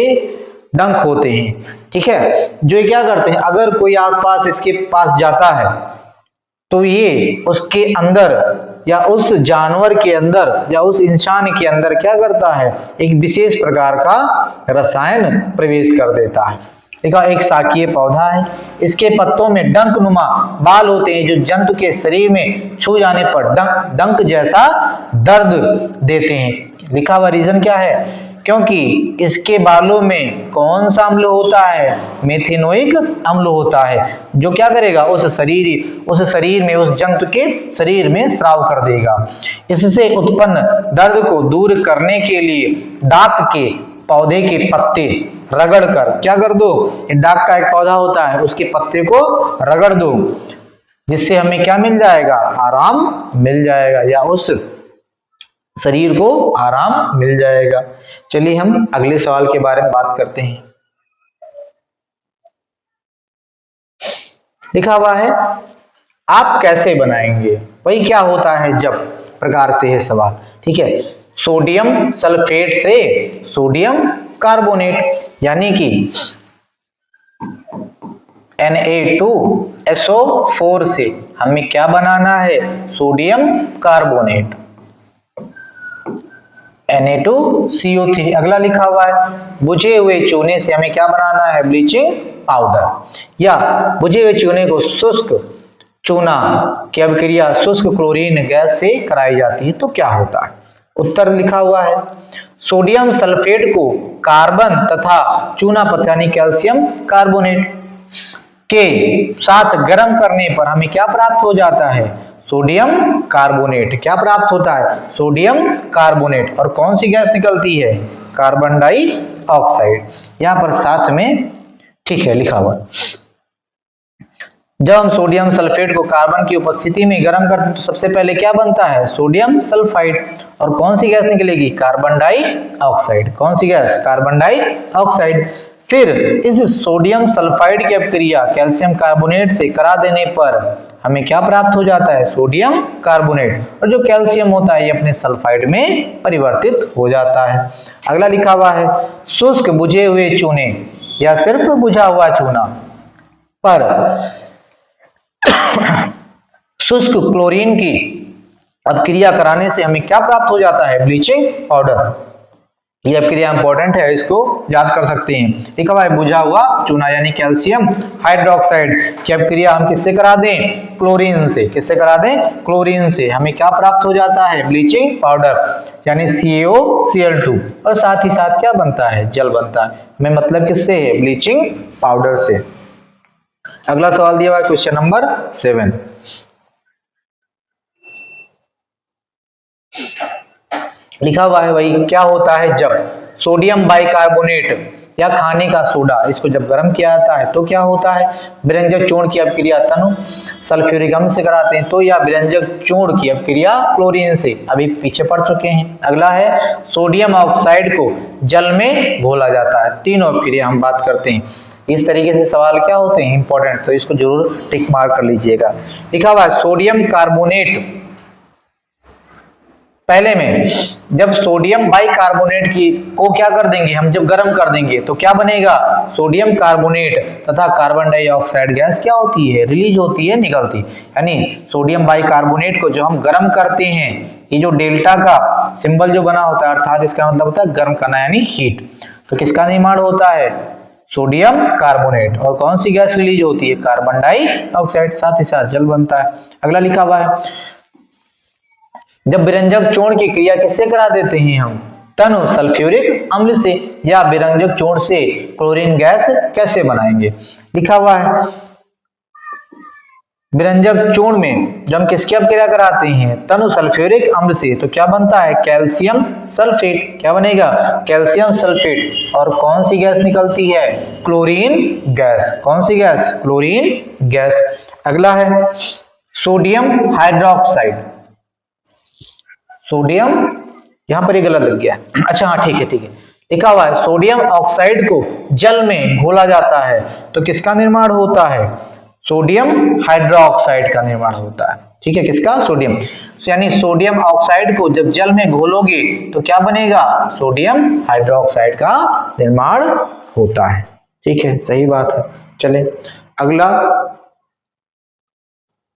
S1: डंक होते हैं, ठीक है, जो ये क्या करते हैं, अगर कोई आसपास इसके पास जाता है तो ये उसके अंदर या उस जानवर के अंदर या उस इंसान के अंदर क्या करता है, एक विशेष प्रकार का रसायन प्रवेश कर देता है। देखा, एक शाकीय पौधा है, इसके पत्तों में डंक नुमा बाल होते हैं जो जंतु के शरीर में छू जाने पर डंक जैसा दर्द देते हैं। लिखा हुआ रीजन क्या है, क्योंकि इसके बालों में कौन सा अम्ल होता है, मेथेनोइक अम्ल होता है, जो क्या करेगा, उस शरीर में, उस जंतु के शरीर में स्राव कर देगा। इससे उत्पन्न दर्द को दूर करने के लिए डाक के पौधे के पत्ते रगड़ कर क्या कर दो, डाक का एक पौधा होता है उसके पत्ते को रगड़ दो, जिससे हमें क्या मिल जाएगा, आराम मिल जाएगा, या उस शरीर को आराम मिल जाएगा। चलिए हम अगले सवाल के बारे में बात करते हैं। लिखा हुआ है आप कैसे बनाएंगे, वही क्या होता है जब प्रकार से है सवाल, ठीक है। सोडियम सल्फेट से सोडियम कार्बोनेट, यानी कि Na2SO4 से हमें क्या बनाना है, सोडियम कार्बोनेट, Na2CO3। अगला लिखा हुआ है बुझे हुए चूने से हमें क्या बनाना है, ब्लीचिंग पाउडर, या बुझे हुए चूने को शुष्क चूना की अभिक्रिया शुष्क क्लोरीन गैस से कराई जाती है तो क्या होता है। उत्तर लिखा हुआ है सोडियम सल्फेट को कार्बन तथा चूना पत्थर यानी कैल्शियम कार्बोनेट के साथ गर्म करने पर हमें क्या प्राप्त हो जाता है? Sodium carbonate. क्या प्राप्त होता है? Sodium carbonate. और कौन सी गैस निकलती है? Carbon dioxide. यहां पर साथ में ठीक है लिखा हुआ। जब हम सोडियम सल्फेट को कार्बन की उपस्थिति में गर्म करते हैं तो सबसे पहले क्या बनता है? Sodium sulphide. और कौन सी गैस निकलेगी? Carbon dioxide. कौन सी गैस? Carbon dioxide. फिर इस सोडियम सल्फाइड की अपक्रिया कैल्शियम कार्बोनेट से करा देने पर हमें क्या प्राप्त हो जाता है? Sodium carbonate. और जो कैल्शियम होता है ये अपने सल्फाइड में परिवर्तित हो जाता है। अगला लिखा हुआ है शुष्क बुझे हुए चूने या सिर्फ बुझा हुआ चूना पर शुष्क क्लोरीन की अपक्रिया कराने से हमें क्या प्राप्त हो जाता है? Bleaching powder. ये अपक्रिया इंपॉर्टेंट है, इसको याद कर सकते हैं। लिखा हुआ है बुझा हुआ चूना यानी कैल्शियम हाइड्रोक्साइड की अपक्रिया हम किससे करा दें? क्लोरीन से। किससे करा दें? क्लोरीन से। हमें क्या प्राप्त हो जाता है? ब्लीचिंग पाउडर यानी CaOCl2। और साथ ही साथ क्या बनता है? जल बनता है। हमें मतलब किससे है? ब्लीचिंग पाउडर से। अगला सवाल दिया हुआ है क्वेश्चन नंबर 7। लिखा हुआ है भाई क्या होता है जब सोडियम बाइकार्बोनेट या खाने का सोडा इसको जब गर्म किया जाता है तो क्या होता है? विरंजक चूर्ण की अपक्रिया तनु सल्फ्यूरिक अम्ल से कराते हैं तो, या विरंजक चूर्ण की अपक्रिया क्लोरीन से। अभी पीछे पढ़ चुके हैं। अगला है सोडियम ऑक्साइड को जल में घोला जाता है। तीनों अपक्रिया हम बात करते हैं। इस तरीके से सवाल क्या होते हैं? इंपॉर्टेंट। तो इसको जरूर टिक मार्क कर लीजिएगा। लिखा हुआ है सोडियम कार्बोनेट पहले में जब सोडियम बाइकार्बोनेट की को क्या कर देंगे हम? जब गर्म कर देंगे तो क्या बनेगा? सोडियम कार्बोनेट तथा कार्बन डाइऑक्साइड गैस क्या होती है? रिलीज होती है, निकलती। यानी सोडियम बाइकार्बोनेट को जो हम गर्म करते हैं, ये जो डेल्टा का सिंबल जो बना होता है अर्थात इसका मतलब होता है गर्म करना यानी हीट। तो किसका निर्माण होता है? Sodium carbonate. और कौन सी गैस रिलीज होती है? Carbon dioxide. साथ ही साथ जल बनता है। अगला लिखा हुआ है जब विरंजक चूर्ण की क्रिया किससे करा देते हैं हम? तनु सल्फ्यूरिक अम्ल से। या विरंजक चूर्ण से क्लोरीन गैस कैसे बनाएंगे? लिखा हुआ है विरंजक चूर्ण में जब हम किसकी अपक्रिया कराते हैं? तनु सल्फ्यूरिक अम्ल से। तो क्या बनता है? Calcium sulphate. क्या बनेगा? Calcium sulphate. और कौन सी गैस निकलती है? Chlorine gas. कौन सी गैस? Chlorine gas. अगला है सोडियम हाइड्रोक्साइड। सोडियम यहां पर ये गलत लग गया है। अच्छा हाँ ठीक है। लिखा हुआ है सोडियम ऑक्साइड को जल में घोला जाता है तो किसका निर्माण होता है? सोडियम हाइड्रोक्साइड का निर्माण होता है। ठीक है, किसका? सोडियम। यानी सोडियम ऑक्साइड को जब जल में घोलोगे तो क्या बनेगा? सोडियम हाइड्रोक्साइड का निर्माण होता है। ठीक है, सही बात है। चले अगला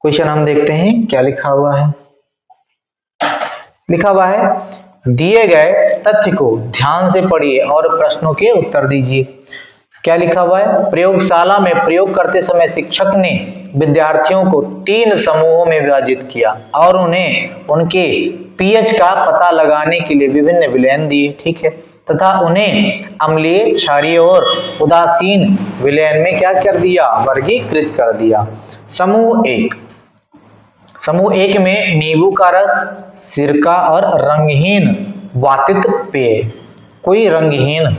S1: क्वेश्चन हम देखते हैं क्या लिखा हुआ है। लिखा हुआ है दिए गए तथ्य को ध्यान से पढ़िए और प्रश्नों के उत्तर दीजिए। क्या लिखा हुआ है? प्रयोगशाला में प्रयोग करते समय शिक्षक ने विद्यार्थियों को 3 समूहों में विभाजित किया और उन्हें उनके पीएच का पता लगाने के लिए विभिन्न विलयन दिए। ठीक है, तथा उन्हें अम्लीय, क्षारीय और उदासीन विलयन में क्या कर दिया? वर्गीकृत कर दिया। समूह 1 में नींबू का रस, सिरका और रंगहीन वातित पेय। कोई रंगहीन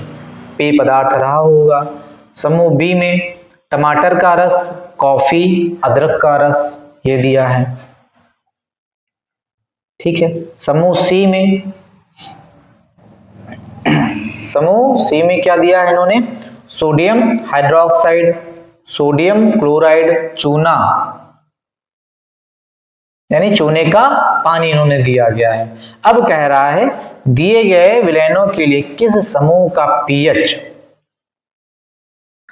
S1: पेय पदार्थ रहा होगा। समूह बी में टमाटर का रस, कॉफी, अदरक का रस ये दिया है। ठीक है, समूह सी में क्या दिया है इन्होंने? सोडियम हाइड्रोक्साइड, सोडियम क्लोराइड, चूना यानी चूने का पानी इन्होंने दिया गया है। अब कह रहा है दिए गए विलयनों के लिए किस समूह का पीएच,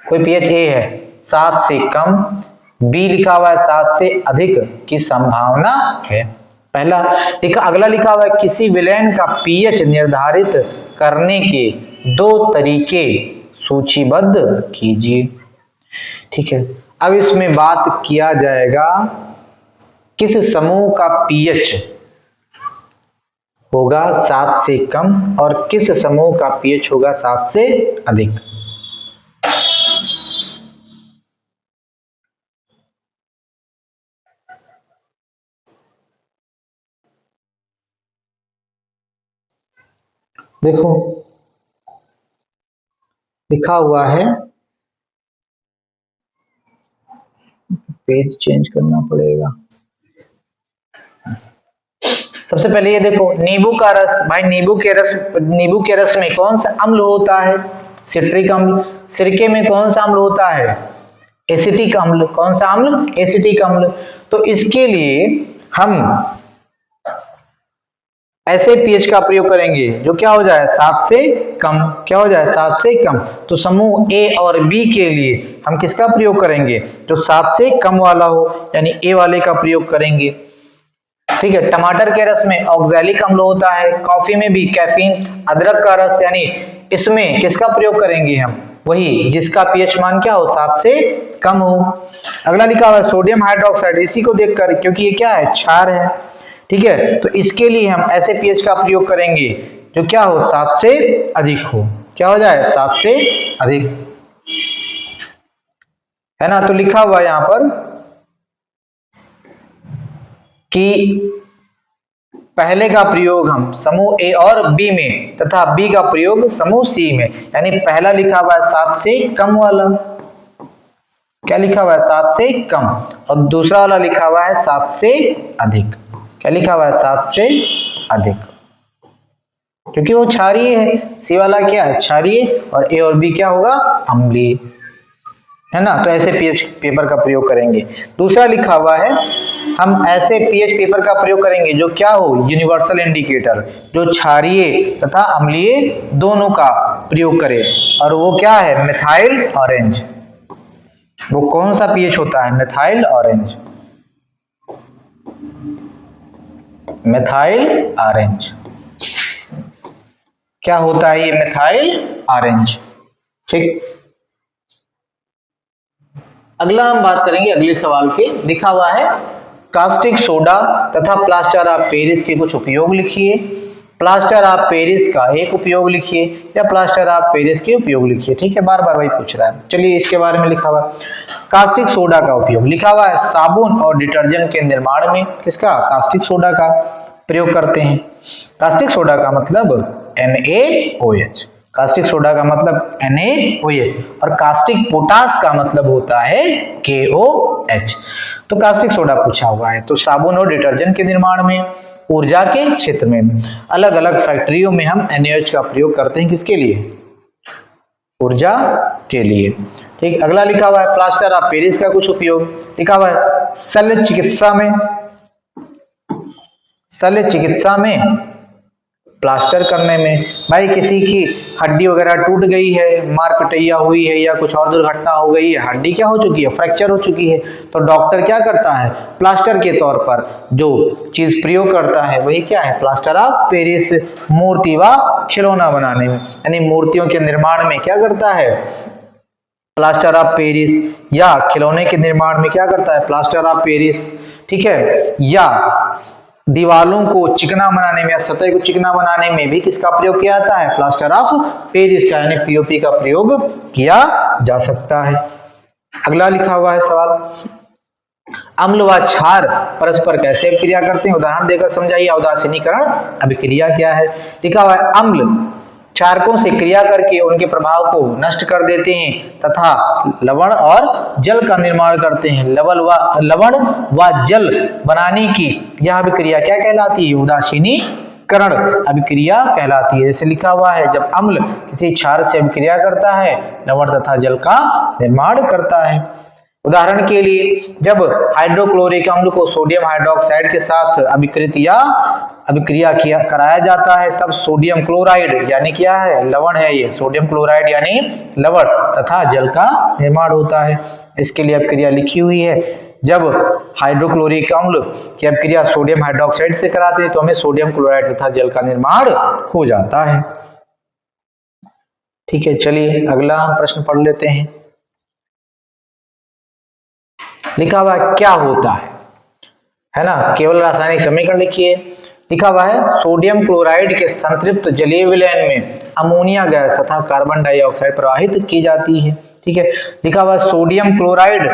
S1: कोई पीएच ए है 7 से कम, बी लिखा हुआ है 7 से अधिक की संभावना है। पहला अगला लिखा हुआ है किसी विलयन का पीएच निर्धारित करने के 2 तरीके सूचीबद्ध कीजिए। ठीक है, अब इसमें बात किया जाएगा किस समूह का पीएच होगा 7 से कम और किस समूह का पीएच होगा 7 से अधिक। देखो लिखा हुआ है, पेज चेंज करना पड़ेगा। सबसे पहले ये देखो, नींबू का रस, भाई नींबू के रस में कौन सा अम्ल होता है? सिट्रिक अम्ल। सिरके में कौन सा अम्ल होता है? एसिटिक अम्ल। कौन सा अम्ल? एसिटिक अम्ल। तो इसके लिए हम ऐसे पीएच का प्रयोग करेंगे जो क्या हो जाए? 7 से कम। क्या हो जाए? 7 से कम। तो समूह ए और बी के लिए हम किसका प्रयोग करेंगे? जो 7 से कम वाला हो, यानी ए वाले का प्रयोग करेंगे। ठीक है। टमाटर के रस में ऑक्सैलिक अम्ल होता है, कॉफी में भी कैफीन, अदरक का रस, यानी इसमें किसका प्रयोग करेंगे हम? वही जिसका पीएच मान क्या हो? 7 से कम हो। अगला लिखा हुआ है सोडियम हाइड्रोक्साइड। इसी को देखकर, क्योंकि ये क्या है? क्षार है। ठीक है, तो इसके लिए हम ऐसे पीएच का प्रयोग करेंगे जो क्या हो? 7 से अधिक हो। क्या हो जाए? 7 से अधिक, है ना। तो लिखा हुआ है यहां पर कि पहले का प्रयोग हम समूह ए और बी में तथा बी का प्रयोग समूह सी में, यानी पहला लिखा हुआ है 7 से कम वाला। क्या लिखा हुआ है? 7 से कम। और दूसरा वाला लिखा हुआ है 7 से अधिक। क्या लिखा हुआ है? 7 से अधिक, क्योंकि वो क्षारीय है। सी वाला क्या है? क्षारीय, और ए और बी क्या होगा? अम्लीय, है ना। तो ऐसे पीएच पेपर का प्रयोग करेंगे। दूसरा लिखा हुआ है हम ऐसे पीएच पेपर का प्रयोग करेंगे जो क्या हो? यूनिवर्सल इंडिकेटर, जो क्षारीय तथा अम्लीय दोनों का प्रयोग करे, और वो क्या है? Methyl orange. वो कौन सा पीएच होता है? Methyl orange. मिथाइल ऑरेंज क्या होता है? ये मिथाइल ऑरेंज। ठीक। अगला हम बात करेंगे अगले सवाल के। लिखा हुआ है कास्टिक सोडा तथा प्लास्टर ऑफ पेरिस के कुछ उपयोग लिखिए। प्लास्टर ऑफ पेरिस का एक उपयोग लिखिए, या प्लास्टर ऑफ पेरिस के उपयोग लिखिए। ठीक है, बार बार वही पूछ रहा है। चलिए इसके बारे में लिखा हुआ कास्टिक सोडा का उपयोग। लिखा हुआ है साबुन और डिटर्जेंट के निर्माण में किसका? कास्टिक सोडा का प्रयोग करते हैं। कास्टिक सोडा का मतलब NaOH। कास्टिक सोडा का मतलब NaOH, और कास्टिक पोटास का मतलब होता है KOH। तो कास्टिक सोडा पूछा हुआ है। तो साबुन और डिटर्जेंट के निर्माण में, ऊर्जा के क्षेत्र में, अलग अलग फैक्ट्रियों में हम NaOH का प्रयोग करते हैं। किसके लिए? ऊर्जा के लिए। ठीक। अगला लिखा हुआ है प्लास्टर ऑफ पेरिस का कुछ उपयोग। लिखा हुआ है शल्य चिकित्सा में प्लास्टर करने में। भाई किसी की हड्डी वगैरह टूट गई है, मारपिटैया हुई है, या कुछ और दुर्घटना हो गई है, हड्डी क्या हो चुकी है? फ्रैक्चर हो चुकी है, तो डॉक्टर क्या करता है? प्लास्टर के तौर पर जो चीज प्रयोग करता है वही क्या है? Plaster of Paris. मूर्ति व खिलौना बनाने में, यानी मूर्तियों के निर्माण में क्या करता है? Plaster of Paris. या खिलौने के निर्माण में क्या करता है? Plaster of Paris. ठीक है। या दीवालों को चिकना बनाने में, या सतह को चिकना बनाने में भी किसका प्रयोग किया जाता है? प्लास्टर ऑफ पेरिस का, यानी पीओपी का प्रयोग किया जा सकता है। अगला लिखा हुआ है सवाल, अम्ल व क्षार परस्पर कैसे अभिक्रिया करते हैं? उदाहरण देकर समझाइए। औदासीनीकरण अभिक्रिया क्या है? लिखा हुआ है अम्ल क्षारकों से क्रिया करके उनके प्रभाव को नष्ट कर देते हैं तथा लवण और जल का निर्माण करते हैं। लवण व जल बनाने की यह अभिक्रिया क्या कहलाती है? उदासीनीकरण अभिक्रिया कहलाती है। जैसे लिखा हुआ है जब अम्ल किसी क्षार से अभिक्रिया करता है, लवण तथा जल का निर्माण करता है। उदाहरण के लिए जब हाइड्रोक्लोरिक अम्ल को सोडियम हाइड्रोक्साइड के साथ अभिक्रिया कराया जाता है, तब सोडियम क्लोराइड यानी क्या है? लवण है ये। सोडियम क्लोराइड यानी लवण तथा जल का निर्माण होता है। इसके लिए अभिक्रिया लिखी हुई है। जब हाइड्रोक्लोरिक अम्ल की अभिक्रिया सोडियम हाइड्रोक्साइड से कराते हैं तो हमें सोडियम क्लोराइड तथा जल का निर्माण हो जाता है। ठीक है, चलिए अगला हम प्रश्न पढ़ लेते हैं। लिखा हुआ है क्या होता है ना। केवल रासायनिक समीकरण लिखिए। लिखा हुआ है सोडियम क्लोराइड के संतृप्त जलीय विलयन में अमोनिया गैस तथा कार्बन डाइऑक्साइड प्रवाहित की जाती है। ठीक है। लिखा हुआ है सोडियम क्लोराइड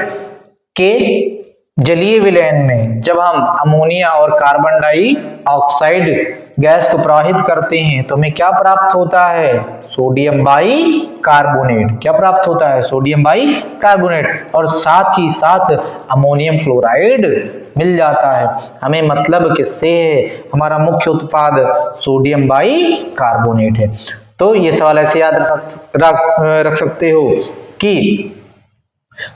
S1: के जलीय विलयन में जब हम अमोनिया और कार्बन डाइऑक्साइड गैस को प्रवाहित करते हैं तो हमें क्या प्राप्त होता है? Sodium by carbonate. क्या प्राप्त होता है? Sodium by carbonate. और साथ ही साथ अमोनियम क्लोराइड मिल जाता है हमें। मतलब किससे है? हमारा मुख्य उत्पाद सोडियम बाई कार्बोनेट है। तो ये सवाल ऐसे याद रख सकते हो कि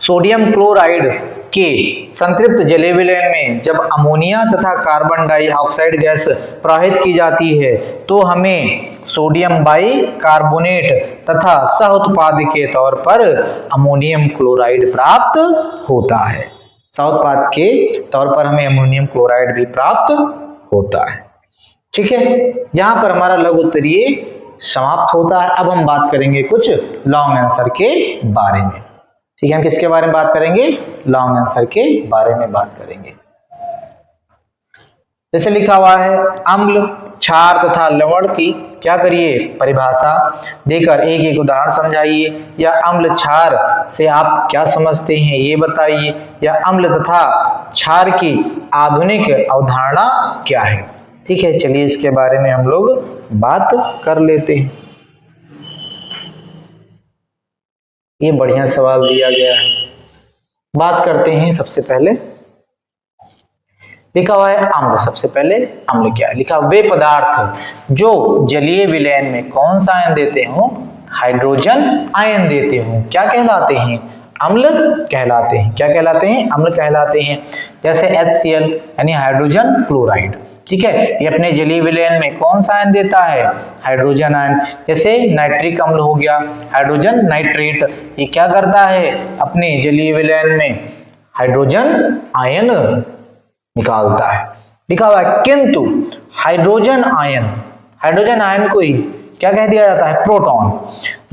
S1: सोडियम क्लोराइड के संतृप्त जलीय विलयन में जब अमोनिया तथा कार्बन डाइऑक्साइड गैस प्रवाहित की जाती है तो हमें सोडियम बाई कार्बोनेट तथा सह उत्पाद के तौर पर अमोनियम क्लोराइड प्राप्त होता है। सह उत्पाद के तौर पर हमें अमोनियम क्लोराइड भी प्राप्त होता है। ठीक है, यहां पर हमारा लघु उत्तरीय समाप्त होता है। अब हम बात करेंगे कुछ लॉन्ग आंसर के बारे में। ठीक है, हम किसके बारे में बात करेंगे? लॉन्ग आंसर के बारे में बात करेंगे। जैसे लिखा हुआ है, अम्ल, क्षार तथा लवण की क्या करिए? परिभाषा देकर एक एक उदाहरण समझाइए। या अम्ल क्षार से आप क्या समझते हैं ये बताइए। या अम्ल तथा क्षार की आधुनिक अवधारणा क्या है? ठीक है, चलिए इसके बारे में हम लोग बात कर लेते हैं। ये बढ़िया सवाल दिया गया है। बात करते हैं। सबसे पहले लिखा हुआ है अम्ल। सबसे पहले अम्ल क्या है? लिखा वे पदार्थ जो जलीय विलयन में कौन सा आयन देते हो? हाइड्रोजन आयन देते हो। क्या कहलाते हैं? अम्ल कहलाते हैं। क्या कहलाते हैं? अम्ल कहलाते हैं। जैसे HCl यानी हाइड्रोजन क्लोराइड। ठीक है, ये अपने जलीय विलयन में कौन सा आयन देता है? Hydrogen ion. जैसे नाइट्रिक अम्ल हो गया, हाइड्रोजन नाइट्रेट, ये क्या करता है? अपने जलीय विलयन में हाइड्रोजन आयन निकालता है। लिखा हुआ है किंतु हाइड्रोजन आयन को ही क्या कह दिया जाता है? प्रोटॉन।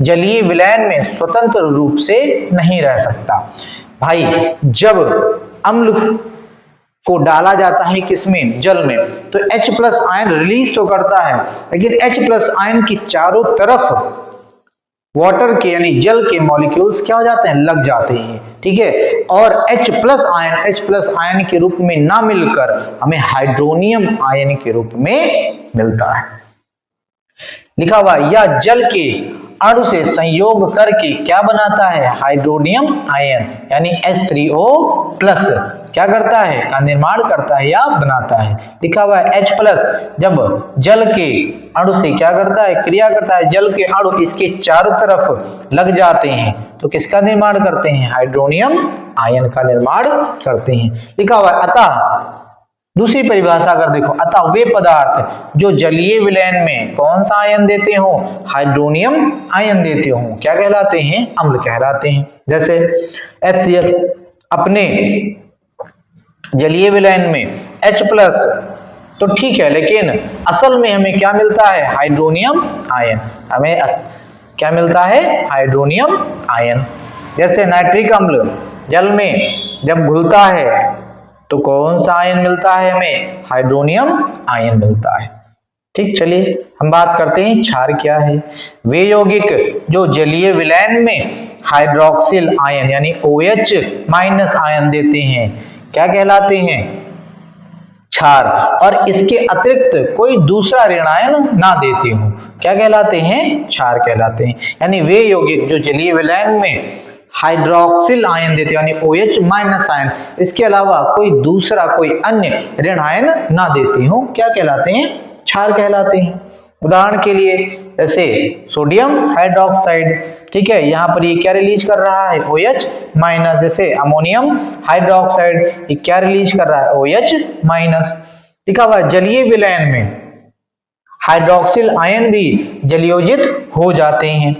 S1: जलीय विलयन में स्वतंत्र रूप से नहीं रह सकता। भाई, जब अम्ल को डाला जाता है किसमें? जल में, तो H+ आयन रिलीज तो करता है, लेकिन H+ आयन की चारों तरफ वाटर के यानी जल के मॉलिक्यूल्स क्या हो जाते हैं? लग जाते हैं। ठीक है, और H+ आयन के रूप में ना मिलकर हमें हाइड्रोनियम आयन के रूप में मिलता है। लिखा हुआ या जल के अणु से संयोग करके क्या बनाता है? हाइड्रोनियम आयन यानी H3O+ क्या करता है? का निर्माण करता है या बनाता है। लिखा हुआ है H+ जब जल के अणु से क्या करता है? क्रिया करता है। जल के अणु इसके चारों तरफ लग जाते हैं तो किसका निर्माण करते हैं? हाइड्रोनियम आयन का निर्माण करते हैं। लिखा हुआ है अतः, दूसरी परिभाषा अगर देखो, अतः वे पदार्थ जो जलीय विलयन में कौन सा आयन देते हो? हाइड्रोनियम आयन देते हो, क्या कहलाते हैं? अम्ल कहलाते हैं। जैसे HCl अपने जलीय विलयन में H+ तो ठीक है, लेकिन असल में हमें क्या मिलता है? Hydronium ion. हमें क्या मिलता है? Hydronium ion. जैसे नाइट्रिक अम्ल जल में जब घुलता है तो कौन सा आयन मिलता है हमें? हाइड्रोनियम आयन मिलता है। ठीक, चलिए हम बात करते हैं क्षार क्या है। वे यौगिक जो जलीय विलयन में हाइड्रोक्सिल आयन यानी OH- आयन देते हैं क्या कहलाते हैं? क्षार। और इसके अतिरिक्त कोई दूसरा ऋण आयन ना देते हो, क्या कहलाते हैं? क्षार कहलाते हैं। यानी वे यौगिक जो जलीय विलयन में हाइड्रोक्सिल आयन देते हैं यानी OH- आयन, इसके अलावा कोई दूसरा कोई अन्य ऋण आयन ना देते हो, क्या कहलाते हैं? क्षार कहलाते हैं। उदाहरण के लिए जैसे सोडियम हाइड्रोक्साइड, ठीक है, यहाँ पर ये क्या रिलीज कर रहा है? OH-। जैसे अमोनियम हाइड्रोक्साइड, ये क्या रिलीज कर रहा है? OH-। लिखा हुआ जलीय विलयन में हाइड्रोक्सिल आयन भी जलयोजित हो जाते हैं।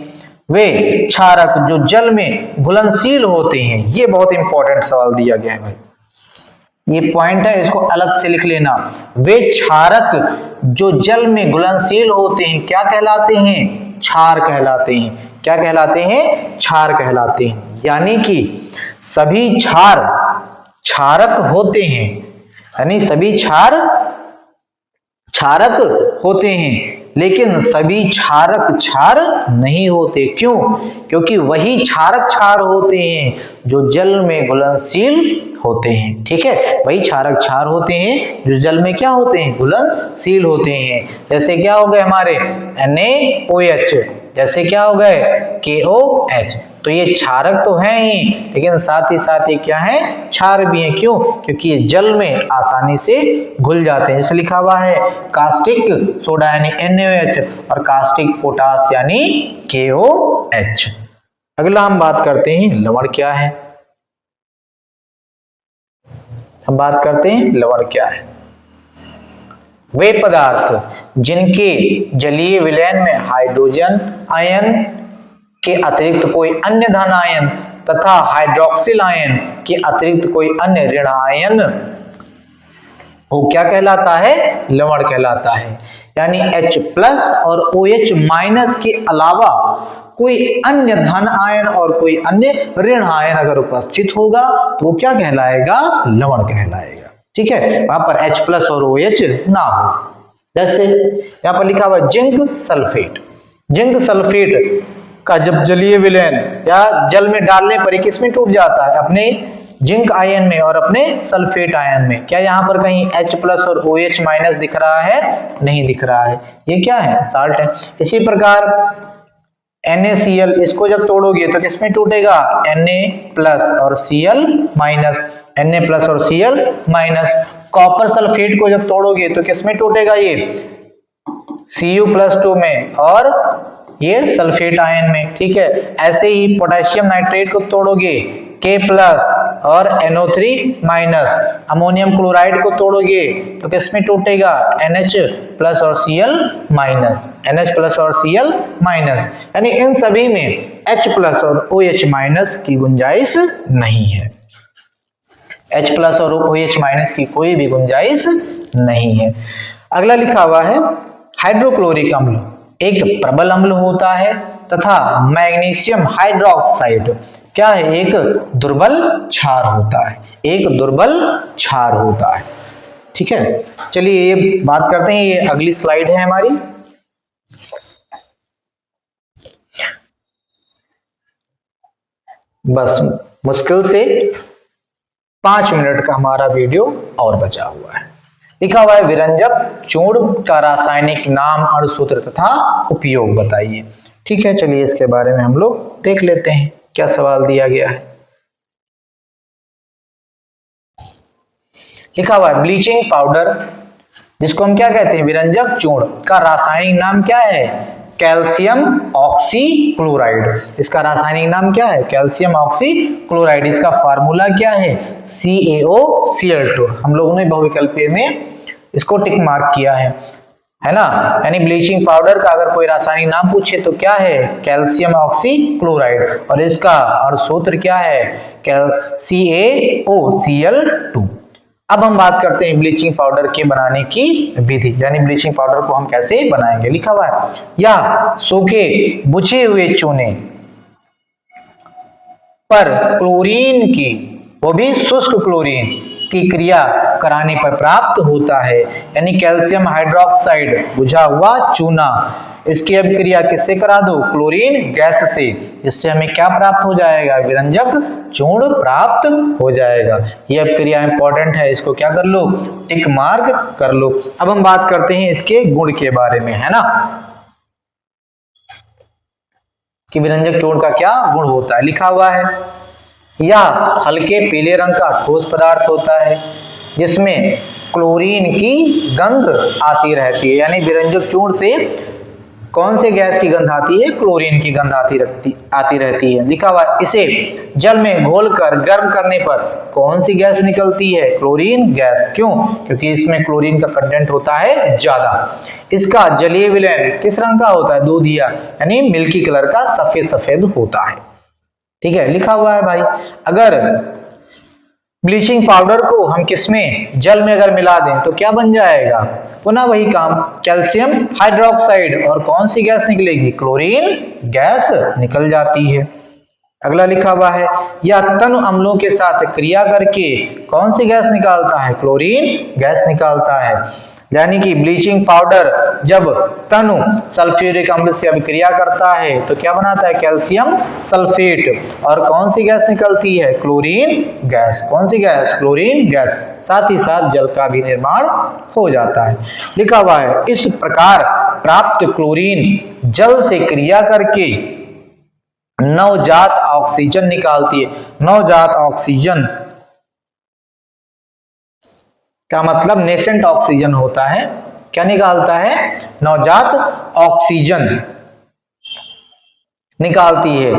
S1: वे क्षारक जो जल में घुलनशील होते हैं, ये बहुत इंपॉर्टेंट सवाल दिया गया है भाई, ये पॉइंट है, इसको अलग से लिख लेना। वे क्षारक जो जल में घुलनशील होते हैं क्या कहलाते हैं? क्षार कहलाते हैं। क्या कहलाते हैं? क्षार कहलाते हैं। यानी कि सभी क्षार क्षारक होते हैं, यानी सभी क्षार क्षारक होते हैं, लेकिन सभी क्षारक क्षार नहीं होते। क्यों? क्योंकि वही क्षारक क्षार होते हैं जो जल में घुलनशील होते हैं। ठीक है, वही क्षारक क्षार होते हैं जो जल में क्या होते हैं, घुलनशील होते हैं। जैसे क्या हो गए हमारे NaOH, जैसे क्या हो गए KOH। तो ये क्षारक तो है ही, लेकिन साथ ही साथ ये क्या है, क्षार भी है। क्यों? क्योंकि ये जल में आसानी से घुल जाते हैं। जैसे लिखा हुआ है कास्टिक सोडा यानी NaOH और कास्टिक पोटास यानी KOH। अगला हम बात करते हैं लवण क्या है। हम बात करते हैं लवण क्या है। वे पदार्थ जिनके जलीय विलयन में हाइड्रोजन आयन के अतिरिक्त कोई अन्य धन आयन तथा हाइड्रोक्सिल आयन के अतिरिक्त कोई अन्य ऋण आयन वो क्या कहलाता है, लवण कहलाता है। यानी H+ और OH- के अलावा कोई अन्य धन आयन और कोई अन्य ऋण आयन अगर उपस्थित होगा तो वो क्या कहलाएगा, लवण कहलाएगा। ठीक है, वहां पर H+ और OH ना हो। जैसे यहाँ पर लिखा हुआ जिंक सल्फेट। जिंक सल्फेट का जब जलीय विलयन या जल में डालने पर किसमें टूट जाता है, अपने जिंक आयन में और अपने सल्फेट आयन में। क्या यहाँ पर कहीं H+ और OH- दिख रहा है? नहीं दिख रहा है। ये क्या है, साल्ट है। इसी प्रकार NaCl, इसको जब तोड़ोगे तो किसमें टूटेगा, Na+ और Cl-, Na+ और Cl-। कॉपर सल्फेट को जब तोड़ोगे तो किसमें टूटेगा, ये Cu+2 में और ये सल्फेट आयन में। ठीक है, ऐसे ही पोटेशियम नाइट्रेट को तोड़ोगे K+ और NO3-। अमोनियम क्लोराइड को तोड़ोगे तो किसमें टूटेगा, NH+ और Cl-। NH+ और Cl-। यानी इन सभी में H+ और OH- की गुंजाइश नहीं है। H+ और OH- की कोई भी गुंजाइश नहीं है। अगला लिखा हुआ है हाइड्रोक्लोरिक अम्ल एक प्रबल अम्ल होता है तथा मैग्नीशियम हाइड्रोक्साइड क्या है, एक दुर्बल क्षार होता है। एक दुर्बल क्षार होता है। ठीक है, चलिए ये बात करते हैं। ये अगली स्लाइड है हमारी। बस मुश्किल से 5 मिनट का हमारा वीडियो और बचा हुआ है। लिखा हुआ है विरंजक चूर्ण का रासायनिक नाम, अणुसूत्र तथा उपयोग बताइए। ठीक है, चलिए इसके बारे में हम लोग देख लेते हैं क्या सवाल दिया गया है। लिखा हुआ है ब्लीचिंग पाउडर, जिसको हम क्या कहते हैं, विरंजक चूर्ण का रासायनिक नाम क्या है, कैल्शियम ऑक्सीक्लोराइड। इसका रासायनिक नाम क्या है, कैल्शियम ऑक्सीक्लोराइड। इसका फार्मूला क्या है, CaOCl2। हम लोगों ने बहुविकल्पीय में इसको टिक मार्क किया है ना। यानी ब्लीचिंग पाउडर का अगर कोई रासायनिक नाम पूछे तो क्या है, कैल्शियम ऑक्सीक्लोराइड, और इसका अणुसूत्र क्या है, CaOCl2। अब हम बात करते हैं ब्लीचिंग पाउडर के बनाने की विधि, यानी ब्लीचिंग पाउडर को हम कैसे बनाएंगे। लिखा हुआ है या सूखे बुझे हुए चूने पर क्लोरीन की, वो भी शुष्क क्लोरीन की क्रिया कराने पर प्राप्त होता है। यानी कैल्शियम हाइड्रोक्साइड बुझा हुआ चूना, इसकी अब क्रिया किससे करा दो, क्लोरीन गैस से, जिससे हमें क्या प्राप्त हो जाएगा, विरंजक चूर्ण प्राप्त हो जाएगा। ये अब क्रिया इंपॉर्टेंट है, इसको क्या कर लो, टिक मार्क कर लो। अब हम बात करते हैं इसके गुण के बारे में, है ना, कि विरंजक चूर्ण का क्या गुण होता है। लिखा हुआ है यह हल्के पीले रंग का ठोस पदार्थ होता है जिसमें क्लोरीन की गंध आती रहती है। यानी विरंजक चूर्ण से कौन से गैस की गंध आती है, क्लोरीन की गंध आती रहती है। लिखा हुआ इसे जल में घोलकर गर्म करने पर कौन सी गैस निकलती है, क्लोरीन गैस। क्यों, क्योंकि इसमें क्लोरीन का कंटेंट होता है ज्यादा। इसका जलीय विलयन किस रंग का होता है, दूधिया यानी मिल्की कलर का, सफेद सफेद होता है। ठीक है, लिखा हुआ है भाई अगर ब्लीचिंग पाउडर को हम किसमें, जल में अगर मिला दें तो क्या बन जाएगा, पुनः वही काम, कैल्शियम हाइड्रोक्साइड, और कौन सी गैस निकलेगी, क्लोरीन गैस निकल जाती है। अगला लिखा हुआ है, यह तनु अम्लों के साथ क्रिया करके कौन सी गैस निकालता है? क्लोरीन गैस निकालता है। यानी कि ब्लीचिंग पाउडर जब तनु सल्फ्यूरिक अम्ल से अभिक्रिया करता है तो क्या बनाता है? Calcium sulphate. और कौन सी गैस निकलती है? Chlorine gas. कौन सी गैस? Chlorine gas. साथ ही साथ जल का भी निर्माण हो जाता है। लिखा हुआ है, इस प्रकार प्राप्त क्लोरीन जल से क्रिया करके नवजात ऑक्सीजन निकालती है। नवजात ऑक्सीजन का मतलब नेसेंट ऑक्सीजन होता है। क्या निकालता है? नवजात ऑक्सीजन निकालती है।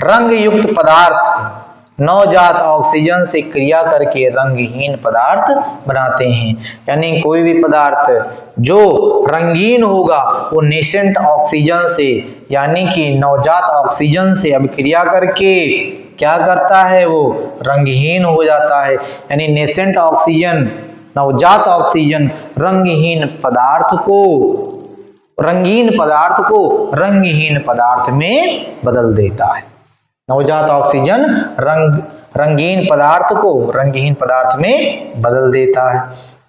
S1: रंग युक्त पदार्थ नवजात ऑक्सीजन से क्रिया करके रंगहीन पदार्थ बनाते हैं। यानी कोई भी पदार्थ जो रंगीन होगा वो नेसेंट ऑक्सीजन से यानी कि नवजात ऑक्सीजन से अभिक्रिया करके क्या करता है? वो रंगहीन हो जाता है। यानी नेसेंट ऑक्सीजन, नवजात ऑक्सीजन रंगहीन पदार्थ को रंगहीन पदार्थ में बदल देता है। नवजात ऑक्सीजन रंगीन पदार्थ को रंगहीन पदार्थ में बदल देता है।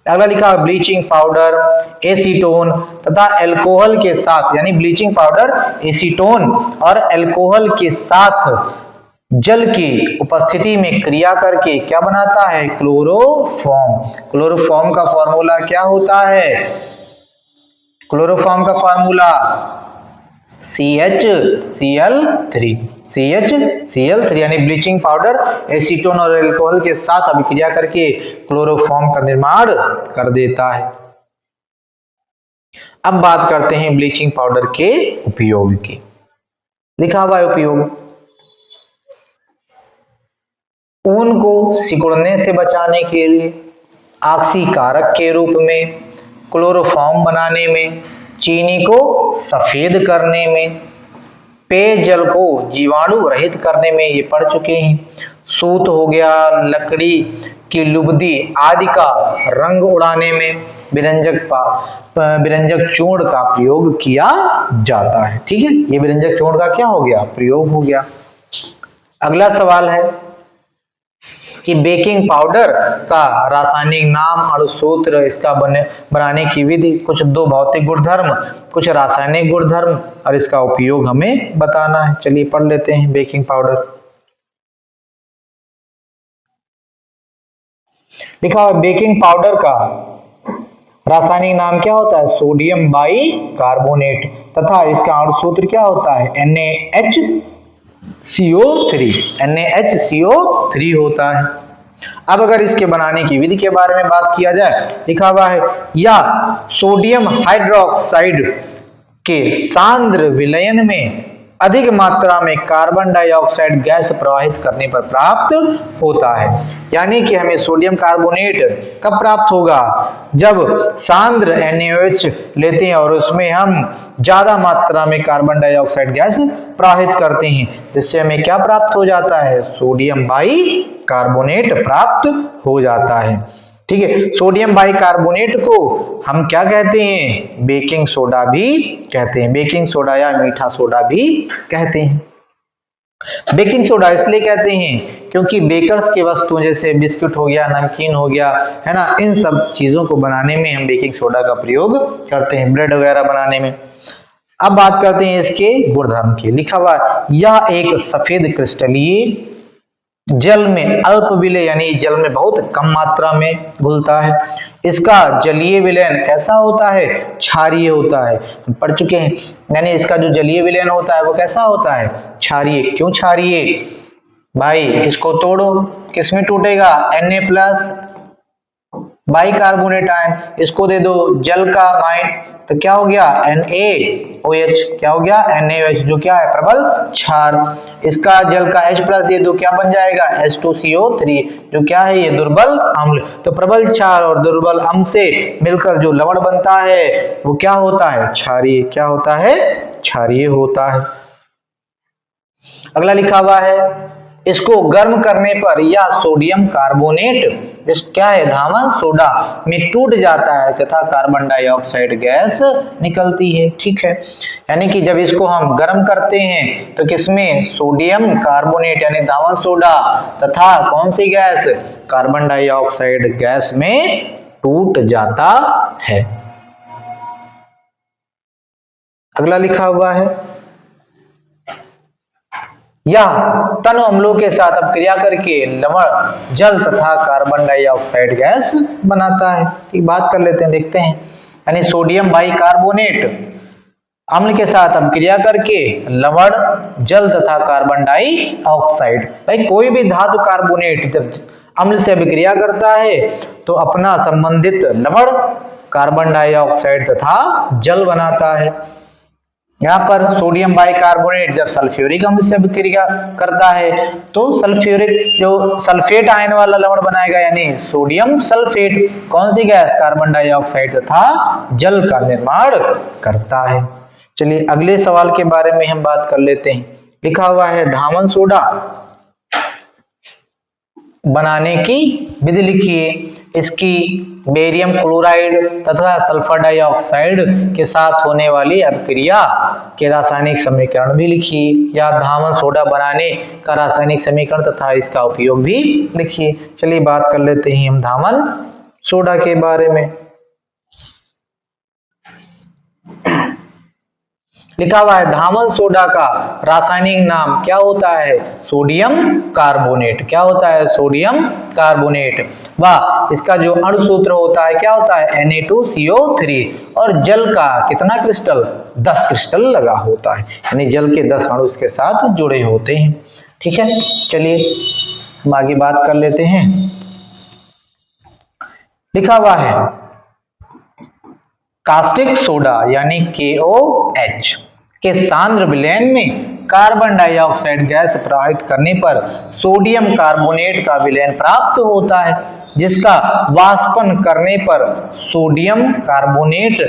S1: अगला लिखा है, ब्लीचिंग पाउडर एसीटोन तथा अल्कोहल के साथ, यानी ब्लीचिंग पाउडर एसीटोन और अल्कोहल के साथ जल की उपस्थिति में क्रिया करके क्या बनाता है? क्लोरोफॉर्म। क्लोरोफॉर्म का फॉर्मूला क्या होता है? क्लोरोफॉर्म का फॉर्मूला CHCl3 यानी ब्लीचिंग पाउडर एसीटोन और अल्कोहल के साथ अभिक्रिया करके क्लोरोफॉर्म का निर्माण कर देता है। अब बात करते हैं ब्लीचिंग पाउडर के उपयोग की। लिखा हुआ है उपयोग, ऊन को सिकुड़ने से बचाने के लिए, ऑक्सीकारक के रूप में, क्लोरोफॉर्म बनाने में, चीनी को सफेद करने में, पेयजल को जीवाणु रहित करने में ये पढ़ चुके हैं। सूत हो गया, लकड़ी की लुगदी आदि का रंग उड़ाने में विरंजक चूर्ण का प्रयोग किया जाता है। ठीक है, ये विरंजक चूर्ण का क्या हो गया? प्रयोग हो गया। अगला सवाल है कि बेकिंग पाउडर का रासायनिक नाम, अणुसूत्र, इसका बनाने की विधि, कुछ दो भौतिक गुणधर्म, कुछ रासायनिक गुणधर्म और इसका उपयोग हमें बताना है। चलिए पढ़ लेते हैं बेकिंग पाउडर। लिखा हुआ बेकिंग पाउडर का रासायनिक नाम क्या होता है? सोडियम बाइकार्बोनेट तथा इसका अणुसूत्र क्या होता है? NaHCO3 होता है। अब अगर इसके बनाने की विधि के बारे में बात किया जाए, लिखा हुआ है, या सोडियम हाइड्रोक्साइड के सांद्र विलयन में अधिक मात्रा में कार्बन डाइऑक्साइड गैस प्रवाहित करने पर प्राप्त होता है। यानी कि हमें सोडियम कार्बोनेट कब प्राप्त होगा? जब सांद्र NaOH लेते हैं और उसमें हम ज्यादा मात्रा में कार्बन डाइऑक्साइड गैस प्रवाहित करते हैं, जिससे हमें क्या प्राप्त हो जाता है? सोडियम बाइकार्बोनेट प्राप्त हो जाता है। ठीक है, सोडियम बाइकार्बोनेट को हम क्या कहते हैं? बेकिंग सोडा भी कहते हैं। बेकिंग सोडा या मीठा सोडा भी कहते हैं। बेकिंग सोडा इसलिए कहते हैं क्योंकि बेकर्स की वस्तु जैसे बिस्कुट हो गया, नमकीन हो गया, है ना, इन सब चीजों को बनाने में हम बेकिंग सोडा का प्रयोग करते हैं, ब्रेड वगैरह बनाने में। अब बात करते हैं इसके गुणधर्म की। लिखा हुआ, यह एक सफेद क्रिस्टलीय जल में अल्प विलय यानी जल में बहुत कम मात्रा में घुलता है। इसका जलीय विलयन कैसा होता है? क्षारीय होता है। हम पढ़ चुके हैं, यानी इसका जो जलीय विलयन होता है वो कैसा होता है? क्षारीय। क्यों क्षारीय? भाई इसको तोड़ो, किसमें टूटेगा? Na+ बाइकार्बोनेट आयन, इसको दे दो जल का माइन, तो क्या हो गया? NaOH। क्या हो गया? NaOH, जो क्या है? प्रबल क्षार। इसका जल का H+ दे दो, क्या बन जाएगा? H2CO3, जो क्या है? ये दुर्बल अम्ल। तो प्रबल क्षार और दुर्बल अम्ल से मिलकर जो लवण बनता है वो क्या होता है? क्षारीय। क्या होता है? क्षारीय होता है। अगला लिखा हुआ है, इसको गर्म करने पर या सोडियम कार्बोनेट क्या है धावन सोडा में टूट जाता है तथा कार्बन डाइऑक्साइड गैस निकलती है। ठीक है, यानी कि जब इसको हम गर्म करते हैं तो किसमें सोडियम कार्बोनेट यानी धावन सोडा तथा कौन सी गैस कार्बन डाइऑक्साइड गैस में टूट जाता है। अगला लिखा हुआ है या तन अम्लों के साथ अपक्रिया करके लवण जल तथा कार्बन डाइऑक्साइड गैस बनाता है। ठीक, बात कर लेते हैं, देखते हैं। यानी सोडियम बाइकार्बोनेट अम्ल के साथ अपक्रिया करके लवण जल तथा कार्बन डाइऑक्साइड, भाई कोई भी धातु कार्बोनेट जब अम्ल से अभिक्रिया करता है तो अपना संबंधित लवण कार्बन डाइऑक्साइड तथा जल बनाता है। यहाँ पर सोडियम बाइकार्बोनेट जब सल्फ्यूरिक अम्ल से अभिक्रिया करता है तो सल्फ्यूरिक जो सल्फेट आयन वाला लवण बनाएगा यानी सोडियम सल्फेट कौन सी गैस कार्बन डाइऑक्साइड तथा जल का निर्माण करता है। चलिए अगले सवाल के बारे में हम बात कर लेते हैं। लिखा हुआ है धावन सोडा बनाने की विधि लिखिए। इसकी बेरियम क्लोराइड तथा सल्फर डाइऑक्साइड के साथ होने वाली अभिक्रिया के रासायनिक समीकरण भी लिखिए या धावन सोडा बनाने का रासायनिक समीकरण तथा इसका उपयोग भी लिखिए। चलिए बात कर लेते हैं हम धावन सोडा के बारे में। लिखा हुआ है धावन सोडा का रासायनिक नाम क्या होता है सोडियम कार्बोनेट। क्या होता है सोडियम कार्बोनेट। व इसका जो अणु सूत्र होता है क्या होता है Na2CO3 और जल का कितना क्रिस्टल 10 क्रिस्टल लगा होता है यानी जल के 10 अणु इसके साथ जुड़े होते हैं। ठीक है, चलिए हम आगे बात कर लेते हैं। लिखा हुआ है कास्टिक सोडा यानी KOH के सांद्र विलयन में कार्बन डाइऑक्साइड गैस प्रवाहित करने पर सोडियम कार्बोनेट का विलयन प्राप्त होता है जिसका वाष्पन करने पर सोडियम कार्बोनेट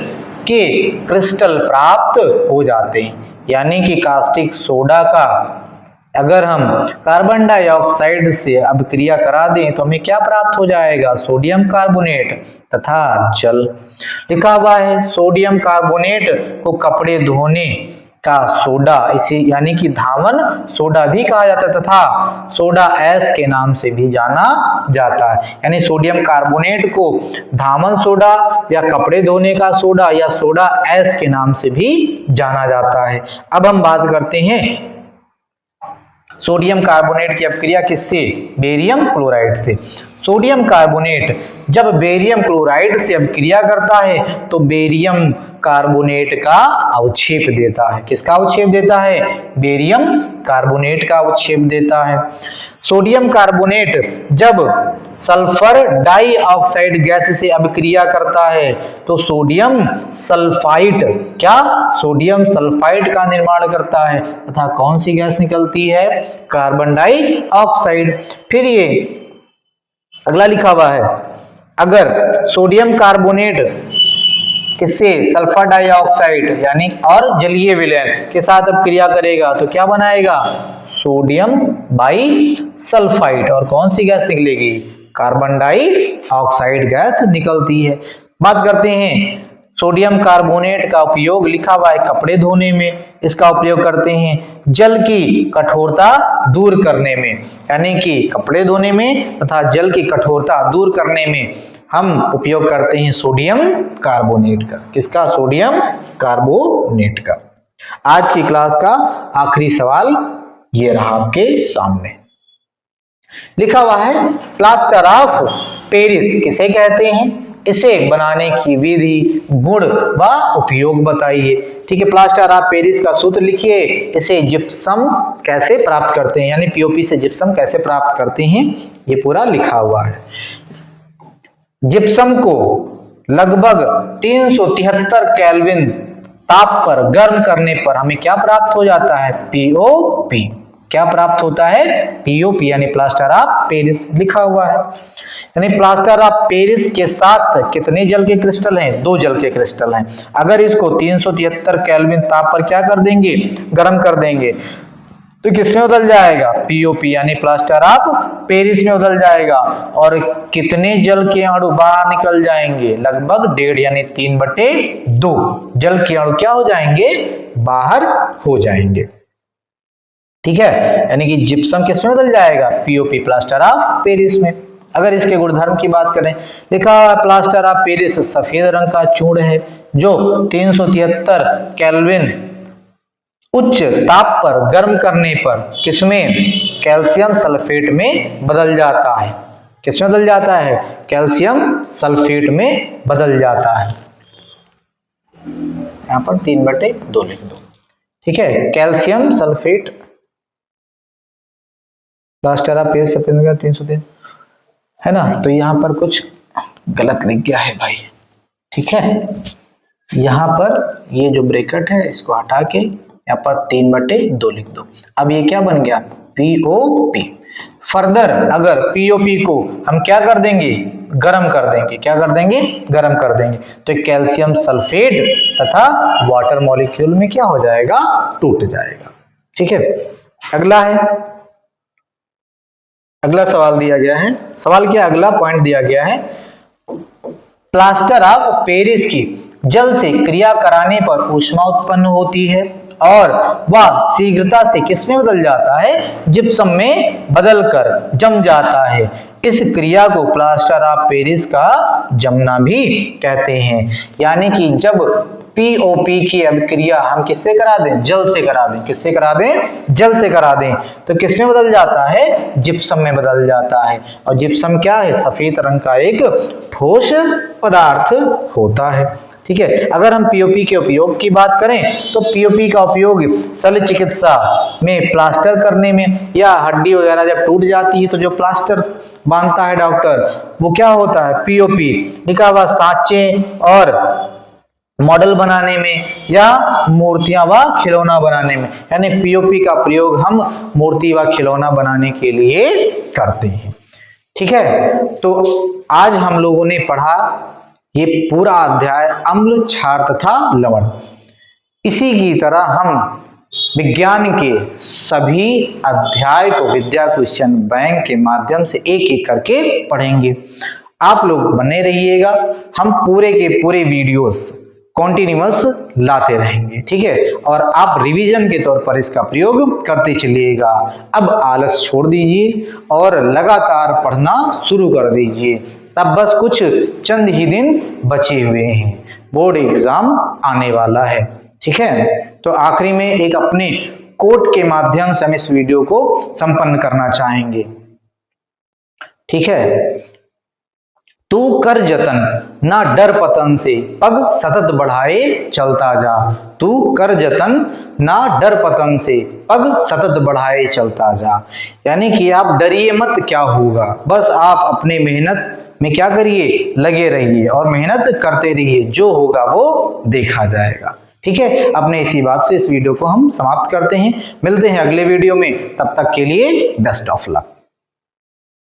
S1: के क्रिस्टल प्राप्त हो जाते हैं। यानी कि कास्टिक सोडा का अगर हम कार्बन डाइऑक्साइड से अभिक्रिया करा दें तो हमें क्या प्राप्त हो जाएगा सोडियम कार्बोनेट तथा जल। लिखा हुआ है सोडियम कार्बोनेट को कपड़े धोने का सोडा इसे यानी कि धावन सोडा भी कहा जाता है तथा सोडा ऐश के नाम से भी जाना जाता है। यानी सोडियम कार्बोनेट को धावन सोडा या कपड़े धोने का सोडा या सोडा ऐश के नाम से भी जाना जाता है। अब हम बात करते हैं सोडियम कार्बोनेट की अपक्रिया किससे बेरियम क्लोराइड से। सोडियम कार्बोनेट जब बेरियम क्लोराइड से अपक्रिया करता है तो बेरियम कार्बोनेट का अवक्षेप देता है। किसका अवक्षेप देता है बेरियम कार्बोनेट का अवक्षेप देता है। सोडियम कार्बोनेट जब सल्फर डाइऑक्साइड गैस से अभिक्रिया करता है तो सोडियम सल्फाइड क्या सोडियम सल्फाइड का निर्माण करता है तथा कौन सी गैस निकलती है कार्बन डाइऑक्साइड। फिर ये अगला लिखा हुआ है अगर सोडियम कार्बोनेट किससे सल्फर डाइऑक्साइड यानी और जलीय विलयन के साथ अपक्रिया करेगा तो क्या बनाएगा सोडियम बाई सल्फाइड और कौन सी गैस निकलेगी कार्बन डाइऑक्साइड गैस निकलती है। बात करते हैं सोडियम कार्बोनेट का उपयोग लिखा हुआ है कपड़े धोने में। इसका उपयोग करते हैं जल की कठोरता दूर करने में यानी कि कपड़े धोने में तथा जल की कठोरता दूर करने में हम उपयोग करते हैं सोडियम कार्बोनेट का। किसका सोडियम कार्बोनेट का। आज की क्लास का आखिरी सवाल ये रहा आपके सामने। लिखा हुआ है प्लास्टर ऑफ पेरिस किसे कहते हैं इसे बनाने की विधि गुण व उपयोग बताइए। ठीक है, प्लास्टर ऑफ पेरिस का सूत्र लिखिए। इसे जिप्सम कैसे प्राप्त करते हैं यानी पीओपी से जिप्सम कैसे प्राप्त करते हैं ये पूरा लिखा हुआ है। जिप्सम को लगभग 373 केल्विन ताप पर गर्म करने पर हमें क्या प्राप्त हो जाता है पीओपी। क्या प्राप्त होता है पीओपी यानी प्लास्टर ऑफ पेरिस लिखा हुआ है। यानी प्लास्टर ऑफ पेरिस के साथ कितने जल के क्रिस्टल हैं 2 जल के क्रिस्टल हैं। अगर इसको 373 केल्विन ताप पर क्या कर देंगे गर्म कर देंगे तो किसमें बदल जाएगा, पीओपी यानी प्लास्टर ऑफ पेरिस में बदल जाएगा। और कितने जल के अणु बाहर निकल जाएंगे, लगभग 1.5 यानी 3/2 जल के अणु क्या हो जाएंगे, बाहर हो जाएंगे। ठीक है, यानी कि जिप्सम किसमें बदल जाएगा, पीओपी प्लास्टर ऑफ पेरिस में। अगर इसके गुणधर्म की बात करें, लिखा हुआ है प्लास्टर ऑफ पेरिस सफेद रंग का चूर्ण है जो 373 केल्विन उच्च ताप पर गर्म करने पर किसमें, कैल्शियम सल्फेट में बदल जाता है। किसमें बदल जाता है, कैल्शियम सल्फेट में बदल जाता है। यहां पर 3/2 लिख दो। ठीक है, calcium sulphate plaster of Paris सफेद रंग का 303 है ना, तो यहां पर कुछ गलत लिख गया है भाई। ठीक है, यहां पर ये जो ब्रैकेट है इसको हटा के यहाँ पर 3/2 लिख दो। अब ये क्या बन गया, पीओपी। फर्दर अगर पीओपी को हम क्या कर देंगे, गर्म कर देंगे। क्या कर देंगे, गर्म कर देंगे, तो कैल्शियम सल्फेट तथा वाटर मॉलिक्यूल में क्या हो जाएगा, टूट जाएगा। ठीक है, अगला है, अगला सवाल दिया गया है, सवाल क्या, अगला पॉइंट दिया गया है, प्लास्टर ऑफ पेरिस की जल से क्रिया कराने पर ऊष्मा उत्पन्न होती है और वह शीघ्रता से किसमें बदल जाता है, जिप्सम में बदलकर जम जाता है। इस क्रिया को प्लास्टर ऑफ पेरिस का जमना भी कहते हैं। यानी कि जब पीओपी की अभिक्रिया हम किससे करा दें, जल से करा दें। किससे करा दें, जल से करा दें, तो किसमें बदल जाता है, जिप्सम में बदल जाता है। और जिप्सम क्या है, सफेद रंग का एक ठोस पदार्थ होता है। ठीक है, अगर हम पीओपी के उपयोग की बात करें तो पीओपी का उपयोग शल्य चिकित्सा में प्लास्टर करने में, या हड्डी वगैरह जब टूट जाती है तो जो प्लास्टर बांधता है डॉक्टर, वो क्या होता है, पीओपी। लिखा हुआ सांचे और मॉडल बनाने में या मूर्तियां व खिलौना बनाने में, यानी पीओपी का प्रयोग हम मूर्ति व खिलौना बनाने के लिए करते हैं। ठीक है, तो आज हम लोगों ने पढ़ा ये पूरा अध्याय अम्ल, क्षार तथा लवण। इसी की तरह हम विज्ञान के सभी अध्याय को विद्या क्वेश्चन बैंक के माध्यम से एक एक करके पढ़ेंगे। आप लोग बने रहिएगा, हम पूरे के पूरे वीडियोस कॉन्टिन्यूअस लाते रहेंगे। ठीक है, और आप रिवीजन के तौर पर इसका प्रयोग करते चलिएगा। अब आलस छोड़ दीजिए और लगातार पढ़ना शुरू कर दीजिए। तब बस कुछ चंद ही दिन बचे हुए हैं, बोर्ड एग्जाम आने वाला है। ठीक है, तो आखिरी में एक अपने कोट के माध्यम से हम इस वीडियो को संपन्न करना चाहेंगे। ठीक है, तू कर जतन ना डर पतन से, पग सतत बढ़ाए चलता जा। तू कर जतन ना डर पतन से, पग सतत बढ़ाए चलता जा। यानी कि आप डरिए मत, क्या होगा, बस आप अपने मेहनत में क्या करिए, लगे रहिए और मेहनत करते रहिए, जो होगा वो देखा जाएगा। ठीक है, अपने इसी बात से इस वीडियो को हम समाप्त करते हैं। मिलते हैं अगले वीडियो में, तब तक के लिए बेस्ट ऑफ लक।